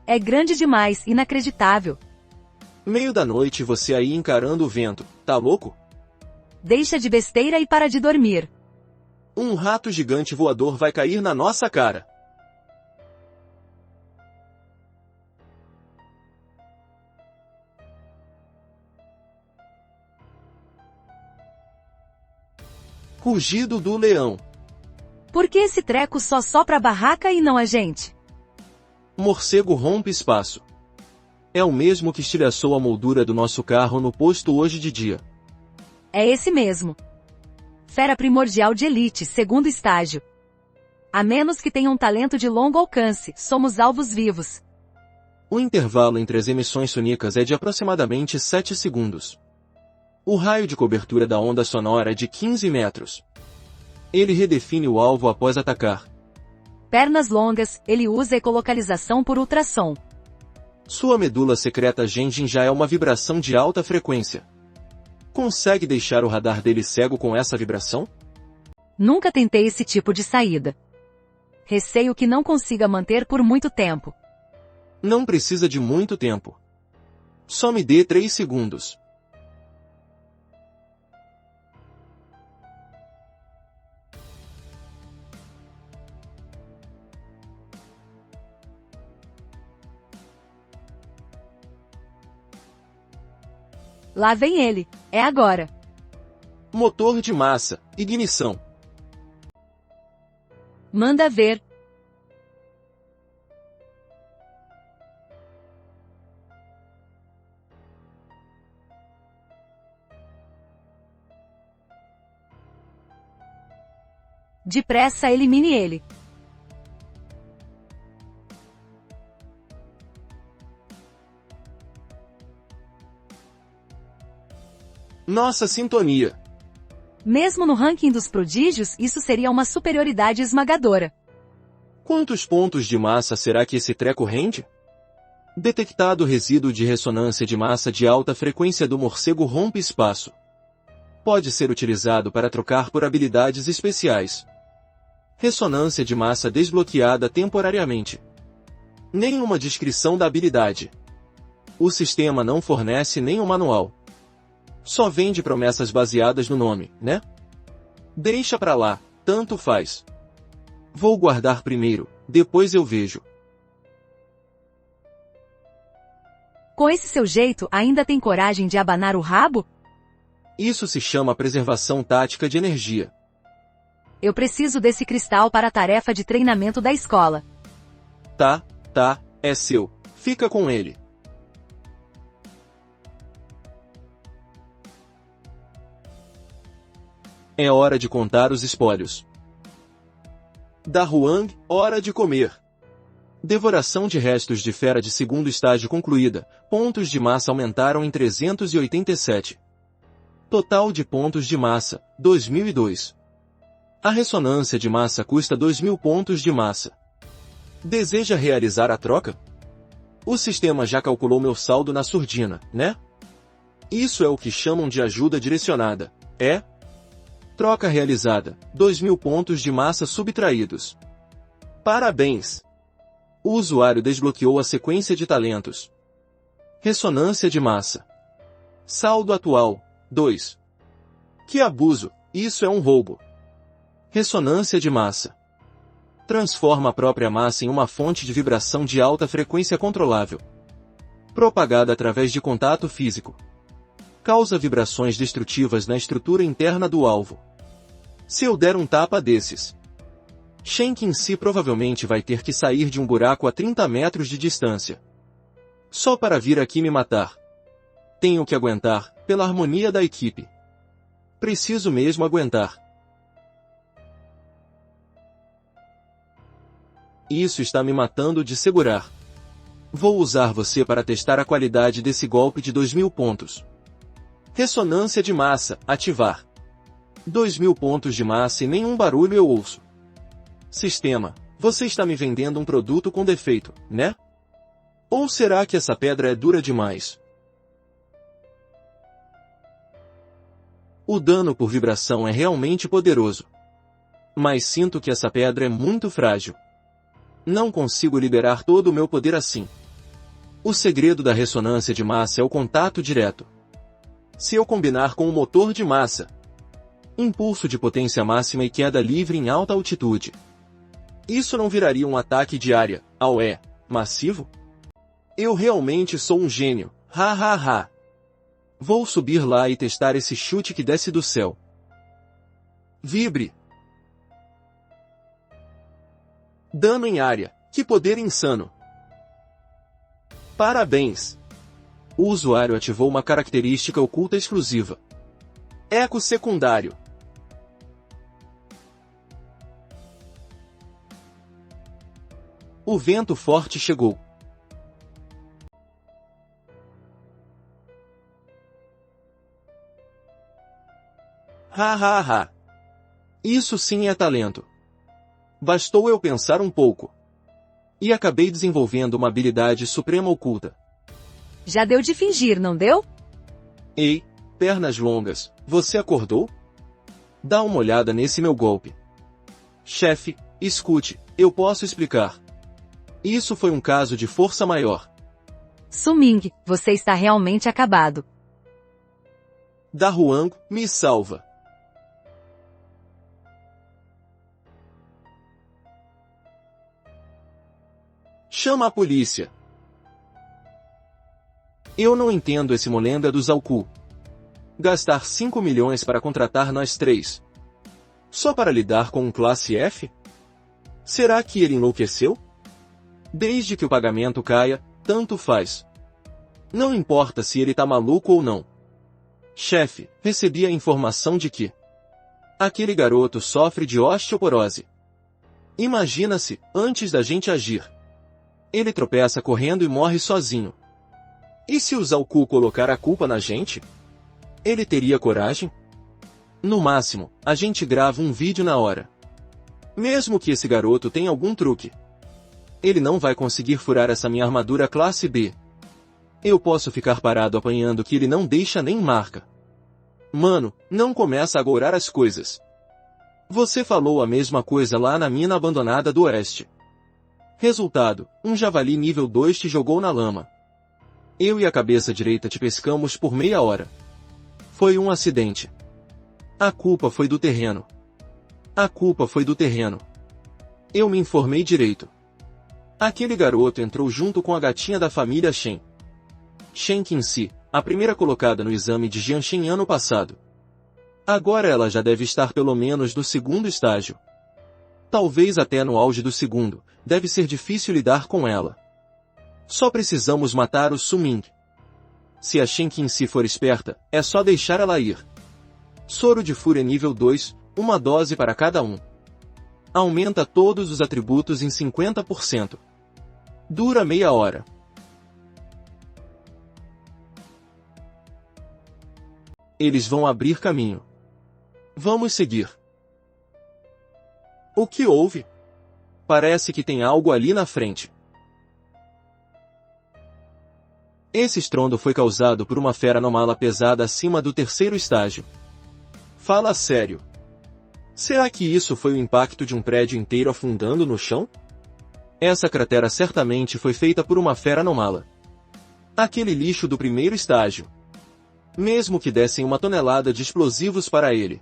É grande demais, inacreditável. Meio da noite você aí encarando o vento, tá louco? Deixa de besteira e para de dormir. Um rato gigante voador vai cair na nossa cara. Rugido do leão. Por que esse treco só sopra a barraca e não a gente? Morcego rompe espaço. É o mesmo que estilhaçou a moldura do nosso carro no posto hoje de dia. É esse mesmo. Fera primordial de elite, segundo estágio. A menos que tenha um talento de longo alcance, somos alvos vivos. O intervalo entre as emissões sônicas é de aproximadamente 7 segundos. O raio de cobertura da onda sonora é de 15 metros. Ele redefine o alvo após atacar. Pernas longas, ele usa ecolocalização por ultrassom. Sua medula secreta Genjin já é uma vibração de alta frequência. Consegue deixar o radar dele cego com essa vibração? Nunca tentei esse tipo de saída. Receio que não consiga manter por muito tempo. Não precisa de muito tempo. Só me dê 3 segundos. Lá vem ele. É agora. Motor de massa, ignição. Manda ver. Depressa, elimine ele. Nossa sintonia. Mesmo no ranking dos prodígios, isso seria uma superioridade esmagadora. Quantos pontos de massa será que esse treco rende? Detectado resíduo de ressonância de massa de alta frequência do morcego rompe espaço. Pode ser utilizado para trocar por habilidades especiais. Ressonância de massa desbloqueada temporariamente. Nenhuma descrição da habilidade. O sistema não fornece nenhum manual. Só vende promessas baseadas no nome, né? Deixa pra lá, tanto faz. Vou guardar primeiro, depois eu vejo. Com esse seu jeito, ainda tem coragem de abanar o rabo? Isso se chama preservação tática de energia. Eu preciso desse cristal para a tarefa de treinamento da escola. Tá, é seu. Fica com ele. É hora de contar os espólios. Da Huang, hora de comer. Devoração de restos de fera de segundo estágio concluída. Pontos de massa aumentaram em 387. Total de pontos de massa, 2002. A ressonância de massa custa 2.000 pontos de massa. Deseja realizar a troca? O sistema já calculou meu saldo na surdina, né? Isso é o que chamam de ajuda direcionada, é? Troca realizada, 2.000 pontos de massa subtraídos. Parabéns! O usuário desbloqueou a sequência de talentos. Ressonância de massa. Saldo atual, 2. Que abuso, isso é um roubo. Ressonância de massa. Transforma a própria massa em uma fonte de vibração de alta frequência controlável. Propagada através de contato físico. Causa vibrações destrutivas na estrutura interna do alvo. Se eu der um tapa desses, Shenkin si provavelmente vai ter que sair de um buraco a 30 metros de distância. Só para vir aqui me matar. Tenho que aguentar, pela harmonia da equipe. Preciso mesmo aguentar. Isso está me matando de segurar. Vou usar você para testar a qualidade desse golpe de 2.000 pontos. Ressonância de massa, ativar. 2.000 pontos de massa e nenhum barulho eu ouço. Sistema, você está me vendendo um produto com defeito, né? Ou será que essa pedra é dura demais? O dano por vibração é realmente poderoso. Mas sinto que essa pedra é muito frágil. Não consigo liberar todo o meu poder assim. O segredo da ressonância de massa é o contato direto. Se eu combinar com o motor de massa, impulso de potência máxima e queda livre em alta altitude, isso não viraria um ataque de área, massivo? Eu realmente sou um gênio, ha. Vou subir lá e testar esse chute que desce do céu. Vibre. Dano em área, que poder insano. Parabéns! O usuário ativou uma característica oculta exclusiva. Eco secundário. O vento forte chegou. Ha ha ha. Isso sim é talento. Bastou eu pensar um pouco. E acabei desenvolvendo uma habilidade suprema oculta. Já deu de fingir, não deu? Ei, pernas longas, você acordou? Dá uma olhada nesse meu golpe. Chefe, escute, eu posso explicar. Isso foi um caso de força maior. Su Ming, você está realmente acabado. Da Huang, me salva. Chama a polícia. Eu não entendo esse molenda do Zalku. Gastar 5 milhões para contratar nós três. Só para lidar com um classe F? Será que ele enlouqueceu? Desde que o pagamento caia, tanto faz. Não importa se ele tá maluco ou não. Chefe, recebi a informação de que aquele garoto sofre de osteoporose. Imagina-se, antes da gente agir. Ele tropeça correndo e morre sozinho. E se o Zalku colocar a culpa na gente? Ele teria coragem? No máximo, a gente grava um vídeo na hora. Mesmo que esse garoto tenha algum truque. Ele não vai conseguir furar essa minha armadura classe B. Eu posso ficar parado apanhando que ele não deixa nem marca. Mano, não começa a agourar as coisas. Você falou a mesma coisa lá na mina abandonada do oeste. Resultado, um javali nível 2 te jogou na lama. Eu e a cabeça direita te pescamos por meia hora. Foi um acidente. A culpa foi do terreno. A culpa foi do terreno. Eu me informei direito. Aquele garoto entrou junto com a gatinha da família Shen. Shen Qinxi, a primeira colocada no exame de Jianshen ano passado. Agora ela já deve estar pelo menos no segundo estágio. Talvez até no auge do segundo, deve ser difícil lidar com ela. Só precisamos matar o Su Ming. Se a Shen Qinxi for esperta, é só deixar ela ir. Soro de Fúria nível 2, uma dose para cada um. Aumenta todos os atributos em 50%. Dura meia hora. Eles vão abrir caminho. Vamos seguir. O que houve? Parece que tem algo ali na frente. Esse estrondo foi causado por uma fera anômala pesada acima do terceiro estágio. Fala sério. Será que isso foi o impacto de um prédio inteiro afundando no chão? Essa cratera certamente foi feita por uma fera anômala. Aquele lixo do primeiro estágio. Mesmo que dessem 1 tonelada de explosivos para ele,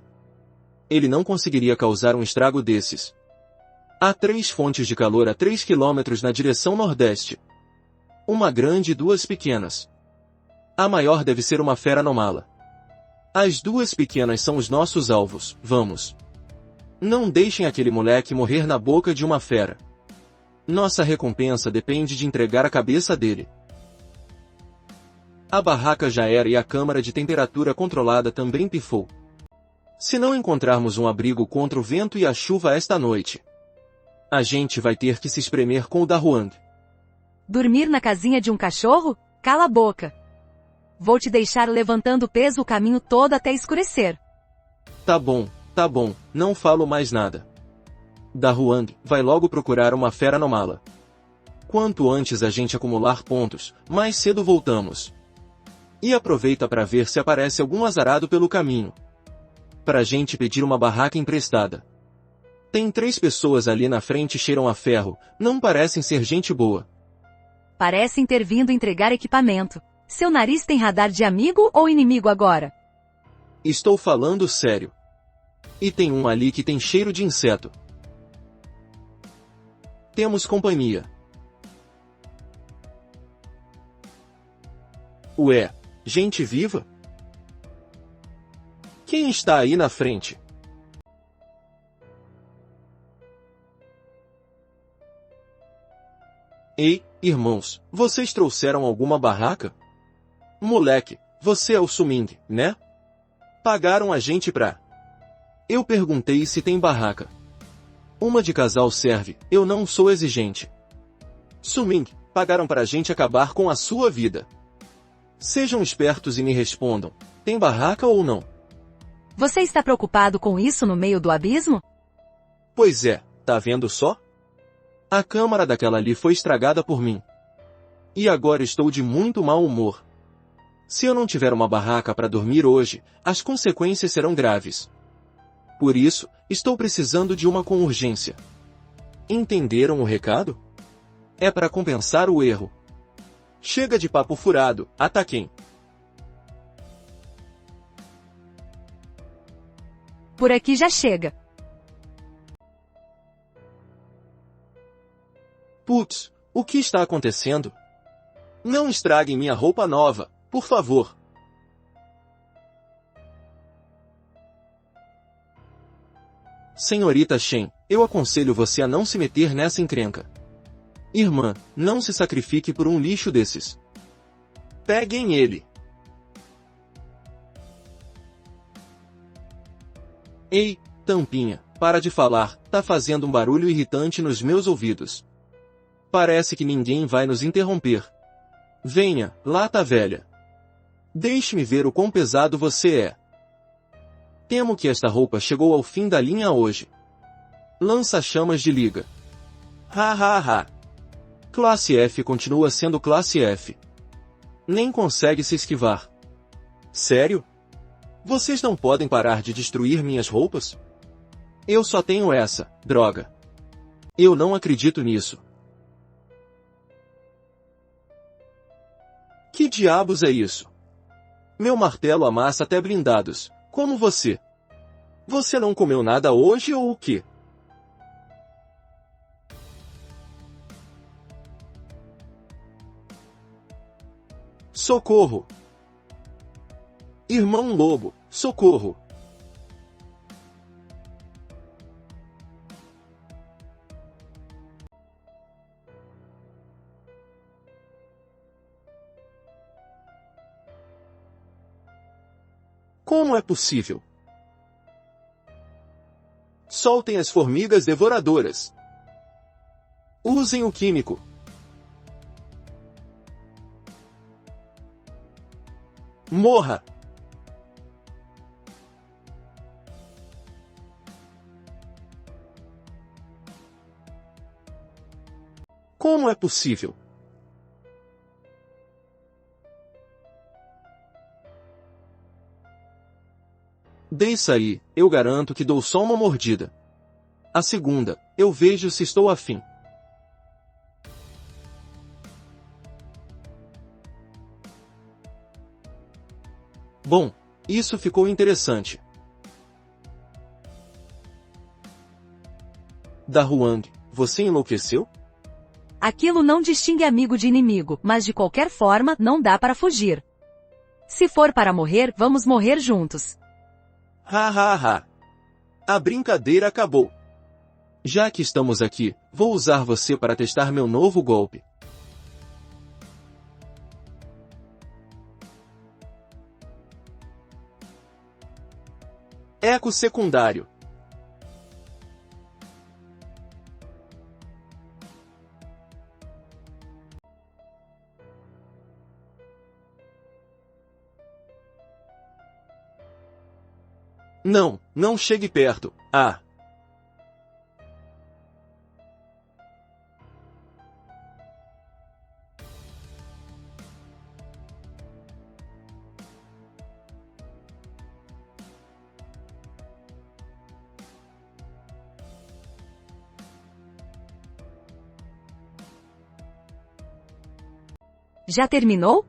não conseguiria causar um estrago desses. Há 3 fontes de calor a 3 quilômetros na direção nordeste. Uma grande e 2 pequenas. A maior deve ser uma fera anômala. As 2 pequenas são os nossos alvos, vamos. Não deixem aquele moleque morrer na boca de uma fera. Nossa recompensa depende de entregar a cabeça dele. A barraca já era e a câmara de temperatura controlada também pifou. Se não encontrarmos um abrigo contra o vento e a chuva esta noite, a gente vai ter que se espremer com o da Huang. Dormir na casinha de um cachorro? Cala a boca. Vou te deixar levantando peso o caminho todo até escurecer. Tá bom, não falo mais nada. Da Huang, vai logo procurar uma fera anômala. Quanto antes a gente acumular pontos, mais cedo voltamos. E aproveita para ver se aparece algum azarado pelo caminho. Pra gente pedir uma barraca emprestada. Tem 3 pessoas ali na frente e cheiram a ferro, não parecem ser gente boa. Parecem ter vindo entregar equipamento. Seu nariz tem radar de amigo ou inimigo agora? Estou falando sério. E tem um ali que tem cheiro de inseto. Temos companhia. Ué, gente viva? Quem está aí na frente? Ei, irmãos, vocês trouxeram alguma barraca? Moleque, você é o Su Ming, né? Pagaram a gente pra... Eu perguntei se tem barraca. Uma de casal serve, eu não sou exigente. Su Ming, pagaram pra gente acabar com a sua vida. Sejam espertos e me respondam, tem barraca ou não? Você está preocupado com isso no meio do abismo? Pois é, tá vendo só? A câmara daquela ali foi estragada por mim. E agora estou de muito mau humor. Se eu não tiver uma barraca para dormir hoje, as consequências serão graves. Por isso, estou precisando de uma com urgência. Entenderam o recado? É para compensar o erro. Chega de papo furado, ataquem. Por aqui já chega. Putz, o que está acontecendo? Não estraguem minha roupa nova, por favor. Senhorita Shen, eu aconselho você a não se meter nessa encrenca. Irmã, não se sacrifique por um lixo desses. Peguem ele. Ei, tampinha, para de falar, tá fazendo um barulho irritante nos meus ouvidos. Parece que ninguém vai nos interromper. Venha, lata velha. Deixe-me ver o quão pesado você é. Temo que esta roupa chegou ao fim da linha hoje. Lança-chamas de liga. Ha ha ha. Classe F continua sendo classe F. Nem consegue se esquivar. Sério? Vocês não podem parar de destruir minhas roupas? Eu só tenho essa, droga. Eu não acredito nisso. Que diabos é isso? Meu martelo amassa até blindados, como você. Você não comeu nada hoje ou o quê? Socorro! Irmão Lobo, socorro! Como é possível? Soltem as formigas devoradoras. Usem o químico. Morra! Como é possível? Deixa aí, eu garanto que dou só uma mordida. A segunda, eu vejo se estou afim. Bom, isso ficou interessante. Da Huang, você enlouqueceu? Aquilo não distingue amigo de inimigo, mas de qualquer forma, não dá para fugir. Se for para morrer, vamos morrer juntos. Ha ha ha. A brincadeira acabou. Já que estamos aqui, vou usar você para testar meu novo golpe. Eco secundário. Não, não chegue perto. Ah. Já terminou?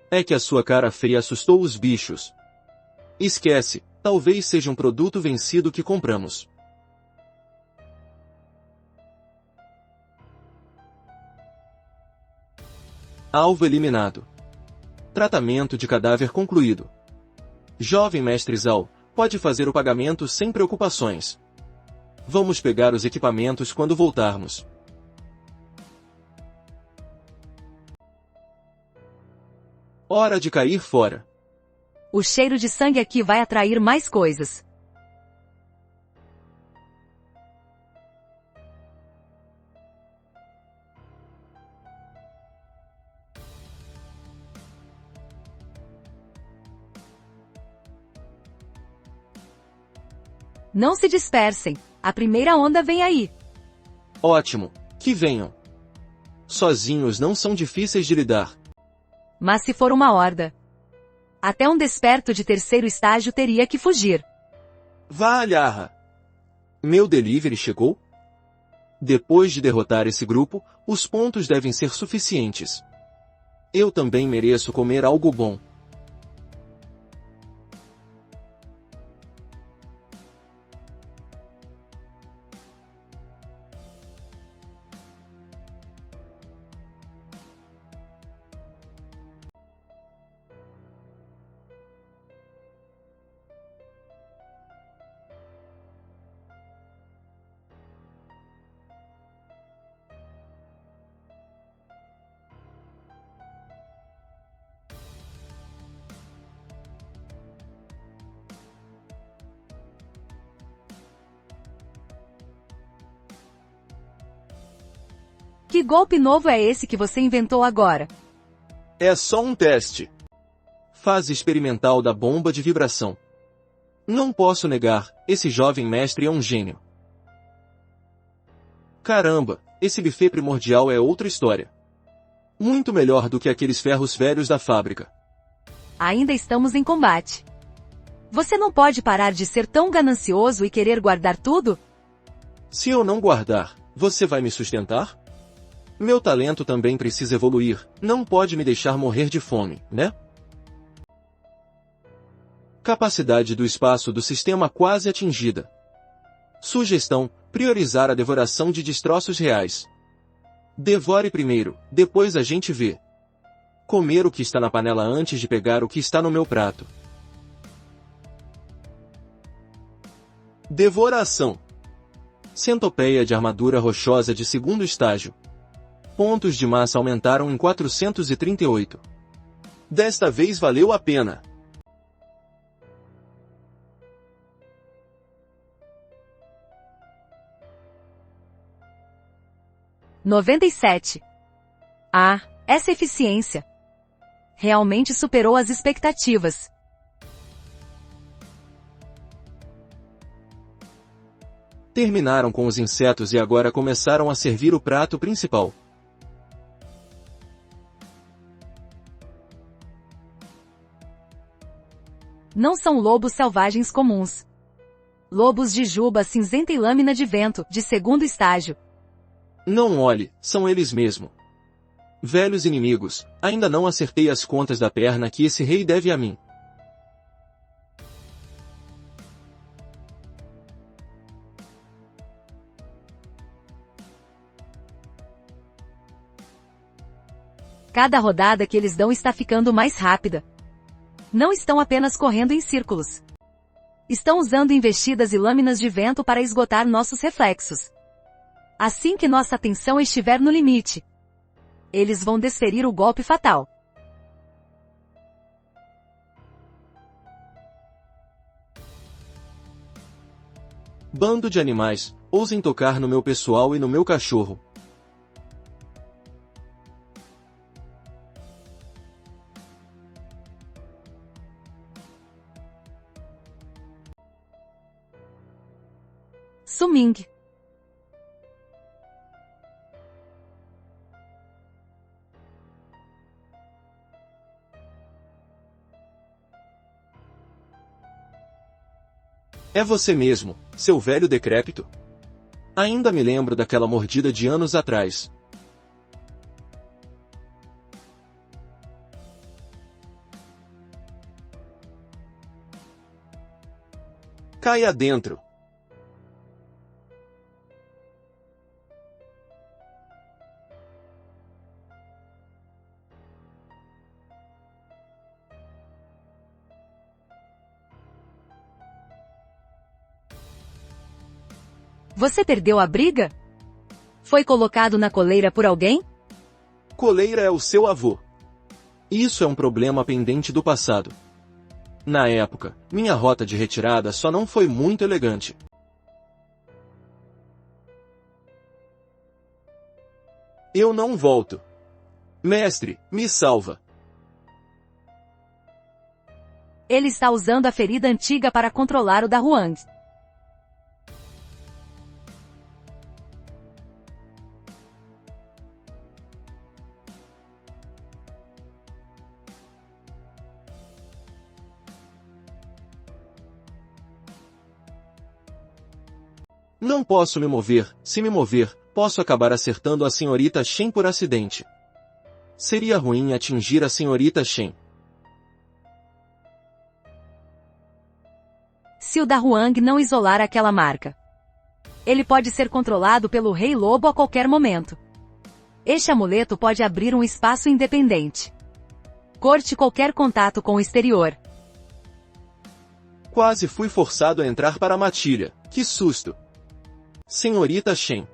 É que a sua cara feia assustou os bichos. Esquece, talvez seja um produto vencido que compramos. Alvo eliminado. Tratamento de cadáver concluído. Jovem mestre Zal, pode fazer o pagamento sem preocupações. Vamos pegar os equipamentos quando voltarmos. Hora de cair fora. O cheiro de sangue aqui vai atrair mais coisas. Não se dispersem, a primeira onda vem aí. Ótimo, que venham. Sozinhos não são difíceis de lidar. Mas se for uma horda, até um desperto de terceiro estágio teria que fugir. Vá, alharra! Meu delivery chegou? Depois de derrotar esse grupo, os pontos devem ser suficientes. Eu também mereço comer algo bom. Que golpe novo é esse que você inventou agora? É só um teste. Fase experimental da bomba de vibração. Não posso negar, esse jovem mestre é um gênio. Caramba, esse buffet primordial é outra história. Muito melhor do que aqueles ferros velhos da fábrica. Ainda estamos em combate. Você não pode parar de ser tão ganancioso e querer guardar tudo? Se eu não guardar, você vai me sustentar? Meu talento também precisa evoluir, não pode me deixar morrer de fome, né? Capacidade do espaço do sistema quase atingida. Sugestão: priorizar a devoração de destroços reais. Devore primeiro, depois a gente vê. Comer o que está na panela antes de pegar o que está no meu prato. Devoração. Centopeia de armadura rochosa de segundo estágio. Pontos de massa aumentaram em 438. Desta vez valeu a pena. (97) Ah, essa eficiência realmente superou as expectativas. Terminaram com os insetos e agora começaram a servir o prato principal. Não são lobos selvagens comuns. Lobos de juba cinzenta e lâmina de vento, de segundo estágio. Não olhe, são eles mesmo. Velhos inimigos, ainda não acertei as contas da perna que esse rei deve a mim. Cada rodada que eles dão está ficando mais rápida. Não estão apenas correndo em círculos. Estão usando investidas e lâminas de vento para esgotar nossos reflexos. Assim que nossa atenção estiver no limite, eles vão desferir o golpe fatal. Bando de animais, ousem tocar no meu pessoal e no meu cachorro. Suming. É você mesmo, seu velho decrépito? Ainda me lembro daquela mordida de anos atrás. Caia dentro. Você perdeu a briga? Foi colocado na coleira por alguém? Coleira é o seu avô. Isso é um problema pendente do passado. Na época, minha rota de retirada só não foi muito elegante. Eu não volto. Mestre, me salva. Ele está usando a ferida antiga para controlar o da Huang. Não posso me mover, se me mover, posso acabar acertando a senhorita Shen por acidente. Seria ruim atingir a senhorita Shen. Se o Da Huang não isolar aquela marca, ele pode ser controlado pelo Rei Lobo a qualquer momento. Este amuleto pode abrir um espaço independente. Corte qualquer contato com o exterior. Quase fui forçado a entrar para a matilha. Que susto! Senhorita Shen.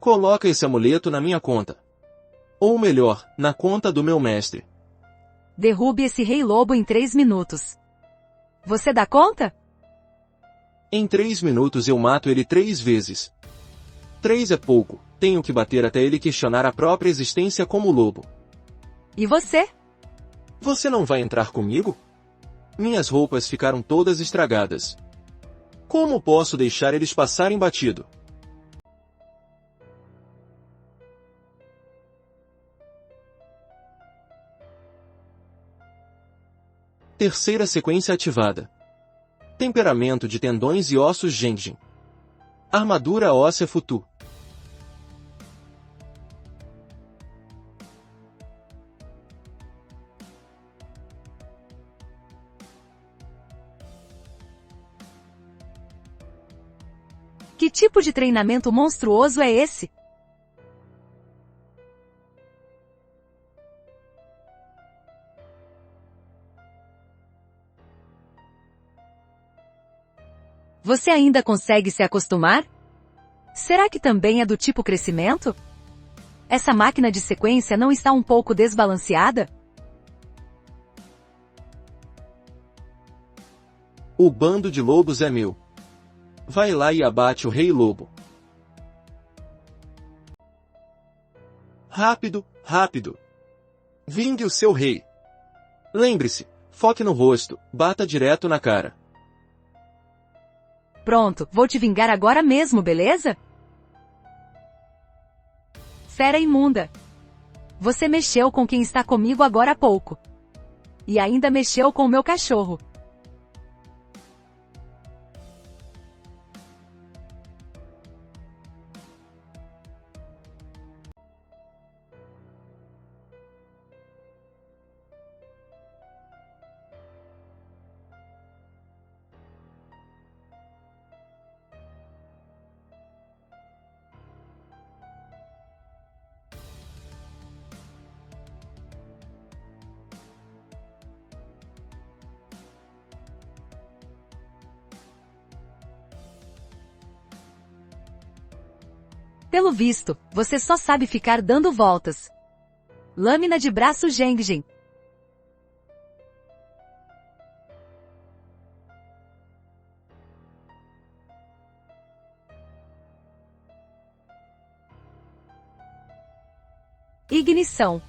Coloca esse amuleto na minha conta. Ou melhor, na conta do meu mestre. Derrube esse Rei Lobo em 3 minutos. Você dá conta? Em 3 minutos eu mato ele 3 vezes. 3 é pouco, tenho que bater até ele questionar a própria existência como lobo. E você? Você não vai entrar comigo? Minhas roupas ficaram todas estragadas. Como posso deixar eles passarem batido? Terceira sequência ativada. Temperamento de tendões e ossos Genjin. Armadura óssea Futu. Que tipo de treinamento monstruoso é esse? Você ainda consegue se acostumar? Será que também é do tipo crescimento? Essa máquina de sequência não está um pouco desbalanceada? O bando de lobos é meu. Vai lá e abate o Rei Lobo. Rápido, rápido. Vingue o seu rei. Lembre-se, foque no rosto, bata direto na cara. Pronto, vou te vingar agora mesmo, beleza? Fera imunda. Você mexeu com quem está comigo agora há pouco. E ainda mexeu com o meu cachorro. Pelo visto, você só sabe ficar dando voltas. Lâmina de braço Genjin. Ignição.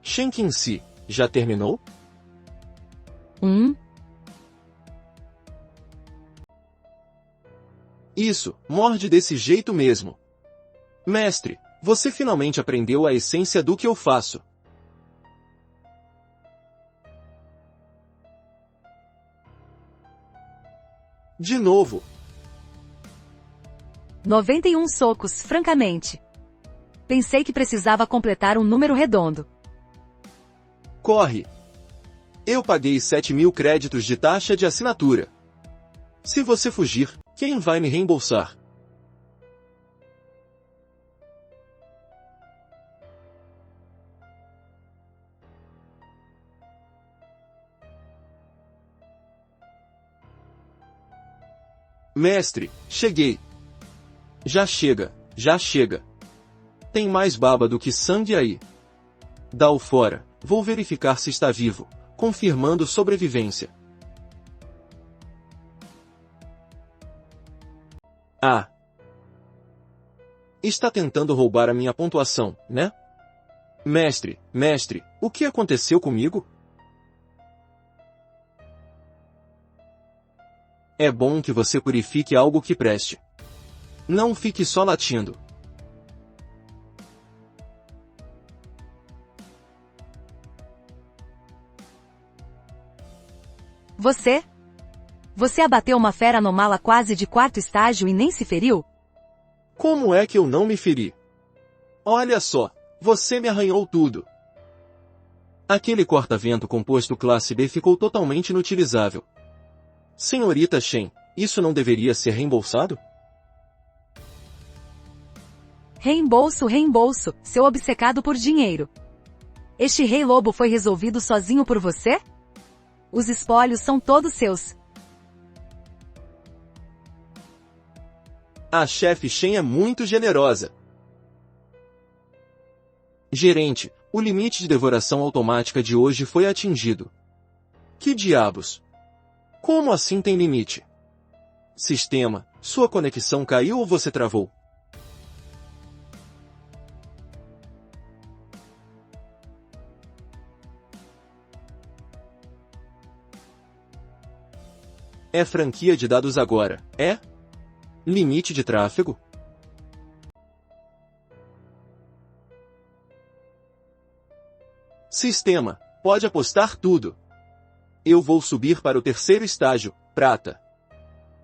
Shen Qinzi, já terminou? Isso, morde desse jeito mesmo. Mestre, você finalmente aprendeu a essência do que eu faço. De novo. 91 socos, francamente. Pensei que precisava completar um número redondo. Corre. Eu paguei 7.000 créditos de taxa de assinatura. Se você fugir, quem vai me reembolsar? Mestre, cheguei. Já chega, já chega. Tem mais baba do que sangue aí. Dá-o fora, vou verificar se está vivo, confirmando sobrevivência. Ah! Está tentando roubar a minha pontuação, né? Mestre, o que aconteceu comigo? É bom que você purifique algo que preste. Não fique só latindo. Você? Você abateu uma fera anômala quase de 4º estágio e nem se feriu? Como é que eu não me feri? Olha só, você me arranhou tudo. Aquele corta-vento composto classe B ficou totalmente inutilizável. Senhorita Shen, isso não deveria ser reembolsado? Reembolso, reembolso, seu obcecado por dinheiro. Este rei lobo foi resolvido sozinho por você? Os espólios são todos seus. A chefe Shen é muito generosa. Gerente, o limite de devoração automática de hoje foi atingido. Que diabos? Como assim tem limite? Sistema, sua conexão caiu ou você travou? É franquia de dados agora, é? Limite de tráfego? Sistema, pode apostar tudo. Eu vou subir para o 3º estágio, prata.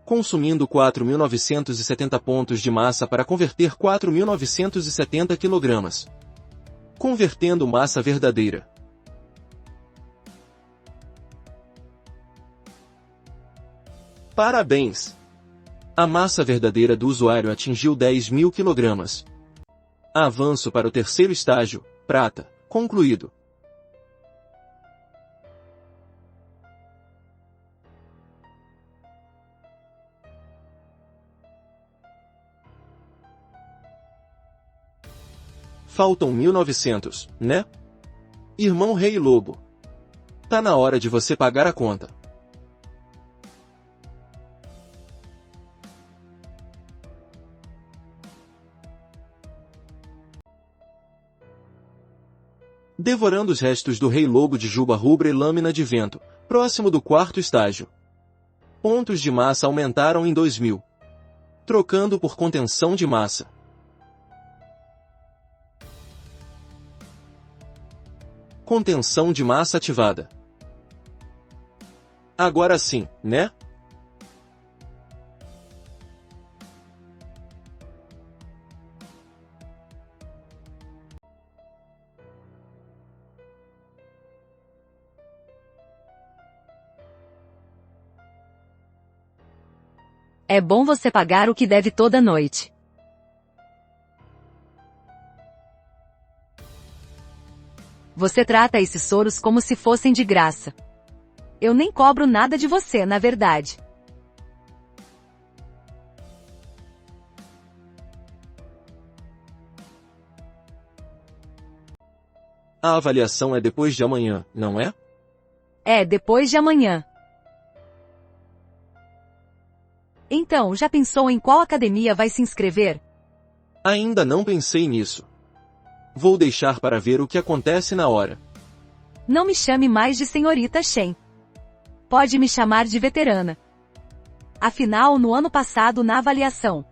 Consumindo 4.970 pontos de massa para converter 4.970 kg. Convertendo massa verdadeira. Parabéns! A massa verdadeira do usuário atingiu 10.000 kg. Avanço para o 3º estágio, prata, concluído. Faltam 1.900, né? Irmão Rei Lobo. Tá na hora de você pagar a conta. Devorando os restos do Rei Lobo de Juba Rubra e Lâmina de Vento, próximo do 4º estágio. Pontos de massa aumentaram em 2.000. Trocando por contenção de massa. Contenção de massa ativada. Agora sim, né? É bom você pagar o que deve toda noite. Você trata esses soros como se fossem de graça. Eu nem cobro nada de você, na verdade. A avaliação é depois de amanhã, não é? É, depois de amanhã. Então, já pensou em qual academia vai se inscrever? Ainda não pensei nisso. Vou deixar para ver o que acontece na hora. Não me chame mais de senhorita Shen. Pode me chamar de veterana. Afinal, no ano passado na avaliação,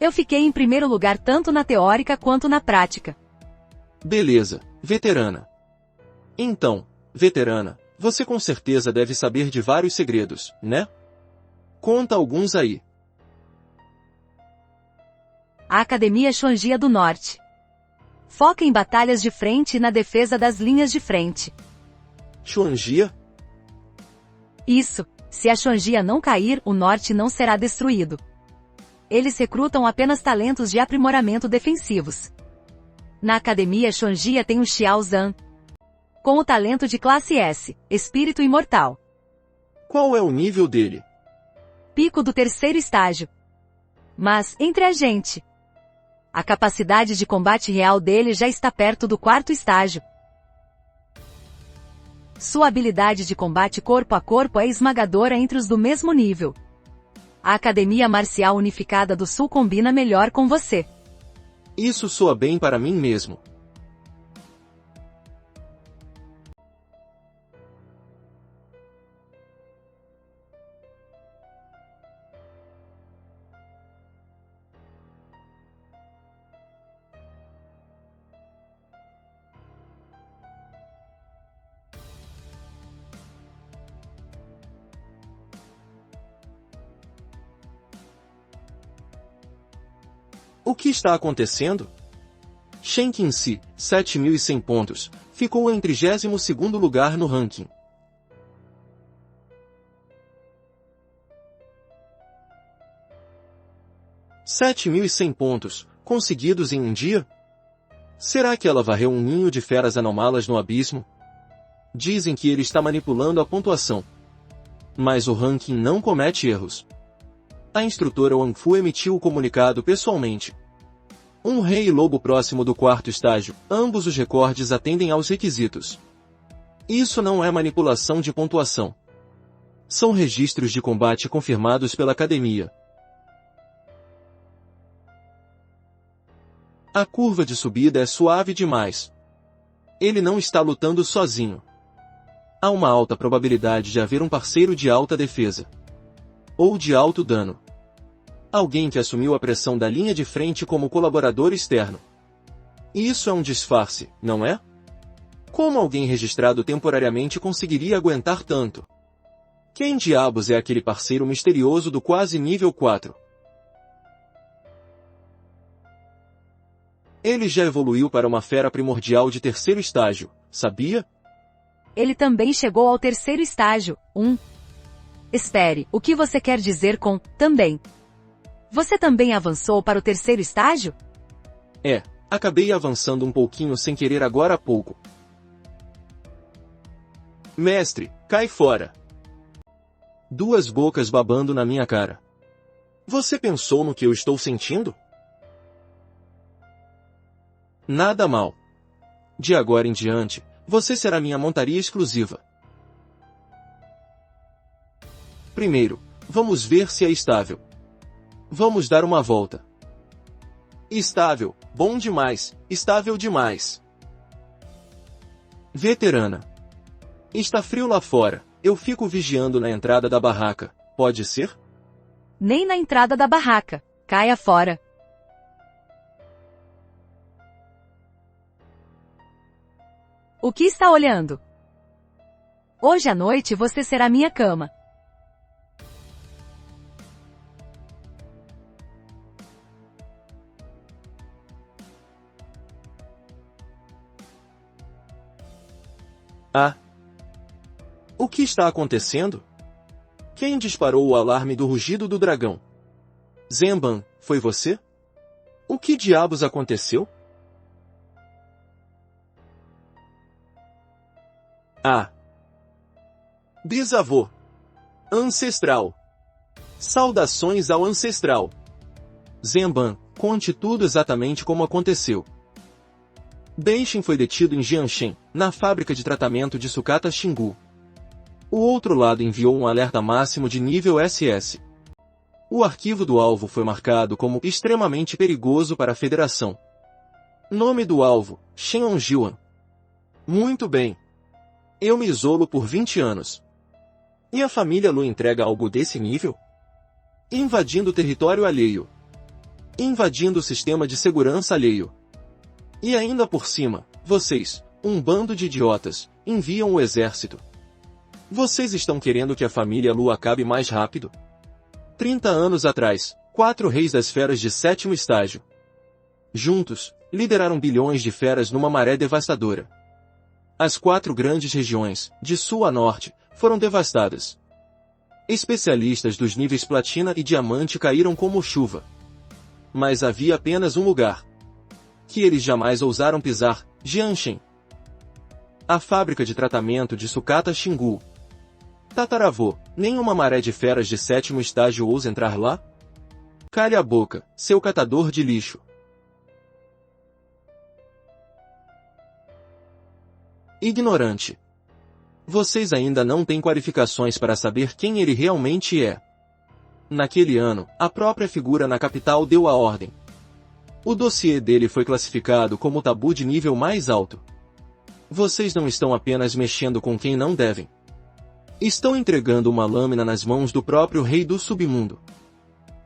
eu fiquei em primeiro lugar tanto na teórica quanto na prática. Beleza, veterana. Então, veterana, você com certeza deve saber de vários segredos, né? Conta alguns aí. A Academia Xuanjia do Norte foca em batalhas de frente e na defesa das linhas de frente. Xuanjia? Isso, se a Xuanjia não cair, o Norte não será destruído. Eles recrutam apenas talentos de aprimoramento defensivos. Na Academia Xuanjia tem o Xiao Zhan, com o talento de classe S, Espírito Imortal. Qual é o nível dele? Pico do 3º estágio. Mas, entre a gente, a capacidade de combate real dele já está perto do 4º estágio. Sua habilidade de combate corpo a corpo é esmagadora entre os do mesmo nível. A Academia Marcial Unificada do Sul combina melhor com você. Isso soa bem para mim mesmo. O que está acontecendo? Shen Qinzi, 7.100 pontos, ficou em 32º lugar no ranking. $7.100 pontos, conseguidos em um dia? Será que ela varreu um ninho de feras anômalas no abismo? Dizem que ele está manipulando a pontuação. Mas o ranking não comete erros. A instrutora Wang Fu emitiu o comunicado pessoalmente. Um rei lobo próximo do 4º estágio, ambos os recordes atendem aos requisitos. Isso não é manipulação de pontuação. São registros de combate confirmados pela academia. A curva de subida é suave demais. Ele não está lutando sozinho. Há uma alta probabilidade de haver um parceiro de alta defesa. Ou de alto dano. Alguém que assumiu a pressão da linha de frente como colaborador externo. Isso é um disfarce, não é? Como alguém registrado temporariamente conseguiria aguentar tanto? Quem diabos é aquele parceiro misterioso do quase nível 4? Ele já evoluiu para uma fera primordial de 3º estágio, sabia? Ele também chegou ao 3º estágio, 1. Espere, o que você quer dizer com também? Você também avançou para o 3º estágio? Acabei avançando um pouquinho sem querer agora há pouco. Mestre, cai fora! 2 bocas babando na minha cara. Você pensou no que eu estou sentindo? Nada mal. De agora em diante, você será minha montaria exclusiva. Primeiro, vamos ver se é estável. Vamos dar uma volta. Estável, bom demais, estável demais. Veterana. Está frio lá fora, eu fico vigiando na entrada da barraca, pode ser? Nem na entrada da barraca. Caia fora. O que está olhando? Hoje à noite você será minha cama. Ah! O que está acontecendo? Quem disparou o alarme do rugido do dragão? Zenban, foi você? O que diabos aconteceu? Ah! Bisavô! Ancestral! Saudações ao ancestral! Zenban, conte tudo exatamente como aconteceu. Deixin foi detido em Jianshen, na fábrica de tratamento de sucata Xingu. O outro lado enviou um alerta máximo de nível SS. O arquivo do alvo foi marcado como extremamente perigoso para a Federação. Nome do alvo, Shen Hongjian. Muito bem. Eu me isolo por 20 anos. E a família Lu entrega algo desse nível? Invadindo território alheio. Invadindo o sistema de segurança alheio. E ainda por cima, vocês, um bando de idiotas, enviam o exército. Vocês estão querendo que a família Lu acabe mais rápido? 30 anos atrás, 4 reis das feras de 7º estágio. Juntos, lideraram bilhões de feras numa maré devastadora. As 4 grandes regiões, de sul a norte, foram devastadas. Especialistas dos níveis platina e diamante caíram como chuva. Mas havia apenas um lugar que eles jamais ousaram pisar, Jianshen. A fábrica de tratamento de sucata Xingu. Tataravô, nenhuma maré de feras de 7º estágio ousa entrar lá? Cale a boca, seu catador de lixo. Ignorante. Vocês ainda não têm qualificações para saber quem ele realmente é. Naquele ano, a própria figura na capital deu a ordem. O dossiê dele foi classificado como tabu de nível mais alto. Vocês não estão apenas mexendo com quem não devem. Estão entregando uma lâmina nas mãos do próprio rei do submundo.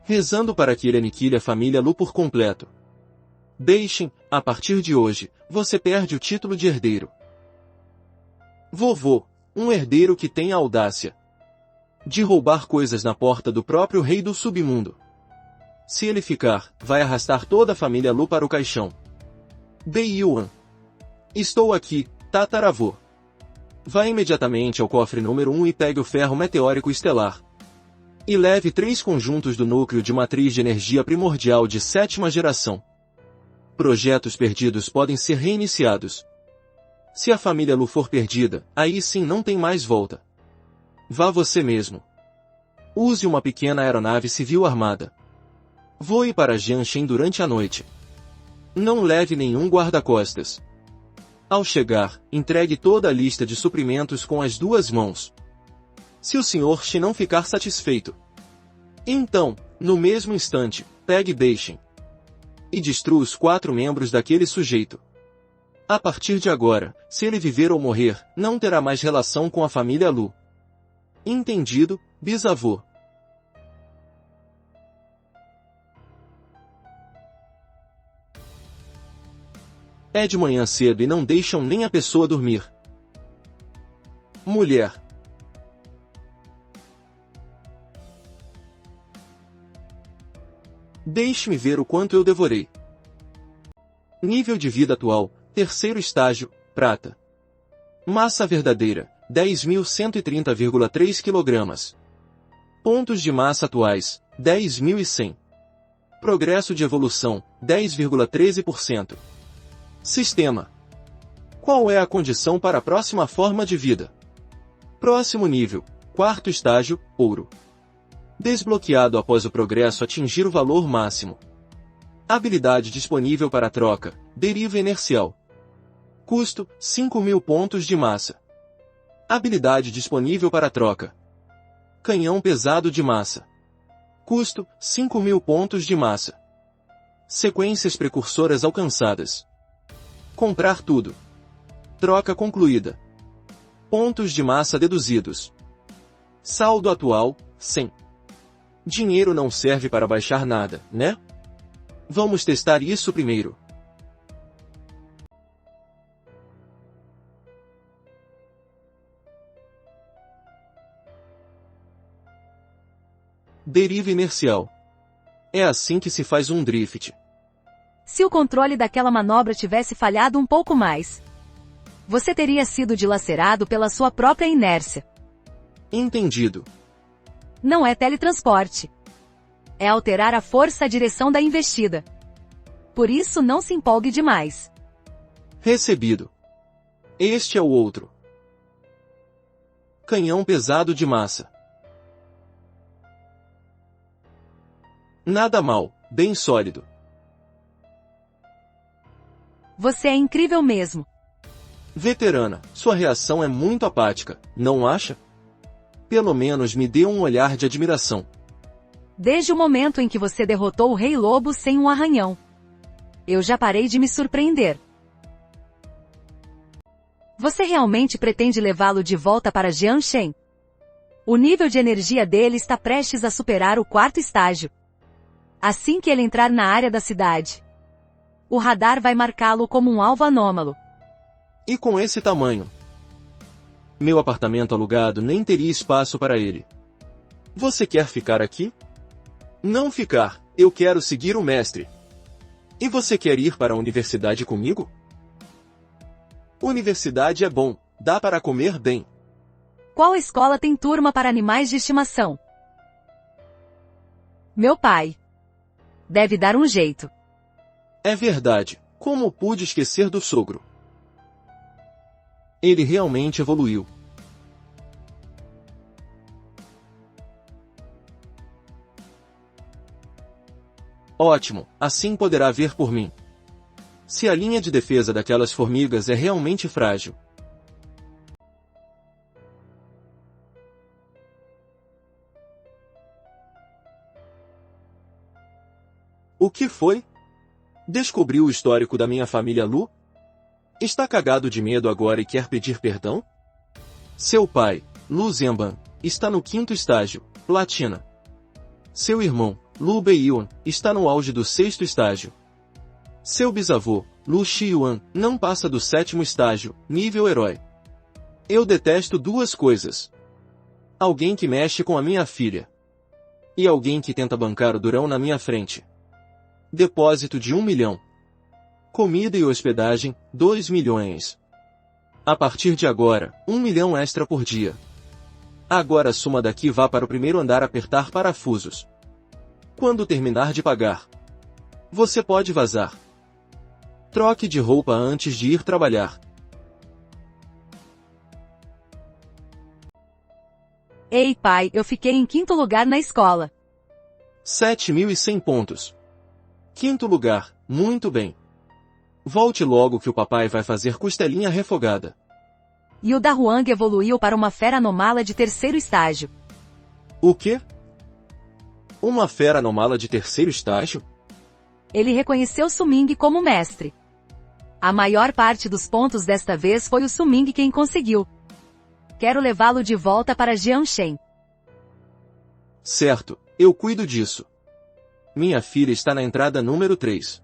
Rezando para que ele aniquile a família Lu por completo. Deixem, a partir de hoje, você perde o título de herdeiro. Vovô, um herdeiro que tem a audácia de roubar coisas na porta do próprio rei do submundo. Se ele ficar, vai arrastar toda a família Lu para o caixão. Bei-Yuan. Estou aqui, tataravô. Vá imediatamente ao cofre número 1 e pegue o ferro meteórico estelar. E leve 3 conjuntos do núcleo de matriz de energia primordial de 7ª geração. Projetos perdidos podem ser reiniciados. Se a família Lu for perdida, aí sim não tem mais volta. Vá você mesmo. Use uma pequena aeronave civil armada. Voe para Jianshen durante a noite. Não leve nenhum guarda-costas. Ao chegar, entregue toda a lista de suprimentos com as 2 mãos. Se o Sr. Shi não ficar satisfeito, então, no mesmo instante, pegue Deixem e destrua os 4 membros daquele sujeito. A partir de agora, se ele viver ou morrer, não terá mais relação com a família Lu. Entendido, bisavô? É de manhã cedo e não deixam nem a pessoa dormir. Mulher. Deixe-me ver o quanto eu devorei. Nível de vida atual, 3º estágio, prata. Massa verdadeira, 10.130,3 kg. Pontos de massa atuais, 10.100. Progresso de evolução, 10,13%. Sistema. Qual é a condição para a próxima forma de vida? Próximo nível, 4º estágio, ouro. Desbloqueado após o progresso atingir o valor máximo. Habilidade disponível para troca, deriva inercial. Custo, 5.000 pontos de massa. Habilidade disponível para troca. Canhão pesado de massa. Custo, 5.000 pontos de massa. Sequências precursoras alcançadas. Comprar tudo. Troca concluída. Pontos de massa deduzidos. Saldo atual, 100. Dinheiro não serve para baixar nada, né? Vamos testar isso primeiro. Deriva inercial. É assim que se faz um drift. Se o controle daquela manobra tivesse falhado um pouco mais, você teria sido dilacerado pela sua própria inércia. Entendido. Não é teletransporte. É alterar a força à direção da investida. Por isso não se empolgue demais. Recebido. Este é o outro. Canhão pesado de massa. Nada mal, bem sólido. Você é incrível mesmo. Veterana, sua reação é muito apática, não acha? Pelo menos me dê um olhar de admiração. Desde o momento em que você derrotou o Rei Lobo sem um arranhão, eu já parei de me surpreender. Você realmente pretende levá-lo de volta para Jianshen? O nível de energia dele está prestes a superar o 4º estágio. Assim que ele entrar na área da cidade, o radar vai marcá-lo como um alvo anômalo. E com esse tamanho? Meu apartamento alugado nem teria espaço para ele. Você quer ficar aqui? Não ficar, eu quero seguir o mestre. E você quer ir para a universidade comigo? Universidade é bom, dá para comer bem. Qual escola tem turma para animais de estimação? Meu pai. Deve dar um jeito. É verdade, como pude esquecer do sogro? Ele realmente evoluiu. Ótimo, assim poderá ver por mim. Se a linha de defesa daquelas formigas é realmente frágil. O que foi? Descobriu o histórico da minha família Lu? Está cagado de medo agora e quer pedir perdão? Seu pai, Lu Zhenban, está no 5º estágio, platina. Seu irmão, Lu Beiyuan, está no auge do 6º estágio. Seu bisavô, Lu Shiyuan, não passa do 7º estágio, nível herói. Eu detesto 2 coisas. Alguém que mexe com a minha filha. E alguém que tenta bancar o durão na minha frente. Depósito de 1 milhão. Comida e hospedagem, 2 milhões. A partir de agora, 1 milhão extra por dia. Agora suma daqui, vá para o primeiro andar apertar parafusos. Quando terminar de pagar, você pode vazar. Troque de roupa antes de ir trabalhar. Ei pai, eu fiquei em 5º lugar na escola. 7.100 pontos. 5º lugar, muito bem. Volte logo que o papai vai fazer costelinha refogada. E o da Huang evoluiu para uma fera anômala de 3º estágio. O quê? Uma fera anômala de 3º estágio? Ele reconheceu Suming como mestre. A maior parte dos pontos desta vez foi o Suming quem conseguiu. Quero levá-lo de volta para Jianshen. Certo, eu cuido disso. Minha filha está na entrada número 3.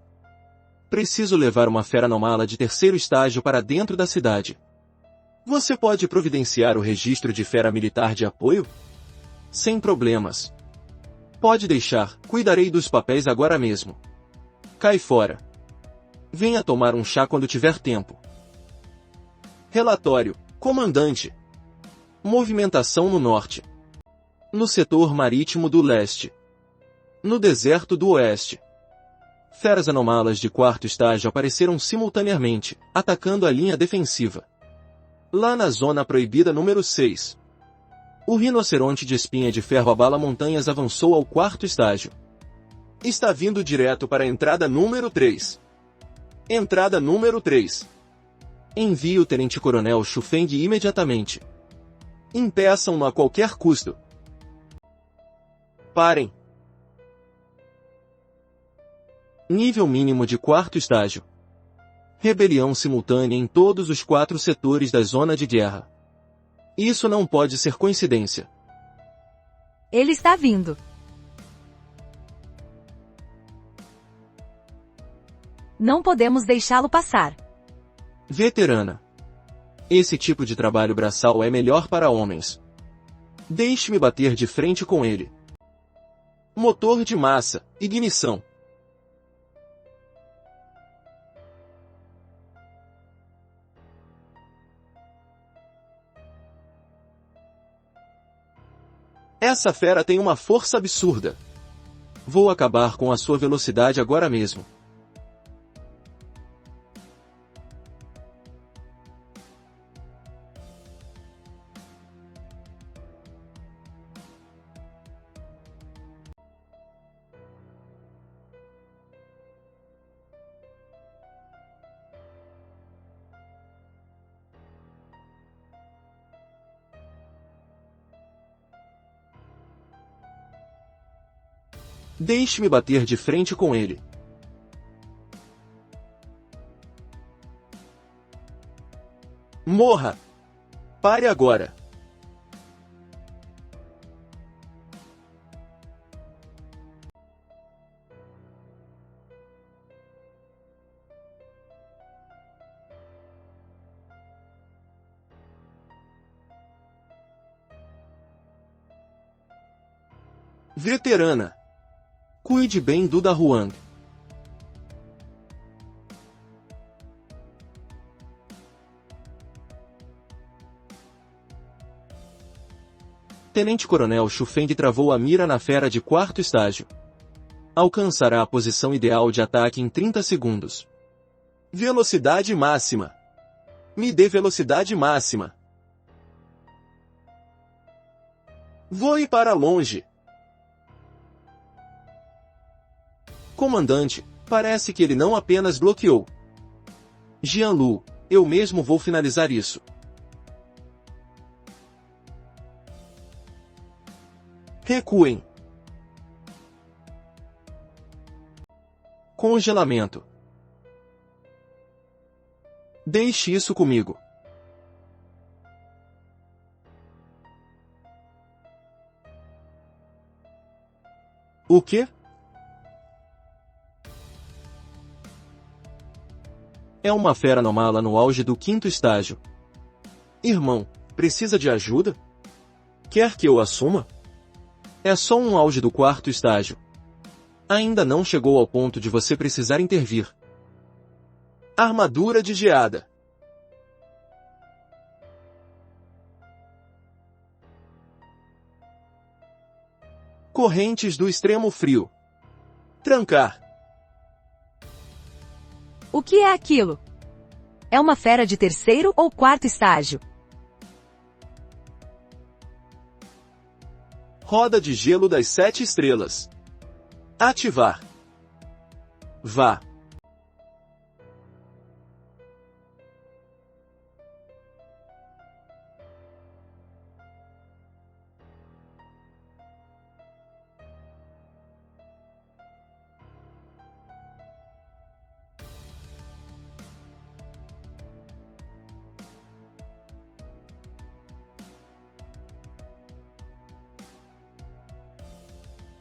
Preciso levar uma fera anômala de 3º estágio para dentro da cidade. Você pode providenciar o registro de fera militar de apoio? Sem problemas. Pode deixar, cuidarei dos papéis agora mesmo. Cai fora. Venha tomar um chá quando tiver tempo. Relatório, comandante. Movimentação no norte. No setor marítimo do leste. No deserto do oeste. Feras anômalas de 4º estágio apareceram simultaneamente, atacando a linha defensiva. Lá na zona proibida número 6. O rinoceronte de espinha de ferro abala montanhas avançou ao 4º estágio. Está vindo direto para a entrada número 3. Entrada número 3. Envie o tenente-coronel Xu Feng imediatamente. Impeçam-no a qualquer custo. Parem. Nível mínimo de 4º estágio. Rebelião simultânea em todos os 4 setores da zona de guerra. Isso não pode ser coincidência. Ele está vindo. Não podemos deixá-lo passar. Veterana. Esse tipo de trabalho braçal é melhor para homens. Deixe-me bater de frente com ele. Motor de massa, ignição. Essa fera tem uma força absurda. Vou acabar com a sua velocidade agora mesmo. Deixe-me bater de frente com ele. Morra! Pare agora! Veterana! Cuide bem do da Huang. Tenente-coronel Xu Feng travou a mira na fera de 4º estágio. Alcançará a posição ideal de ataque em 30 segundos. Velocidade máxima. Me dê velocidade máxima. Voe para longe. Comandante, parece que ele não apenas bloqueou. Jianlu, eu mesmo vou finalizar isso. Recuem. Congelamento. Deixe isso comigo. O quê? É uma fera anômala no auge do 5º estágio. Irmão, precisa de ajuda? Quer que eu assuma? É só um auge do quarto estágio. Ainda não chegou ao ponto de você precisar intervir. Armadura de geada. Correntes do extremo frio. Trancar. O que é aquilo? É uma fera de terceiro ou quarto estágio? Roda de gelo das 7 estrelas. Ativar. Vá.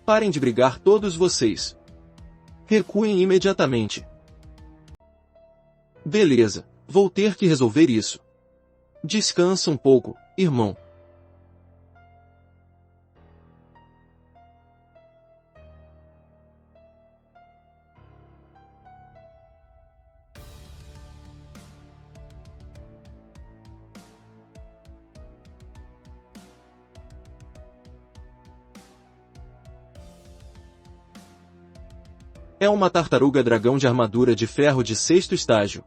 Parem de brigar todos vocês. Recuem imediatamente. Beleza, vou ter que resolver isso. Descansa um pouco, irmão. É uma tartaruga dragão de armadura de ferro de 6º estágio.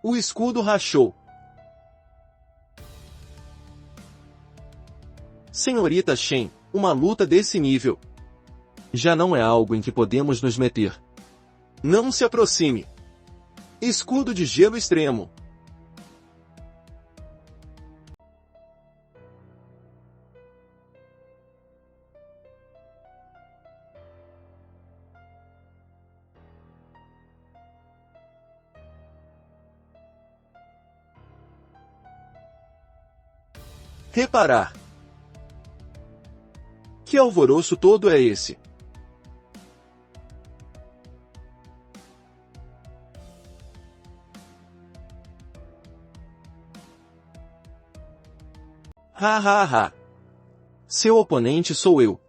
O escudo rachou. Senhorita Shen, uma luta desse nível já não é algo em que podemos nos meter. Não se aproxime. Escudo de gelo extremo. Reparar. Que alvoroço todo é esse? Ha ha ha. Seu oponente sou eu.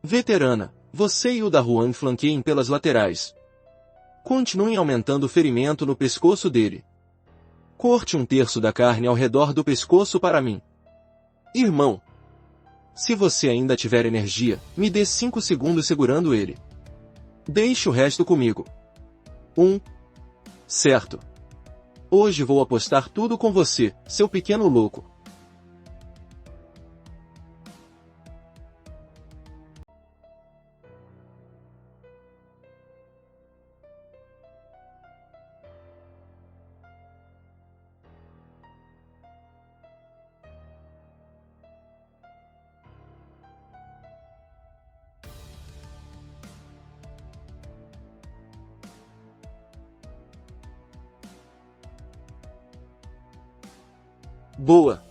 Veterana, você e o da Huan flanqueiem pelas laterais. Continuem aumentando o ferimento no pescoço dele. Corte 1/3 da carne ao redor do pescoço para mim. Irmão. Se você ainda tiver energia, me dê 5 segundos segurando ele. Deixe o resto comigo. Certo. Hoje vou apostar tudo com você, seu pequeno louco. Boa.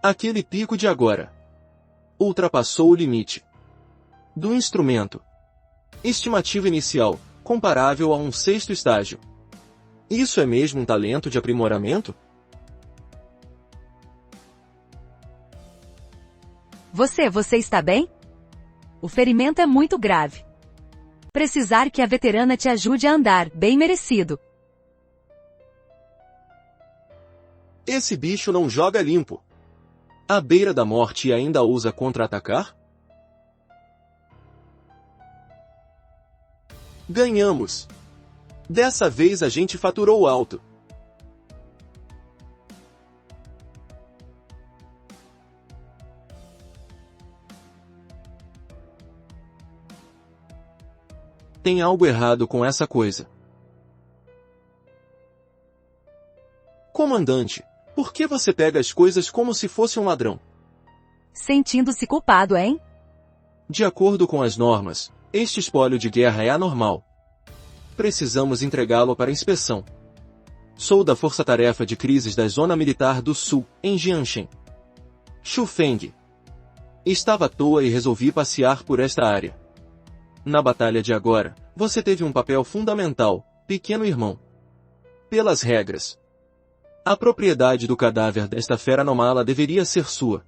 Aquele pico de agora ultrapassou o limite do instrumento. Estimativa inicial, comparável a um 6º estágio. Isso é mesmo um talento de aprimoramento? Você está bem? O ferimento é muito grave. Precisar que a veterana te ajude a andar, bem merecido. Esse bicho não joga limpo. À beira da morte e ainda ousa contra-atacar? Ganhamos. Dessa vez a gente faturou alto. Tem algo errado com essa coisa. Comandante, por que você pega as coisas como se fosse um ladrão? Sentindo-se culpado, hein? De acordo com as normas, este espólio de guerra é anormal. Precisamos entregá-lo para inspeção. Sou da Força-Tarefa de Crises da Zona Militar do Sul, em Jianshen. Shufeng. Estava à toa e resolvi passear por esta área. Na batalha de agora, você teve um papel fundamental, pequeno irmão. Pelas regras, a propriedade do cadáver desta fera anômala deveria ser sua.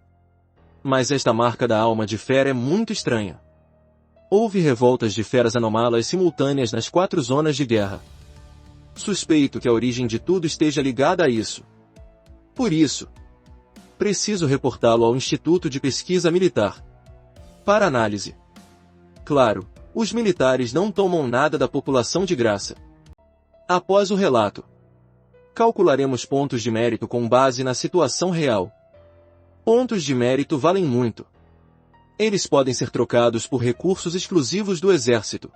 Mas esta marca da alma de fera é muito estranha. Houve revoltas de feras anômalas simultâneas nas 4 zonas de guerra. Suspeito que a origem de tudo esteja ligada a isso. Por isso, preciso reportá-lo ao Instituto de Pesquisa Militar. Para análise. Claro, os militares não tomam nada da população de graça. Após o relato, calcularemos pontos de mérito com base na situação real. Pontos de mérito valem muito. Eles podem ser trocados por recursos exclusivos do Exército,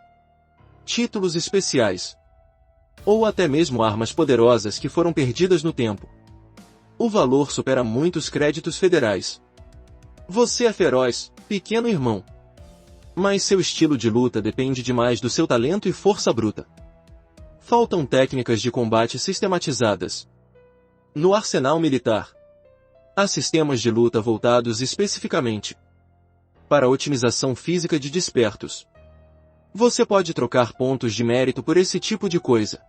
títulos especiais, ou até mesmo armas poderosas que foram perdidas no tempo. O valor supera muitos créditos federais. Você é feroz, pequeno irmão. Mas seu estilo de luta depende demais do seu talento e força bruta. Faltam técnicas de combate sistematizadas. No arsenal militar, há sistemas de luta voltados especificamente para a otimização física de despertos. Você pode trocar pontos de mérito por esse tipo de coisa.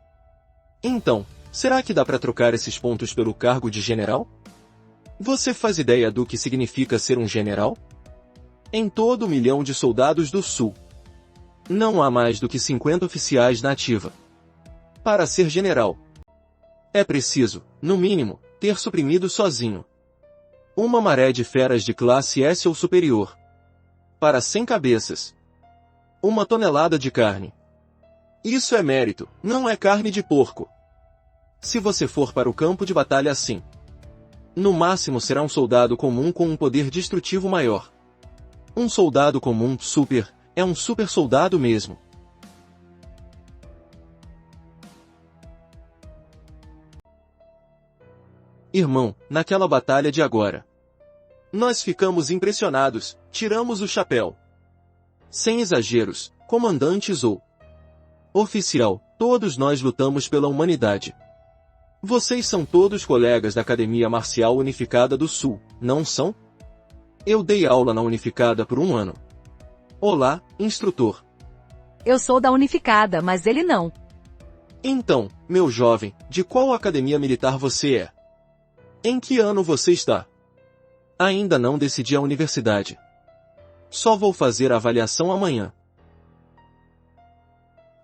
Então, será que dá para trocar esses pontos pelo cargo de general? Você faz ideia do que significa ser um general? Em todo 1 milhão de soldados do Sul, não há mais do que 50 oficiais na ativa. Para ser general, é preciso, no mínimo, ter suprimido sozinho uma maré de feras de classe S ou superior. Para 100 cabeças, 1 tonelada de carne. Isso é mérito, não é carne de porco. Se você for para o campo de batalha assim, no máximo será um soldado comum com um poder destrutivo maior. Um soldado comum, super, é um super soldado mesmo. Irmão, naquela batalha de agora, nós ficamos impressionados, tiramos o chapéu. Sem exageros, comandantes ou oficial, todos nós lutamos pela humanidade. Vocês são todos colegas da Academia Marcial Unificada do Sul, não são? Eu dei aula na Unificada por 1 ano. Olá, instrutor. Eu sou da Unificada, mas ele não. Então, meu jovem, de qual academia militar você é? Em que ano você está? Ainda não decidi a universidade. Só vou fazer a avaliação amanhã.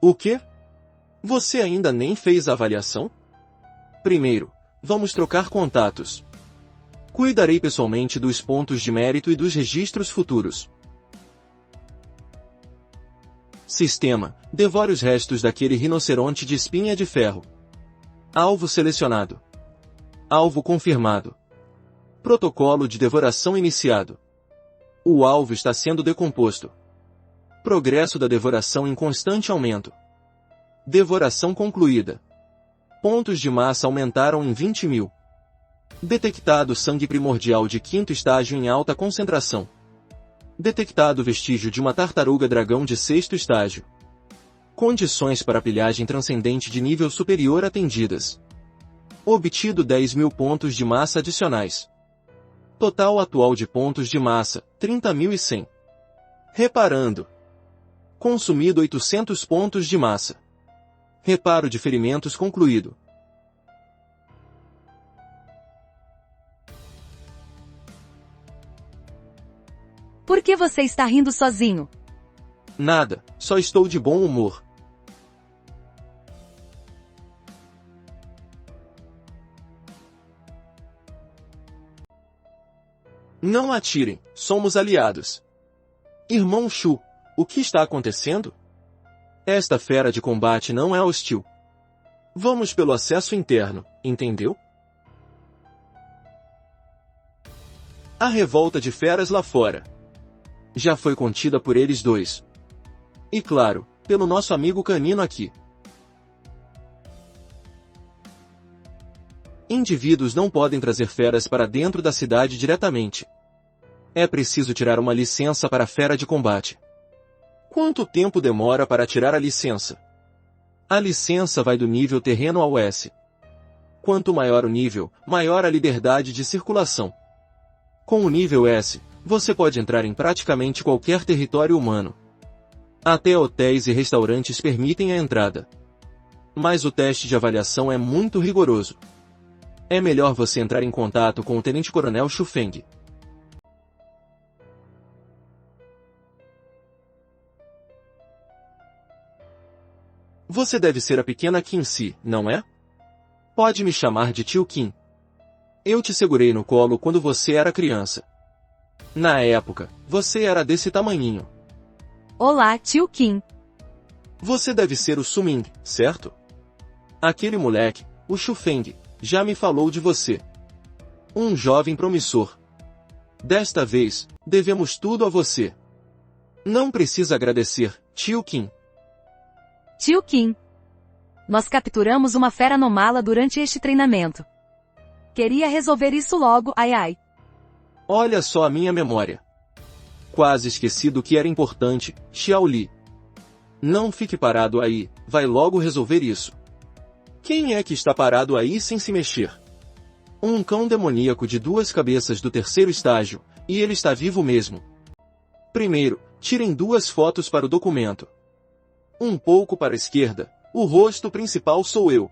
O quê? Você ainda nem fez a avaliação? Primeiro, vamos trocar contatos. Cuidarei pessoalmente dos pontos de mérito e dos registros futuros. Sistema, devore os restos daquele rinoceronte de espinha de ferro. Alvo selecionado. Alvo confirmado. Protocolo de devoração iniciado. O alvo está sendo decomposto. Progresso da devoração em constante aumento. Devoração concluída. Pontos de massa aumentaram em 20.000. Detectado sangue primordial de 5º estágio em alta concentração. Detectado vestígio de uma tartaruga dragão de 6º estágio. Condições para pilhagem transcendente de nível superior atendidas. Obtido 10.000 pontos de massa adicionais. Total atual de pontos de massa, 30.100. Reparando. Consumido 800 pontos de massa. Reparo de ferimentos concluído. Por que você está rindo sozinho? Nada, só estou de bom humor. Não atirem, somos aliados. Irmão Shu, o que está acontecendo? Esta fera de combate não é hostil. Vamos pelo acesso interno, entendeu? A revolta de feras lá fora já foi contida por eles dois. E claro, pelo nosso amigo canino aqui. Indivíduos não podem trazer feras para dentro da cidade diretamente. É preciso tirar uma licença para a fera de combate. Quanto tempo demora para tirar a licença? A licença vai do nível terreno ao S. Quanto maior o nível, maior a liberdade de circulação. Com o nível S, você pode entrar em praticamente qualquer território humano. Até hotéis e restaurantes permitem a entrada. Mas o teste de avaliação é muito rigoroso. É melhor você entrar em contato com o Tenente-Coronel Shufeng. Você deve ser a pequena Qinci, não é? Pode me chamar de tio Qin. Eu te segurei no colo quando você era criança. Na época, você era desse tamanhinho. Olá, tio Qin. Você deve ser o Suming, certo? Aquele moleque, o Shufeng, já me falou de você. Um jovem promissor. Desta vez, devemos tudo a você. Não precisa agradecer, tio Qin. Tio Qin. Nós capturamos uma fera anomala durante este treinamento. Queria resolver isso logo, ai ai. Olha só a minha memória. Quase esqueci do que era importante, Xiao Li. Não fique parado aí, vai logo resolver isso. Quem é que está parado aí sem se mexer? Um cão demoníaco de 2 cabeças do 3º estágio, e ele está vivo mesmo. Primeiro, tirem 2 fotos para o documento. Um pouco para a esquerda, o rosto principal sou eu.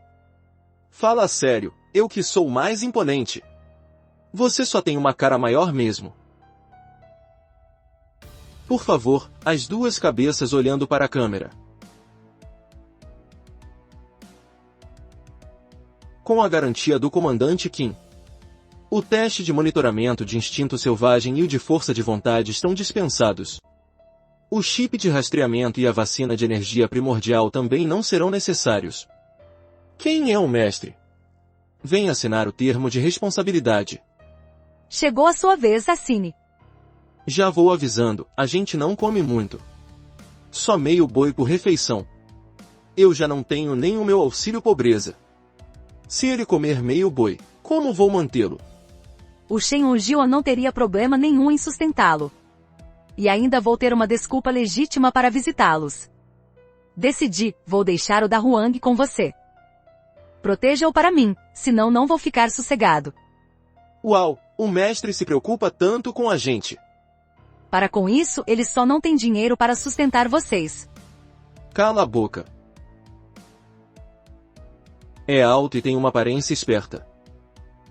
Fala sério, eu que sou mais imponente. Você só tem uma cara maior mesmo. Por favor, as 2 cabeças olhando para a câmera. Com a garantia do comandante Qin. O teste de monitoramento de instinto selvagem e o de força de vontade estão dispensados. O chip de rastreamento e a vacina de energia primordial também não serão necessários. Quem é o mestre? Vem assinar o termo de responsabilidade. Chegou a sua vez, assine. Já vou avisando, a gente não come muito. Só meio boi por refeição. Eu já não tenho nem o meu auxílio pobreza. Se ele comer meio boi, como vou mantê-lo? O Shen Onjia não teria problema nenhum em sustentá-lo. E ainda vou ter uma desculpa legítima para visitá-los. Decidi, vou deixar o da Huang com você. Proteja-o para mim, senão não vou ficar sossegado. Uau, o mestre se preocupa tanto com a gente. Para com isso, ele só não tem dinheiro para sustentar vocês. Cala a boca. É alto e tem uma aparência esperta.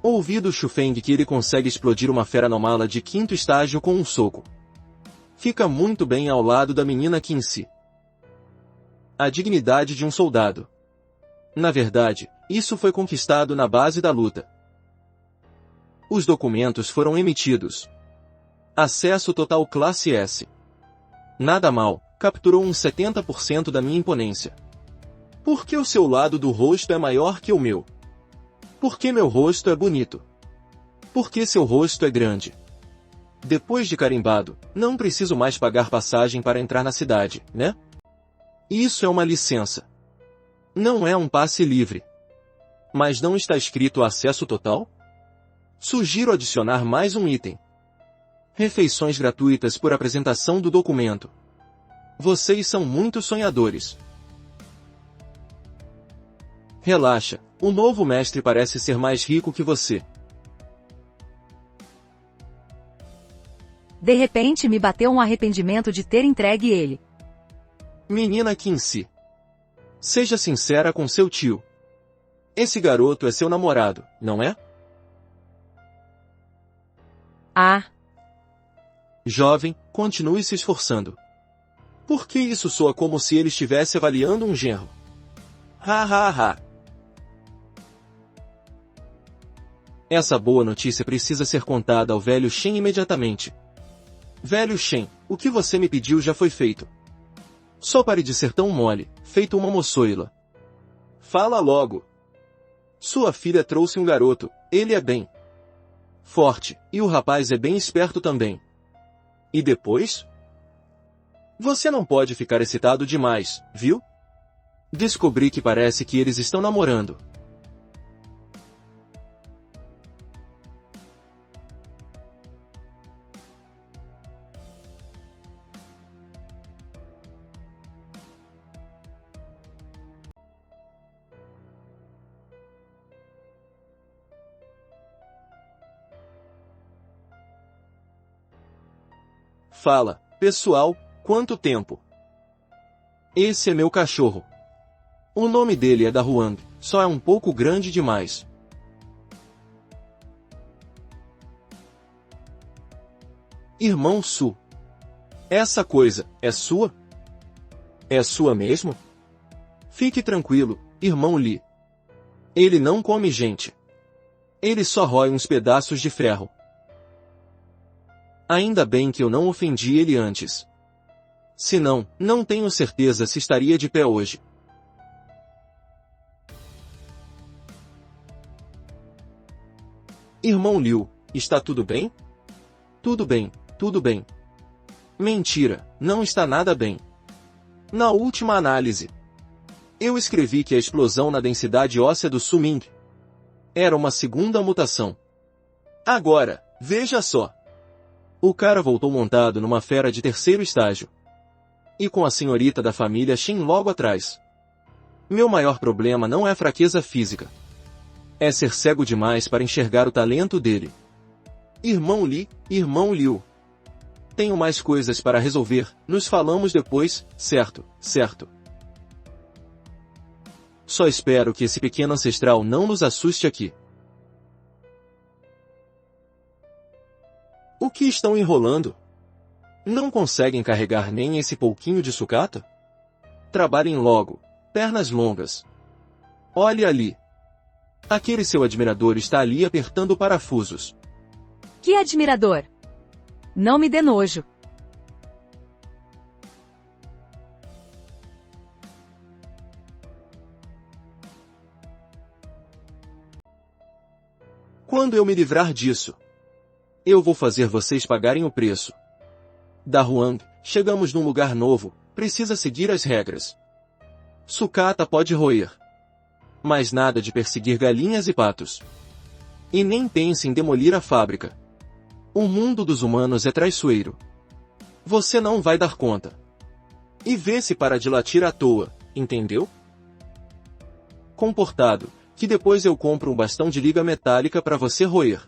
Ouvi do Shufeng que ele consegue explodir uma fera anomala de 5º estágio com um soco. Fica muito bem ao lado da menina Qinci. A dignidade de um soldado. Na verdade, isso foi conquistado na base da luta. Os documentos foram emitidos. Acesso total classe S. Nada mal, capturou uns 70% da minha imponência. Por que o seu lado do rosto é maior que o meu? Por que meu rosto é bonito? Por que seu rosto é grande? Depois de carimbado, não preciso mais pagar passagem para entrar na cidade, né? Isso é uma licença. Não é um passe livre. Mas não está escrito acesso total? Sugiro adicionar mais um item. Refeições gratuitas por apresentação do documento. Vocês são muito sonhadores. Relaxa, o novo mestre parece ser mais rico que você. De repente me bateu um arrependimento de ter entregue ele. Menina Qinci. Seja sincera com seu tio. Esse garoto é seu namorado, não é? Ah. Jovem, continue se esforçando. Por que isso soa como se ele estivesse avaliando um genro? Ha ha ha. Essa boa notícia precisa ser contada ao velho Shen imediatamente. Velho Shen, o que você me pediu já foi feito. Só pare de ser tão mole, feito uma moçoila. Fala logo. Sua filha trouxe um garoto, ele é bem forte, e o rapaz é bem esperto também. E depois? Você não pode ficar excitado demais, viu? Descobri que parece que eles estão namorando. Fala, pessoal, quanto tempo? Esse é meu cachorro. O nome dele é Da Huang, só é um pouco grande demais. Irmão Su. Essa coisa, é sua? É sua mesmo? Fique tranquilo, irmão Li. Ele não come gente. Ele só rói uns pedaços de ferro. Ainda bem que eu não ofendi ele antes. Senão, não tenho certeza se estaria de pé hoje. Irmão Liu, está tudo bem? Tudo bem, tudo bem. Mentira, não está nada bem. Na última análise, eu escrevi que a explosão na densidade óssea do Su Ming era uma segunda mutação. Agora, veja só. O cara voltou montado numa fera de terceiro estágio. E com a senhorita da família Shen logo atrás. Meu maior problema não é fraqueza física. É ser cego demais para enxergar o talento dele. Irmão Li, irmão Liu. Tenho mais coisas para resolver, nos falamos depois, certo, certo. Só espero que esse pequeno ancestral não nos assuste aqui. O que estão enrolando? Não conseguem carregar nem esse pouquinho de sucata? Trabalhem logo, pernas longas. Olhe ali. Aquele seu admirador está ali apertando parafusos. Que admirador? Não me dê nojo. Quando eu me livrar disso, eu vou fazer vocês pagarem o preço. Da Huang, chegamos num lugar novo, precisa seguir as regras. Sucata pode roer. Mas nada de perseguir galinhas e patos. E nem pense em demolir a fábrica. O mundo dos humanos é traiçoeiro. Você não vai dar conta. E vê-se para de latir à toa, entendeu? Comportado, que depois eu compro um bastão de liga metálica para você roer.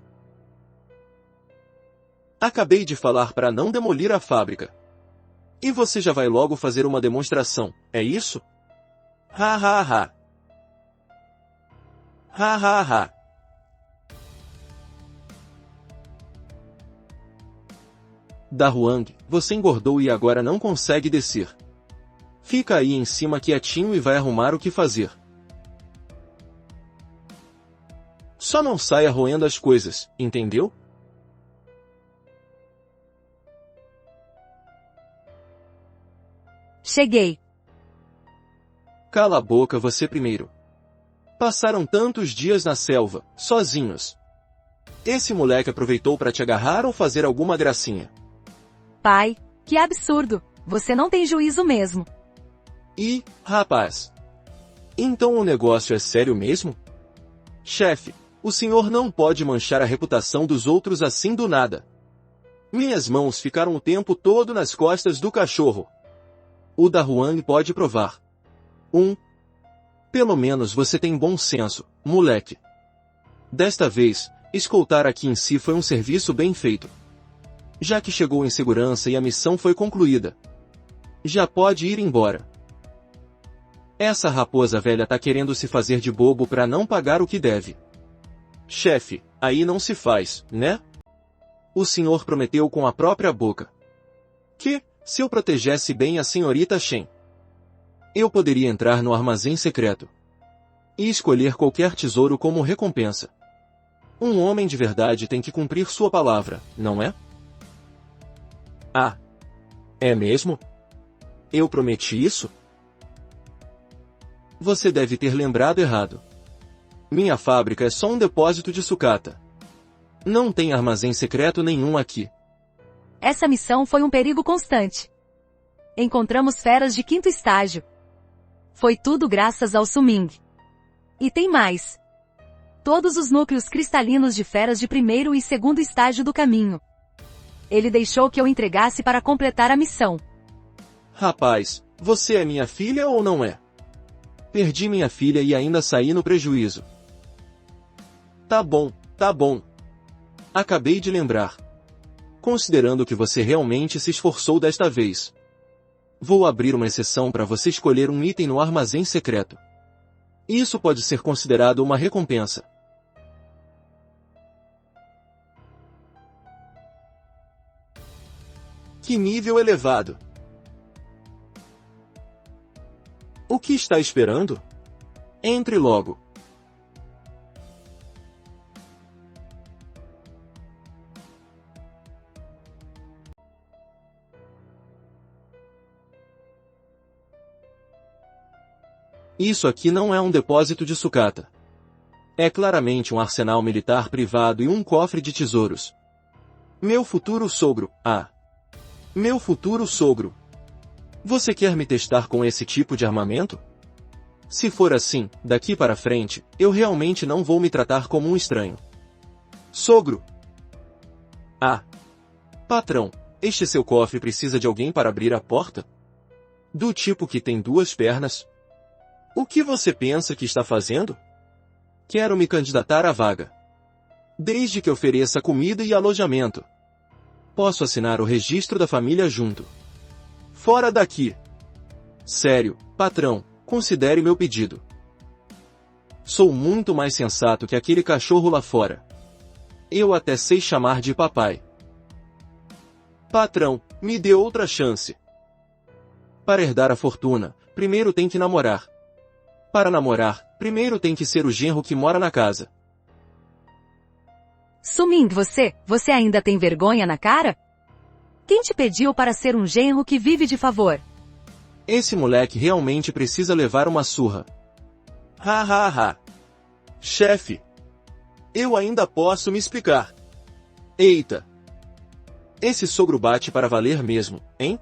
Acabei de falar para não demolir a fábrica. E você já vai logo fazer uma demonstração, é isso? Ha ha ha. Ha ha ha. Da Huang, você engordou e agora não consegue descer. Fica aí em cima quietinho e vai arrumar o que fazer. Só não saia roendo as coisas, entendeu? Cheguei. Cala a boca você primeiro. Passaram tantos dias na selva, sozinhos. Esse moleque aproveitou para te agarrar ou fazer alguma gracinha? Pai, que absurdo. Você não tem juízo mesmo. E, rapaz. Então o negócio é sério mesmo? Chefe, o senhor não pode manchar a reputação dos outros assim do nada. Minhas mãos ficaram o tempo todo nas costas do cachorro. O Da Huang pode provar. Pelo menos você tem bom senso, moleque. Desta vez, escoltar aqui em si foi um serviço bem feito. Já que chegou em segurança e a missão foi concluída. Já pode ir embora. Essa raposa velha tá querendo se fazer de bobo para não pagar o que deve. Chefe, aí não se faz, né? O senhor prometeu com a própria boca que, se eu protegesse bem a senhorita Shen, eu poderia entrar no armazém secreto e escolher qualquer tesouro como recompensa. Um homem de verdade tem que cumprir sua palavra, não é? Ah, é mesmo? Eu prometi isso? Você deve ter lembrado errado. Minha fábrica é só um depósito de sucata. Não tem armazém secreto nenhum aqui. Essa missão foi um perigo constante. Encontramos feras de 5º estágio. Foi tudo graças ao Suming. E tem mais. Todos os núcleos cristalinos de feras de 1º e 2º estágio do caminho. Ele deixou que eu entregasse para completar a missão. Rapaz, você é minha filha ou não é? Perdi minha filha e ainda saí no prejuízo. Tá bom, tá bom. Acabei de lembrar. Considerando que você realmente se esforçou desta vez, vou abrir uma exceção para você escolher um item no armazém secreto. Isso pode ser considerado uma recompensa. Que nível elevado! O que está esperando? Entre logo. Isso aqui não é um depósito de sucata. É claramente um arsenal militar privado e um cofre de tesouros. Meu futuro sogro, Meu futuro sogro. Você quer me testar com esse tipo de armamento? Se for assim, daqui para frente, eu realmente não vou me tratar como um estranho. Sogro! Patrão, este seu cofre precisa de alguém para abrir a porta? Do tipo que tem 2 pernas? O que você pensa que está fazendo? Quero me candidatar à vaga. Desde que ofereça comida e alojamento. Posso assinar o registro da família junto. Fora daqui! Sério, patrão, considere meu pedido. Sou muito mais sensato que aquele cachorro lá fora. Eu até sei chamar de papai. Patrão, me dê outra chance. Para herdar a fortuna, primeiro tem que namorar. Para namorar, primeiro tem que ser o genro que mora na casa. Suming, você ainda tem vergonha na cara? Quem te pediu para ser um genro que vive de favor? Esse moleque realmente precisa levar uma surra. Chefe! Eu ainda posso me explicar. Eita! Esse sogro bate para valer mesmo, hein?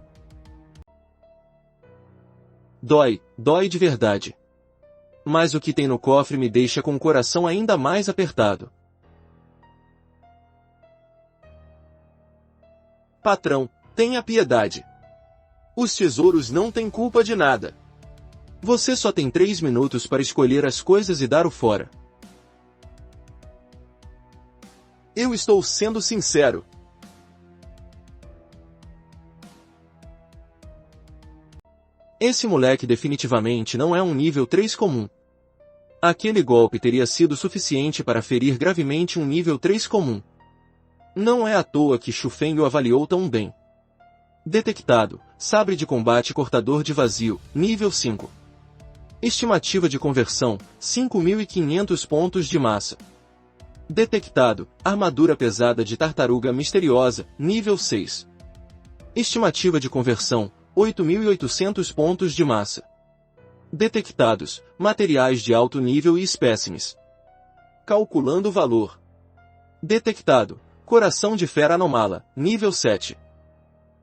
Dói de verdade. Mas o que tem no cofre me deixa com o coração ainda mais apertado. Patrão, tenha piedade. Os tesouros não têm culpa de nada. Você só tem 3 minutos para escolher as coisas e dar o fora. Eu estou sendo sincero. Esse moleque definitivamente não é um nível 3 comum. Aquele golpe teria sido suficiente para ferir gravemente um nível 3 comum. Não é à toa que Xu Feng o avaliou tão bem. Detectado, sabre de combate cortador de vazio, nível 5. Estimativa de conversão, 5.500 pontos de massa. Detectado, armadura pesada de tartaruga misteriosa, nível 6. Estimativa de conversão, 8.800 pontos de massa. Detectados, materiais de alto nível e espécimes. Calculando o valor. Detectado, coração de fera anomala, nível 7.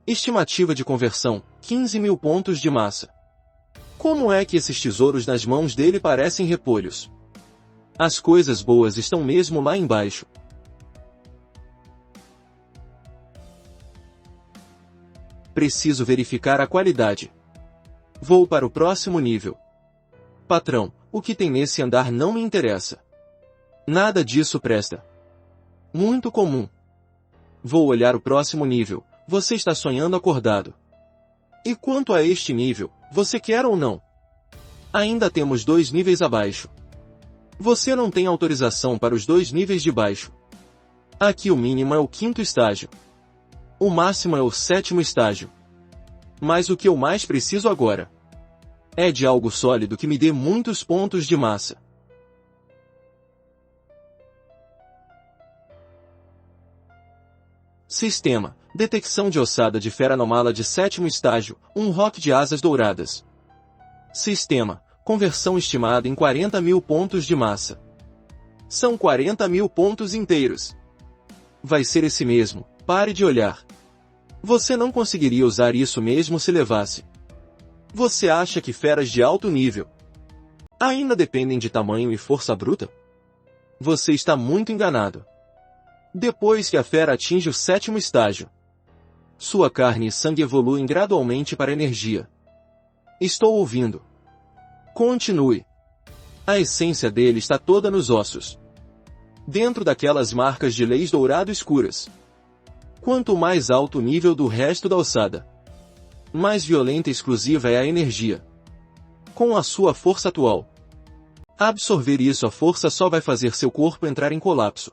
Estimativa de conversão, 15.000 pontos de massa. Como é que esses tesouros nas mãos dele parecem repolhos? As coisas boas estão mesmo lá embaixo. Preciso verificar a qualidade. Vou para o próximo nível. Patrão, o que tem nesse andar não me interessa. Nada disso presta. Muito comum. Vou olhar o próximo nível. Você está sonhando acordado. E quanto a este nível, você quer ou não? Ainda temos 2 níveis abaixo. Você não tem autorização para os 2 níveis de baixo. Aqui o mínimo é o 5º estágio. O máximo é o 7º estágio. Mas o que eu mais preciso agora é de algo sólido que me dê muitos pontos de massa. Sistema: detecção de ossada de fera anomala de 7º estágio, um rock de asas douradas. Sistema: Conversão estimada em 40.000 pontos de massa. São 40.000 pontos inteiros. Vai ser esse mesmo, pare de olhar. Você não conseguiria usar isso mesmo se levasse. Você acha que feras de alto nível ainda dependem de tamanho e força bruta? Você está muito enganado. Depois que a fera atinge o 7º estágio, sua carne e sangue evoluem gradualmente para energia. Estou ouvindo. Continue. A essência dele está toda nos ossos. Dentro daquelas marcas de leis dourado escuras. Quanto mais alto o nível do resto da ossada, mais violenta e exclusiva é a energia. Com a sua força atual, absorver isso, a força só vai fazer seu corpo entrar em colapso.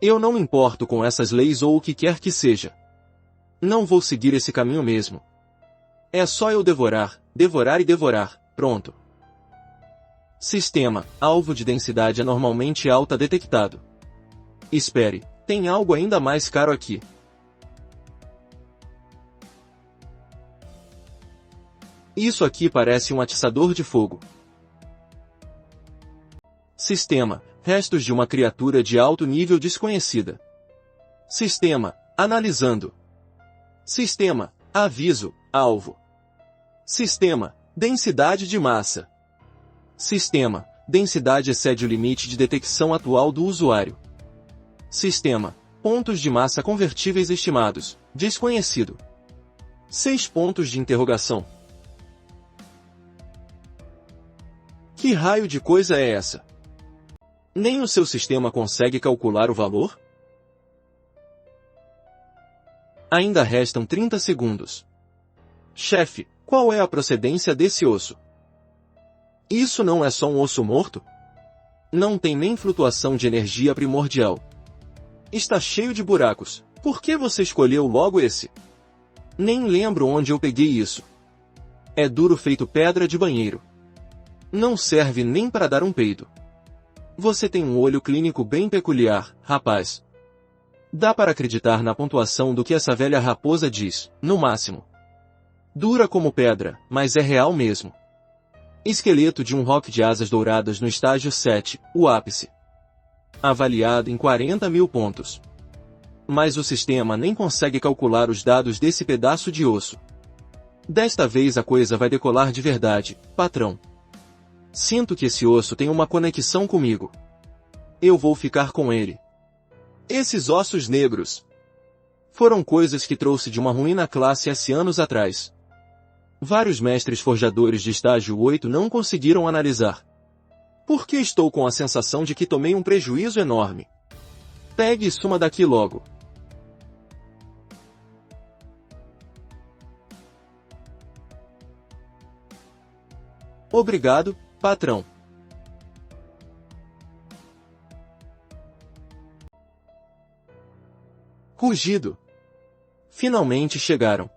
Eu não me importo com essas leis ou o que quer que seja. Não vou seguir esse caminho mesmo. É só eu devorar, devorar e devorar, pronto. Sistema, alvo de densidade anormalmente alta detectado. Espere, tem algo ainda mais caro aqui. Isso aqui parece um atiçador de fogo. Sistema, restos de uma criatura de alto nível desconhecida. Sistema, analisando. Sistema, aviso, alvo. Sistema, densidade de massa. Sistema, densidade excede o limite de detecção atual do usuário. Sistema, pontos de massa convertíveis estimados, desconhecido. 6 pontos de interrogação. Que raio de coisa é essa? Nem o seu sistema consegue calcular o valor? Ainda restam 30 segundos. Chefe, qual é a procedência desse osso? Isso não é só um osso morto? Não tem nem flutuação de energia primordial. Está cheio de buracos. Por que você escolheu logo esse? Nem lembro onde eu peguei isso. É duro feito pedra de banheiro. Não serve nem para dar um peido. Você tem um olho clínico bem peculiar, rapaz. Dá para acreditar na pontuação do que essa velha raposa diz, no máximo. Dura como pedra, mas é real mesmo. Esqueleto de um rock de asas douradas no estágio 7, o ápice. Avaliado em 40.000 pontos. Mas o sistema nem consegue calcular os dados desse pedaço de osso. Desta vez a coisa vai decolar de verdade, patrão. Sinto que esse osso tem uma conexão comigo. Eu vou ficar com ele. Esses ossos negros foram coisas que trouxe de uma ruína classe S anos atrás. Vários mestres forjadores de estágio 8 não conseguiram analisar. Por que estou com a sensação de que tomei um prejuízo enorme? Pegue e suma daqui logo. Obrigado, patrão. Rugido. Finalmente chegaram.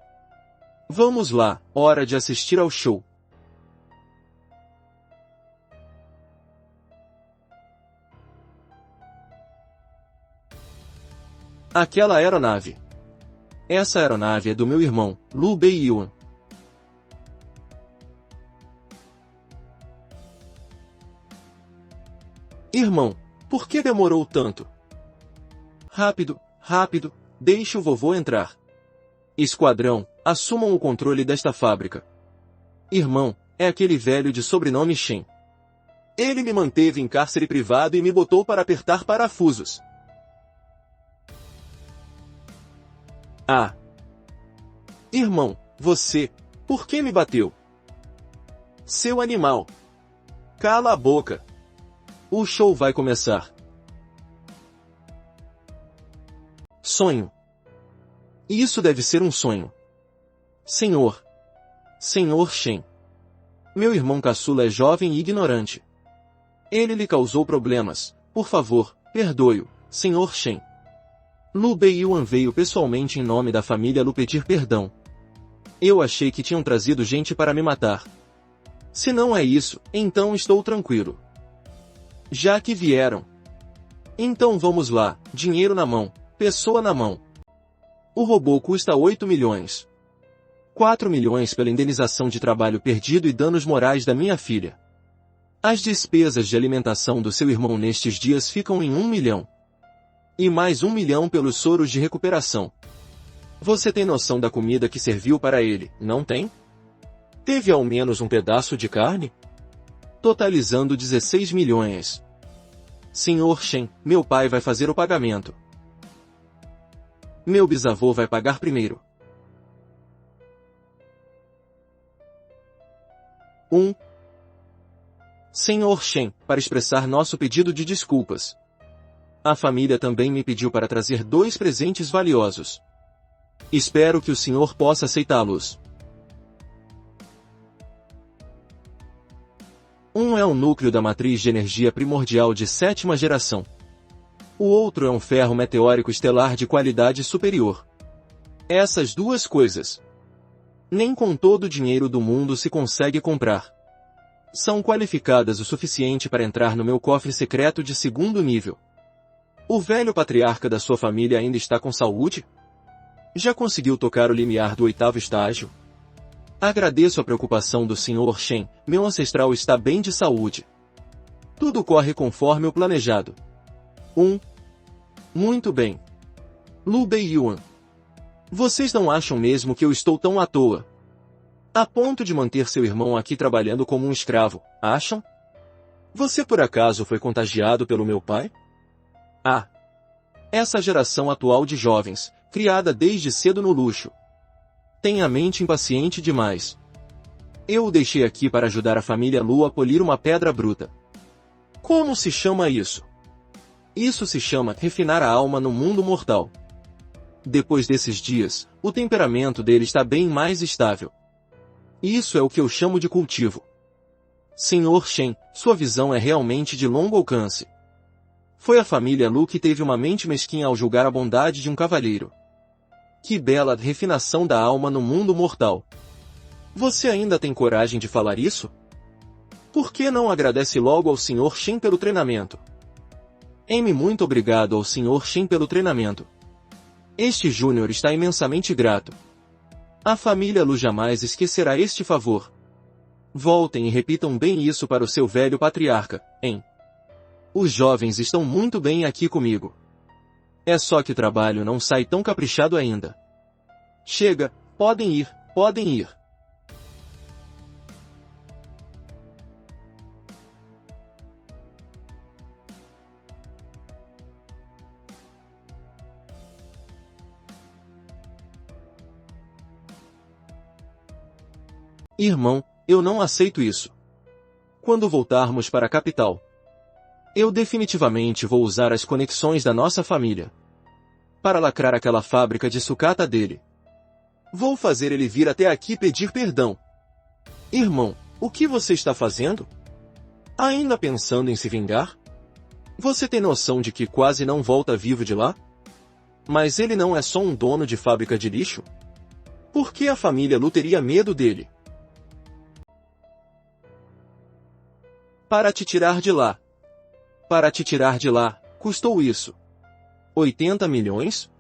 Vamos lá, hora de assistir ao show. Aquela aeronave. Essa aeronave é do meu irmão, Lu Bei-yuan. Irmão, por que demorou tanto? Rápido, rápido, deixe o vovô entrar. Esquadrão, assumam o controle desta fábrica. Irmão, é aquele velho de sobrenome Shen. Ele me manteve em cárcere privado e me botou para apertar parafusos. Ah! Irmão, você, por que me bateu? Seu animal! Cala a boca! O show vai começar. Sonho. Isso deve ser um sonho. Senhor. Senhor Shen. Meu irmão caçula é jovem e ignorante. Ele lhe causou problemas. Por favor, perdoe-o, Senhor Shen. Lu Bei-yuan veio pessoalmente em nome da família Lu pedir perdão. Eu achei que tinham trazido gente para me matar. Se não é isso, então estou tranquilo. Já que vieram. Então vamos lá, dinheiro na mão, pessoa na mão. O robô custa 8 milhões. 4 milhões pela indenização de trabalho perdido e danos morais da minha filha. As despesas de alimentação do seu irmão nestes dias ficam em 1 milhão. E mais 1 milhão pelos soros de recuperação. Você tem noção da comida que serviu para ele, não tem? Teve ao menos um pedaço de carne? Totalizando 16 milhões. Senhor Shen, meu pai vai fazer o pagamento. Meu bisavô vai pagar primeiro. 1. Senhor Shen, para expressar nosso pedido de desculpas. A família também me pediu para trazer 2 presentes valiosos. Espero que o senhor possa aceitá-los. Um é um núcleo da matriz de energia primordial de 7ª geração. O outro é um ferro meteórico estelar de qualidade superior. Essas 2 coisas, nem com todo o dinheiro do mundo se consegue comprar. São qualificadas o suficiente para entrar no meu cofre secreto de 2º nível. O velho patriarca da sua família ainda está com saúde? Já conseguiu tocar o limiar do 8º estágio? Agradeço a preocupação do Sr. Shen, meu ancestral está bem de saúde. Tudo corre conforme o planejado. 1. Muito bem. Lu Beiyuan. Vocês não acham mesmo que eu estou tão à toa? A ponto de manter seu irmão aqui trabalhando como um escravo, acham? Você por acaso foi contagiado pelo meu pai? Ah! Essa geração atual de jovens, criada desde cedo no luxo, tem a mente impaciente demais. Eu o deixei aqui para ajudar a família Lu a polir uma pedra bruta. Como se chama isso? Isso se chama refinar a alma no mundo mortal. Depois desses dias, o temperamento dele está bem mais estável. Isso é o que eu chamo de cultivo. Senhor Shen, sua visão é realmente de longo alcance. Foi a família Lu que teve uma mente mesquinha ao julgar a bondade de um cavalheiro. Que bela refinação da alma no mundo mortal. Você ainda tem coragem de falar isso? Por que não agradece logo ao Sr. Shen pelo treinamento? Muito obrigado ao Sr. Shen pelo treinamento. Este Júnior está imensamente grato. A família Lu jamais esquecerá este favor. Voltem e repitam bem isso para o seu velho patriarca, hein? Os jovens estão muito bem aqui comigo. É só que o trabalho não sai tão caprichado ainda. Chega, podem ir, podem ir. Irmão, eu não aceito isso. Quando voltarmos para a capital, eu definitivamente vou usar as conexões da nossa família para lacrar aquela fábrica de sucata dele. Vou fazer ele vir até aqui pedir perdão. Irmão, o que você está fazendo? Ainda pensando em se vingar? Você tem noção de que quase não volta vivo de lá? Mas ele não é só um dono de fábrica de lixo? Por que a família Lu teria medo dele? Para te tirar de lá. Para te tirar de lá, custou isso. 80 milhões?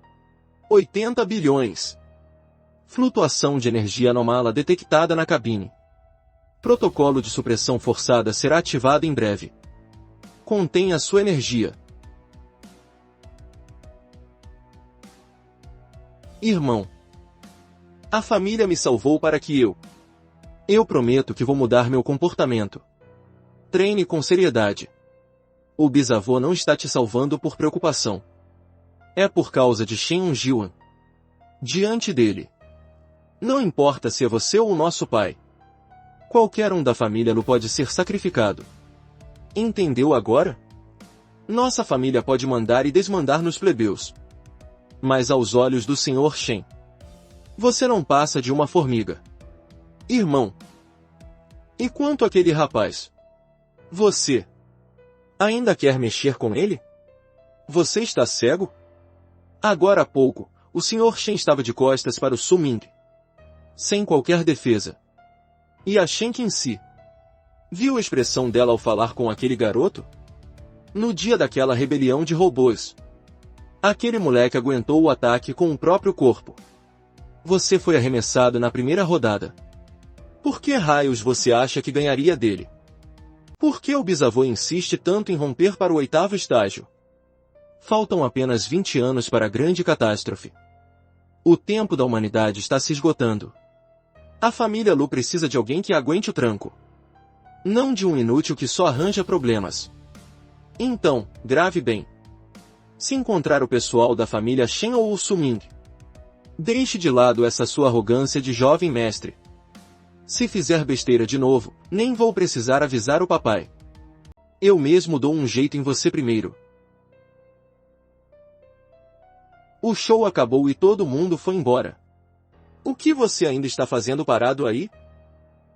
80 bilhões. Flutuação de energia anômala detectada na cabine. Protocolo de supressão forçada será ativado em breve. Contém a sua energia. Irmão. A família me salvou para que eu prometo que vou mudar meu comportamento. Treine com seriedade. O bisavô não está te salvando por preocupação. É por causa de Shen Yunjian. Diante dele. Não importa se é você ou o nosso pai. Qualquer um da família Lu pode ser sacrificado. Entendeu agora? Nossa família pode mandar e desmandar nos plebeus. Mas aos olhos do Sr. Shen, você não passa de uma formiga. Irmão. E quanto àquele rapaz? Você ainda quer mexer com ele? Você está cego? Agora há pouco, o Sr. Shen estava de costas para o Su Ming, sem qualquer defesa. E a Shen Qinsi. Viu a expressão dela ao falar com aquele garoto? No dia daquela rebelião de robôs. Aquele moleque aguentou o ataque com o próprio corpo. Você foi arremessado na primeira rodada. Por que raios você acha que ganharia dele? Por que o bisavô insiste tanto em romper para o 8º estágio? Faltam apenas 20 anos para a grande catástrofe. O tempo da humanidade está se esgotando. A família Lu precisa de alguém que aguente o tranco. Não de um inútil que só arranja problemas. Então, grave bem. Se encontrar o pessoal da família Shen ou o Suming, deixe de lado essa sua arrogância de jovem mestre. Se fizer besteira de novo, nem vou precisar avisar o papai. Eu mesmo dou um jeito em você primeiro. O show acabou e todo mundo foi embora. O que você ainda está fazendo parado aí?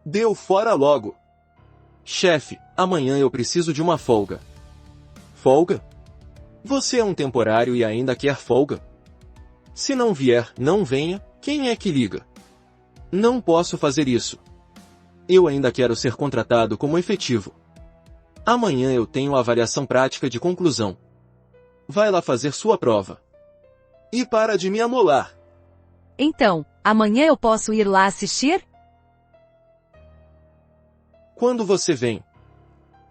Deu fora logo. Chefe, amanhã eu preciso de uma folga. Folga? Você é um temporário e ainda quer folga? Se não vier, não venha, quem é que liga? Não posso fazer isso. Eu ainda quero ser contratado como efetivo. Amanhã eu tenho a avaliação prática de conclusão. Vai lá fazer sua prova. E para de me amolar. Então, amanhã eu posso ir lá assistir? Quando você vem?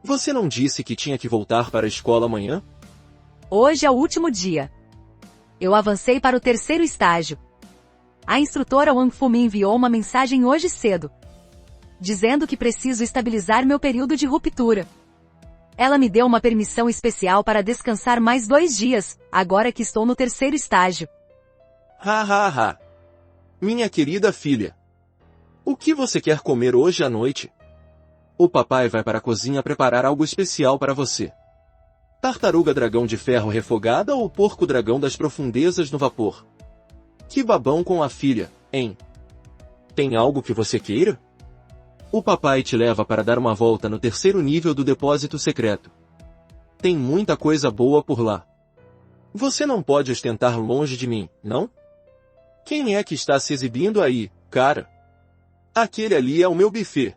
Você não disse que tinha que voltar para a escola amanhã? Hoje é o último dia. Eu avancei para o 3º estágio. A instrutora Wang Fu me enviou uma mensagem hoje cedo, dizendo que preciso estabilizar meu período de ruptura. Ela me deu uma permissão especial para descansar mais 2 dias, agora que estou no 3º estágio. Ha ha ha. Minha querida filha. O que você quer comer hoje à noite? O papai vai para a cozinha preparar algo especial para você. Tartaruga dragão de ferro refogada ou porco dragão das profundezas no vapor? Que babão com a filha, hein? Tem algo que você queira? O papai te leva para dar uma volta no 3º nível do depósito secreto. Tem muita coisa boa por lá. Você não pode ostentar longe de mim, não? Quem é que está se exibindo aí, cara? Aquele ali é o meu buffet.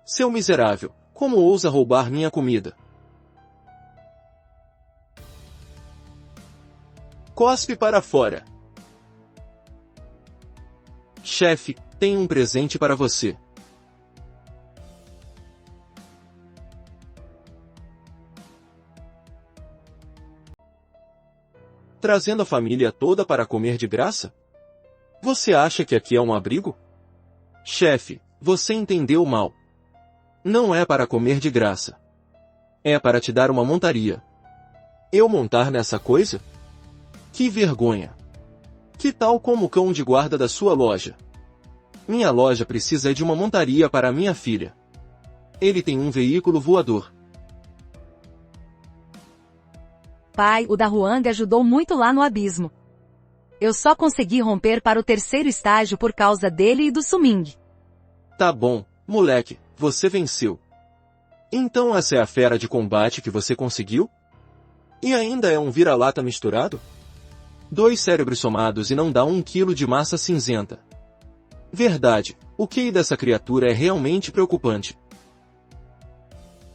Seu miserável, como ousa roubar minha comida? Cospe para fora. Chefe, tem um presente para você. Trazendo a família toda para comer de graça? Você acha que aqui é um abrigo? Chefe, você entendeu mal. Não é para comer de graça. É para te dar uma montaria. Eu montar nessa coisa? Que vergonha! Que tal como o cão de guarda da sua loja? Minha loja precisa de uma montaria para minha filha. Ele tem um veículo voador. Pai, o da Huang ajudou muito lá no abismo. Eu só consegui romper para o 3º estágio por causa dele e do Suming. Tá bom, moleque, você venceu. Então essa é a fera de combate que você conseguiu? E ainda é um vira-lata misturado? 2 cérebros somados e não dá 1 quilo de massa cinzenta. Verdade, o QI dessa criatura é realmente preocupante.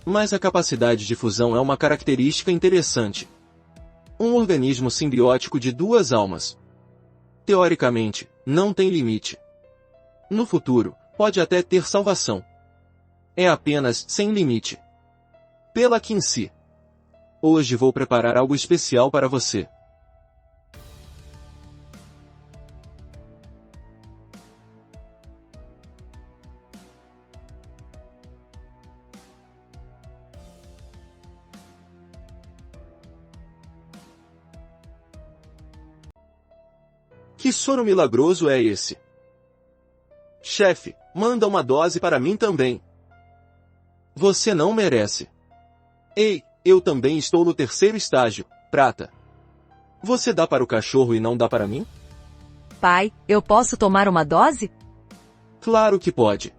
Mas a capacidade de fusão é uma característica interessante. Um organismo simbiótico de 2 almas. Teoricamente, não tem limite. No futuro, pode até ter salvação. É apenas sem limite. Pela Quincy. Hoje vou preparar algo especial para você. Que soro milagroso é esse? Chefe, manda uma dose para mim também. Você não merece. Ei, eu também estou no 3º estágio, prata. Você dá para o cachorro e não dá para mim? Pai, eu posso tomar uma dose? Claro que pode.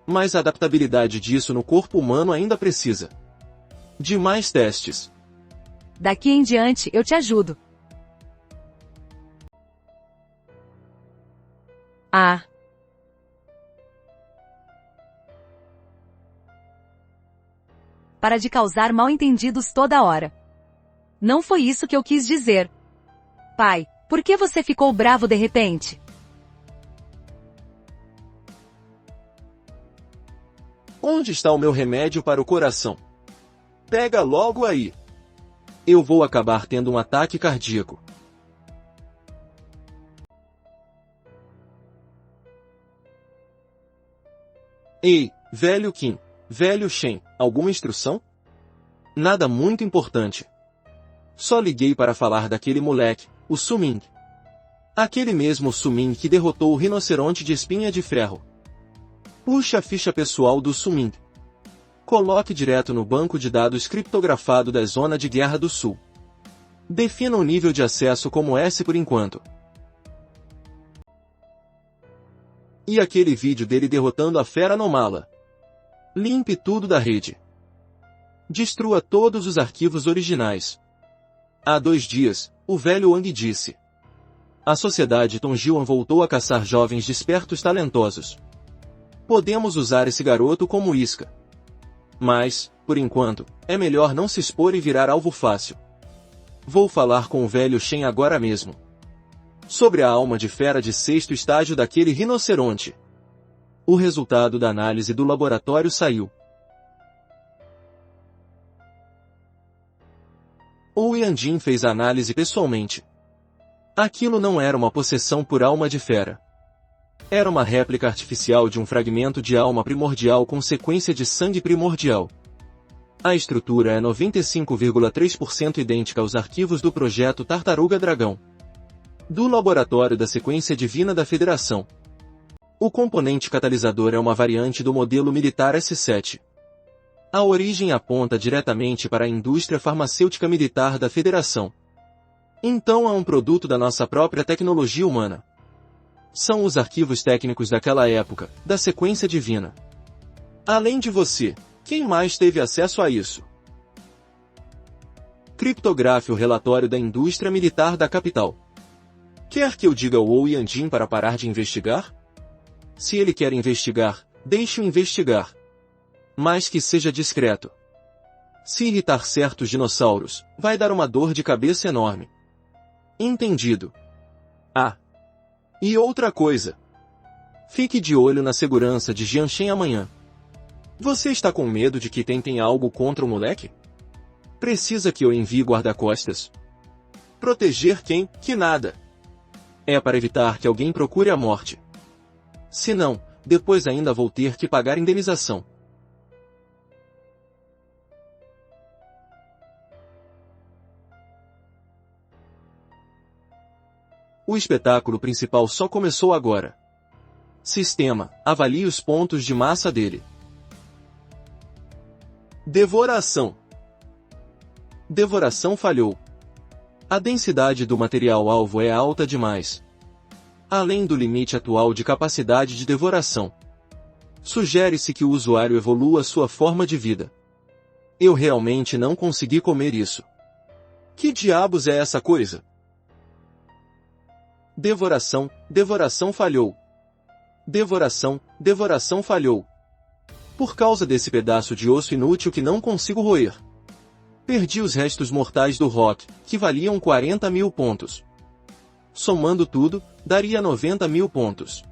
Mas a adaptabilidade disso no corpo humano ainda precisa de mais testes. Daqui em diante, eu te ajudo. Ah. Para de causar mal-entendidos toda hora. Não foi isso que eu quis dizer. Pai, por que você ficou bravo de repente? Onde está o meu remédio para o coração? Pega logo aí. Eu vou acabar tendo um ataque cardíaco. Ei, velho Kim, velho Shen, alguma instrução? Nada muito importante. Só liguei para falar daquele moleque, o Su-Ming. Aquele mesmo Su-Ming que derrotou o rinoceronte de espinha de ferro. Puxe a ficha pessoal do Su-Ming. Coloque direto no banco de dados criptografado da Zona de Guerra do Sul. Defina o nível de acesso como S por enquanto. E aquele vídeo dele derrotando a fera Anomala. Limpe tudo da rede. Destrua todos os arquivos originais. Há 2 dias, o velho Wang disse. A sociedade Tongjian voltou a caçar jovens despertos talentosos. Podemos usar esse garoto como isca. Mas, por enquanto, é melhor não se expor e virar alvo fácil. Vou falar com o velho Shen agora mesmo. Sobre a alma de fera de 6º estágio daquele rinoceronte. O resultado da análise do laboratório saiu. O Yanjin fez a análise pessoalmente. Aquilo não era uma possessão por alma de fera. Era uma réplica artificial de um fragmento de alma primordial com sequência de sangue primordial. A estrutura é 95,3% idêntica aos arquivos do projeto Tartaruga Dragão. Do laboratório da sequência divina da Federação. O componente catalisador é uma variante do modelo militar S7. A origem aponta diretamente para a indústria farmacêutica militar da Federação. Então é um produto da nossa própria tecnologia humana. São os arquivos técnicos daquela época, da sequência divina. Além de você, quem mais teve acesso a isso? Criptografe o relatório da indústria militar da capital. Quer que eu diga ao Ou Yanjin para parar de investigar? Se ele quer investigar, deixe-o investigar. Mas que seja discreto. Se irritar certos dinossauros, vai dar uma dor de cabeça enorme. Entendido. Ah. E outra coisa. Fique de olho na segurança de Jianshen amanhã. Você está com medo de que tentem algo contra o moleque? Precisa que eu envie guarda-costas? Proteger quem? Que nada. É para evitar que alguém procure a morte. Se não, depois ainda vou ter que pagar indenização. O espetáculo principal só começou agora. Sistema, avalie os pontos de massa dele. Devoração. Devoração falhou. A densidade do material-alvo é alta demais. Além do limite atual de capacidade de devoração. Sugere-se que o usuário evolua sua forma de vida. Eu realmente não consegui comer isso. Que diabos é essa coisa? Devoração falhou. Devoração falhou. Por causa desse pedaço de osso inútil que não consigo roer. Perdi os restos mortais do Rock, que valiam 40.000 pontos. Somando tudo, daria 90.000 pontos.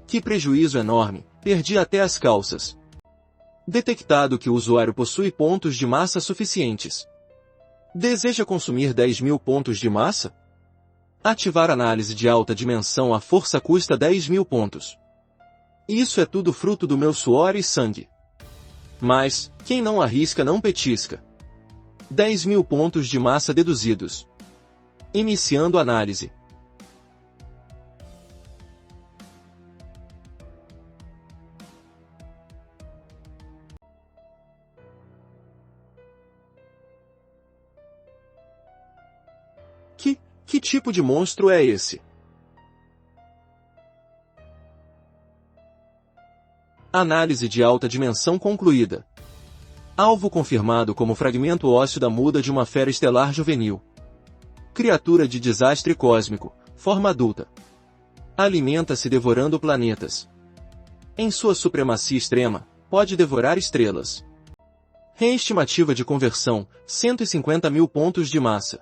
Que prejuízo enorme, perdi até as calças. Detectado que o usuário possui pontos de massa suficientes. Deseja consumir 10.000 pontos de massa? Ativar análise de alta dimensão à força custa 10.000 pontos. Isso é tudo fruto do meu suor e sangue. Mas, quem não arrisca não petisca. 10.000 pontos de massa deduzidos. Iniciando análise. Que tipo de monstro é esse? Análise de alta dimensão concluída. Alvo confirmado como fragmento ósseo da muda de uma fera estelar juvenil. Criatura de desastre cósmico, forma adulta. Alimenta-se devorando planetas. Em sua supremacia extrema, pode devorar estrelas. Reestimativa de conversão, 150.000 pontos de massa.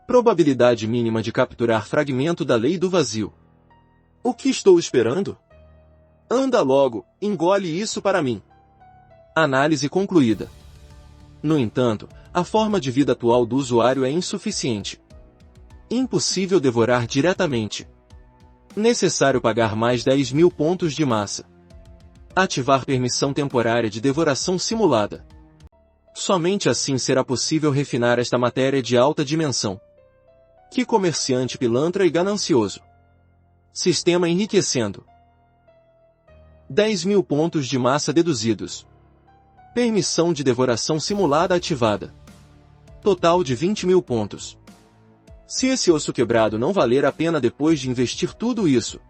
Probabilidade mínima de capturar fragmento da lei do vazio. O que estou esperando? Anda logo, engole isso para mim. Análise concluída. No entanto, a forma de vida atual do usuário é insuficiente. Impossível devorar diretamente. Necessário pagar mais 10.000 pontos de massa. Ativar permissão temporária de devoração simulada. Somente assim será possível refinar esta matéria de alta dimensão. Que comerciante pilantra e ganancioso. Sistema enriquecendo. 10.000 pontos de massa deduzidos. Permissão de devoração simulada ativada. Total de 20.000 pontos. Se esse osso quebrado não valer a pena depois de investir tudo isso,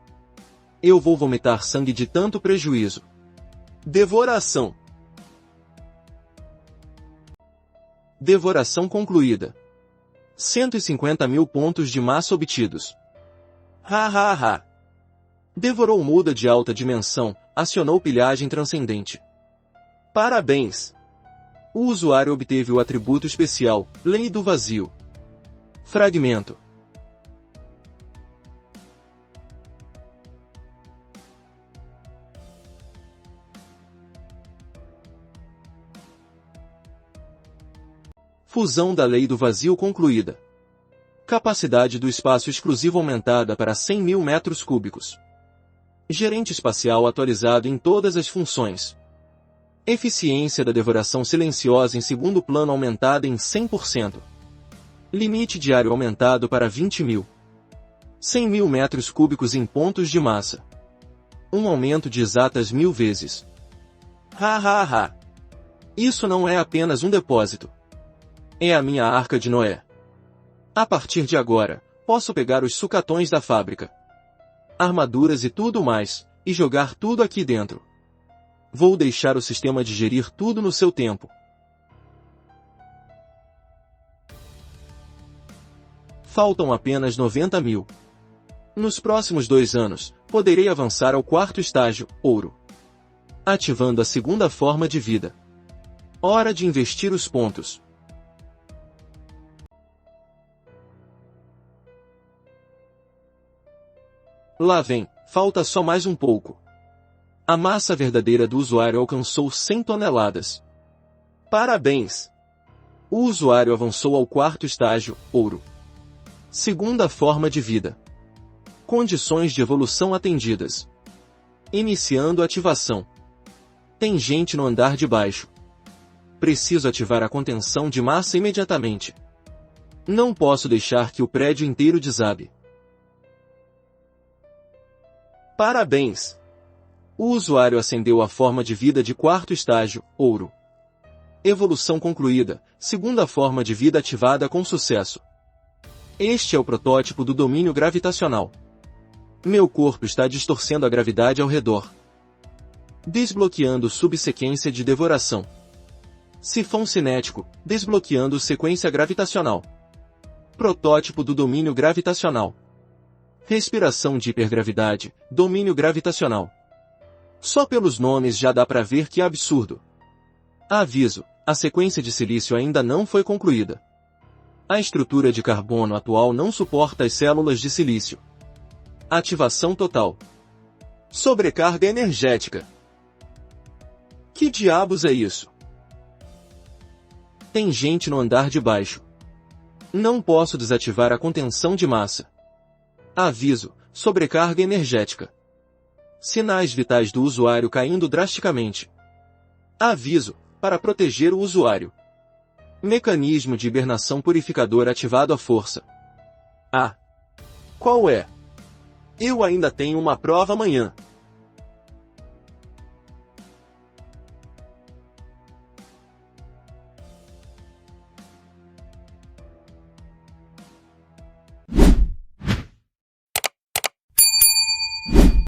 eu vou vomitar sangue de tanto prejuízo. Devoração. Devoração concluída. 150.000 pontos de massa obtidos. Ha. Devorou muda de alta dimensão, acionou pilhagem transcendente. Parabéns! O usuário obteve o atributo especial, Lei do Vazio. Fragmento. Fusão da Lei do Vazio concluída. Capacidade do espaço exclusivo aumentada para 100.000 metros cúbicos. Gerente espacial atualizado em todas as funções. Eficiência da devoração silenciosa em segundo plano aumentada em 100%. Limite diário aumentado para 20.000. 100.000 metros cúbicos em pontos de massa. Um aumento de exatas 1000 vezes. Ha. Isso não é apenas um depósito. É a minha Arca de Noé. A partir de agora, posso pegar os sucatões da fábrica, armaduras e tudo mais, e jogar tudo aqui dentro. Vou deixar o sistema digerir tudo no seu tempo. Faltam apenas 90.000. Nos próximos 2 anos, poderei avançar ao 4º estágio, ouro. Ativando a segunda forma de vida. Hora de investir os pontos. Lá vem, falta só mais um pouco. A massa verdadeira do usuário alcançou 100 toneladas. Parabéns! O usuário avançou ao 4º estágio, ouro. Segunda forma de vida. Condições de evolução atendidas. Iniciando ativação. Tem gente no andar de baixo. Preciso ativar a contenção de massa imediatamente. Não posso deixar que o prédio inteiro desabe. Parabéns! O usuário ascendeu à forma de vida de 4º estágio, ouro. Evolução concluída, segunda forma de vida ativada com sucesso. Este é o protótipo do domínio gravitacional. Meu corpo está distorcendo a gravidade ao redor. Desbloqueando subsequência de devoração. Sifão cinético, desbloqueando sequência gravitacional. Protótipo do domínio gravitacional. Respiração de hipergravidade, domínio gravitacional. Só pelos nomes já dá para ver que absurdo. Aviso, a sequência de silício ainda não foi concluída. A estrutura de carbono atual não suporta as células de silício. Ativação total. Sobrecarga energética. Que diabos é isso? Tem gente no andar de baixo. Não posso desativar a contenção de massa. Aviso, sobrecarga energética. Sinais vitais do usuário caindo drasticamente. Aviso, para proteger o usuário. Mecanismo de hibernação purificador ativado à força. Ah! Qual é? Eu ainda tenho uma prova amanhã.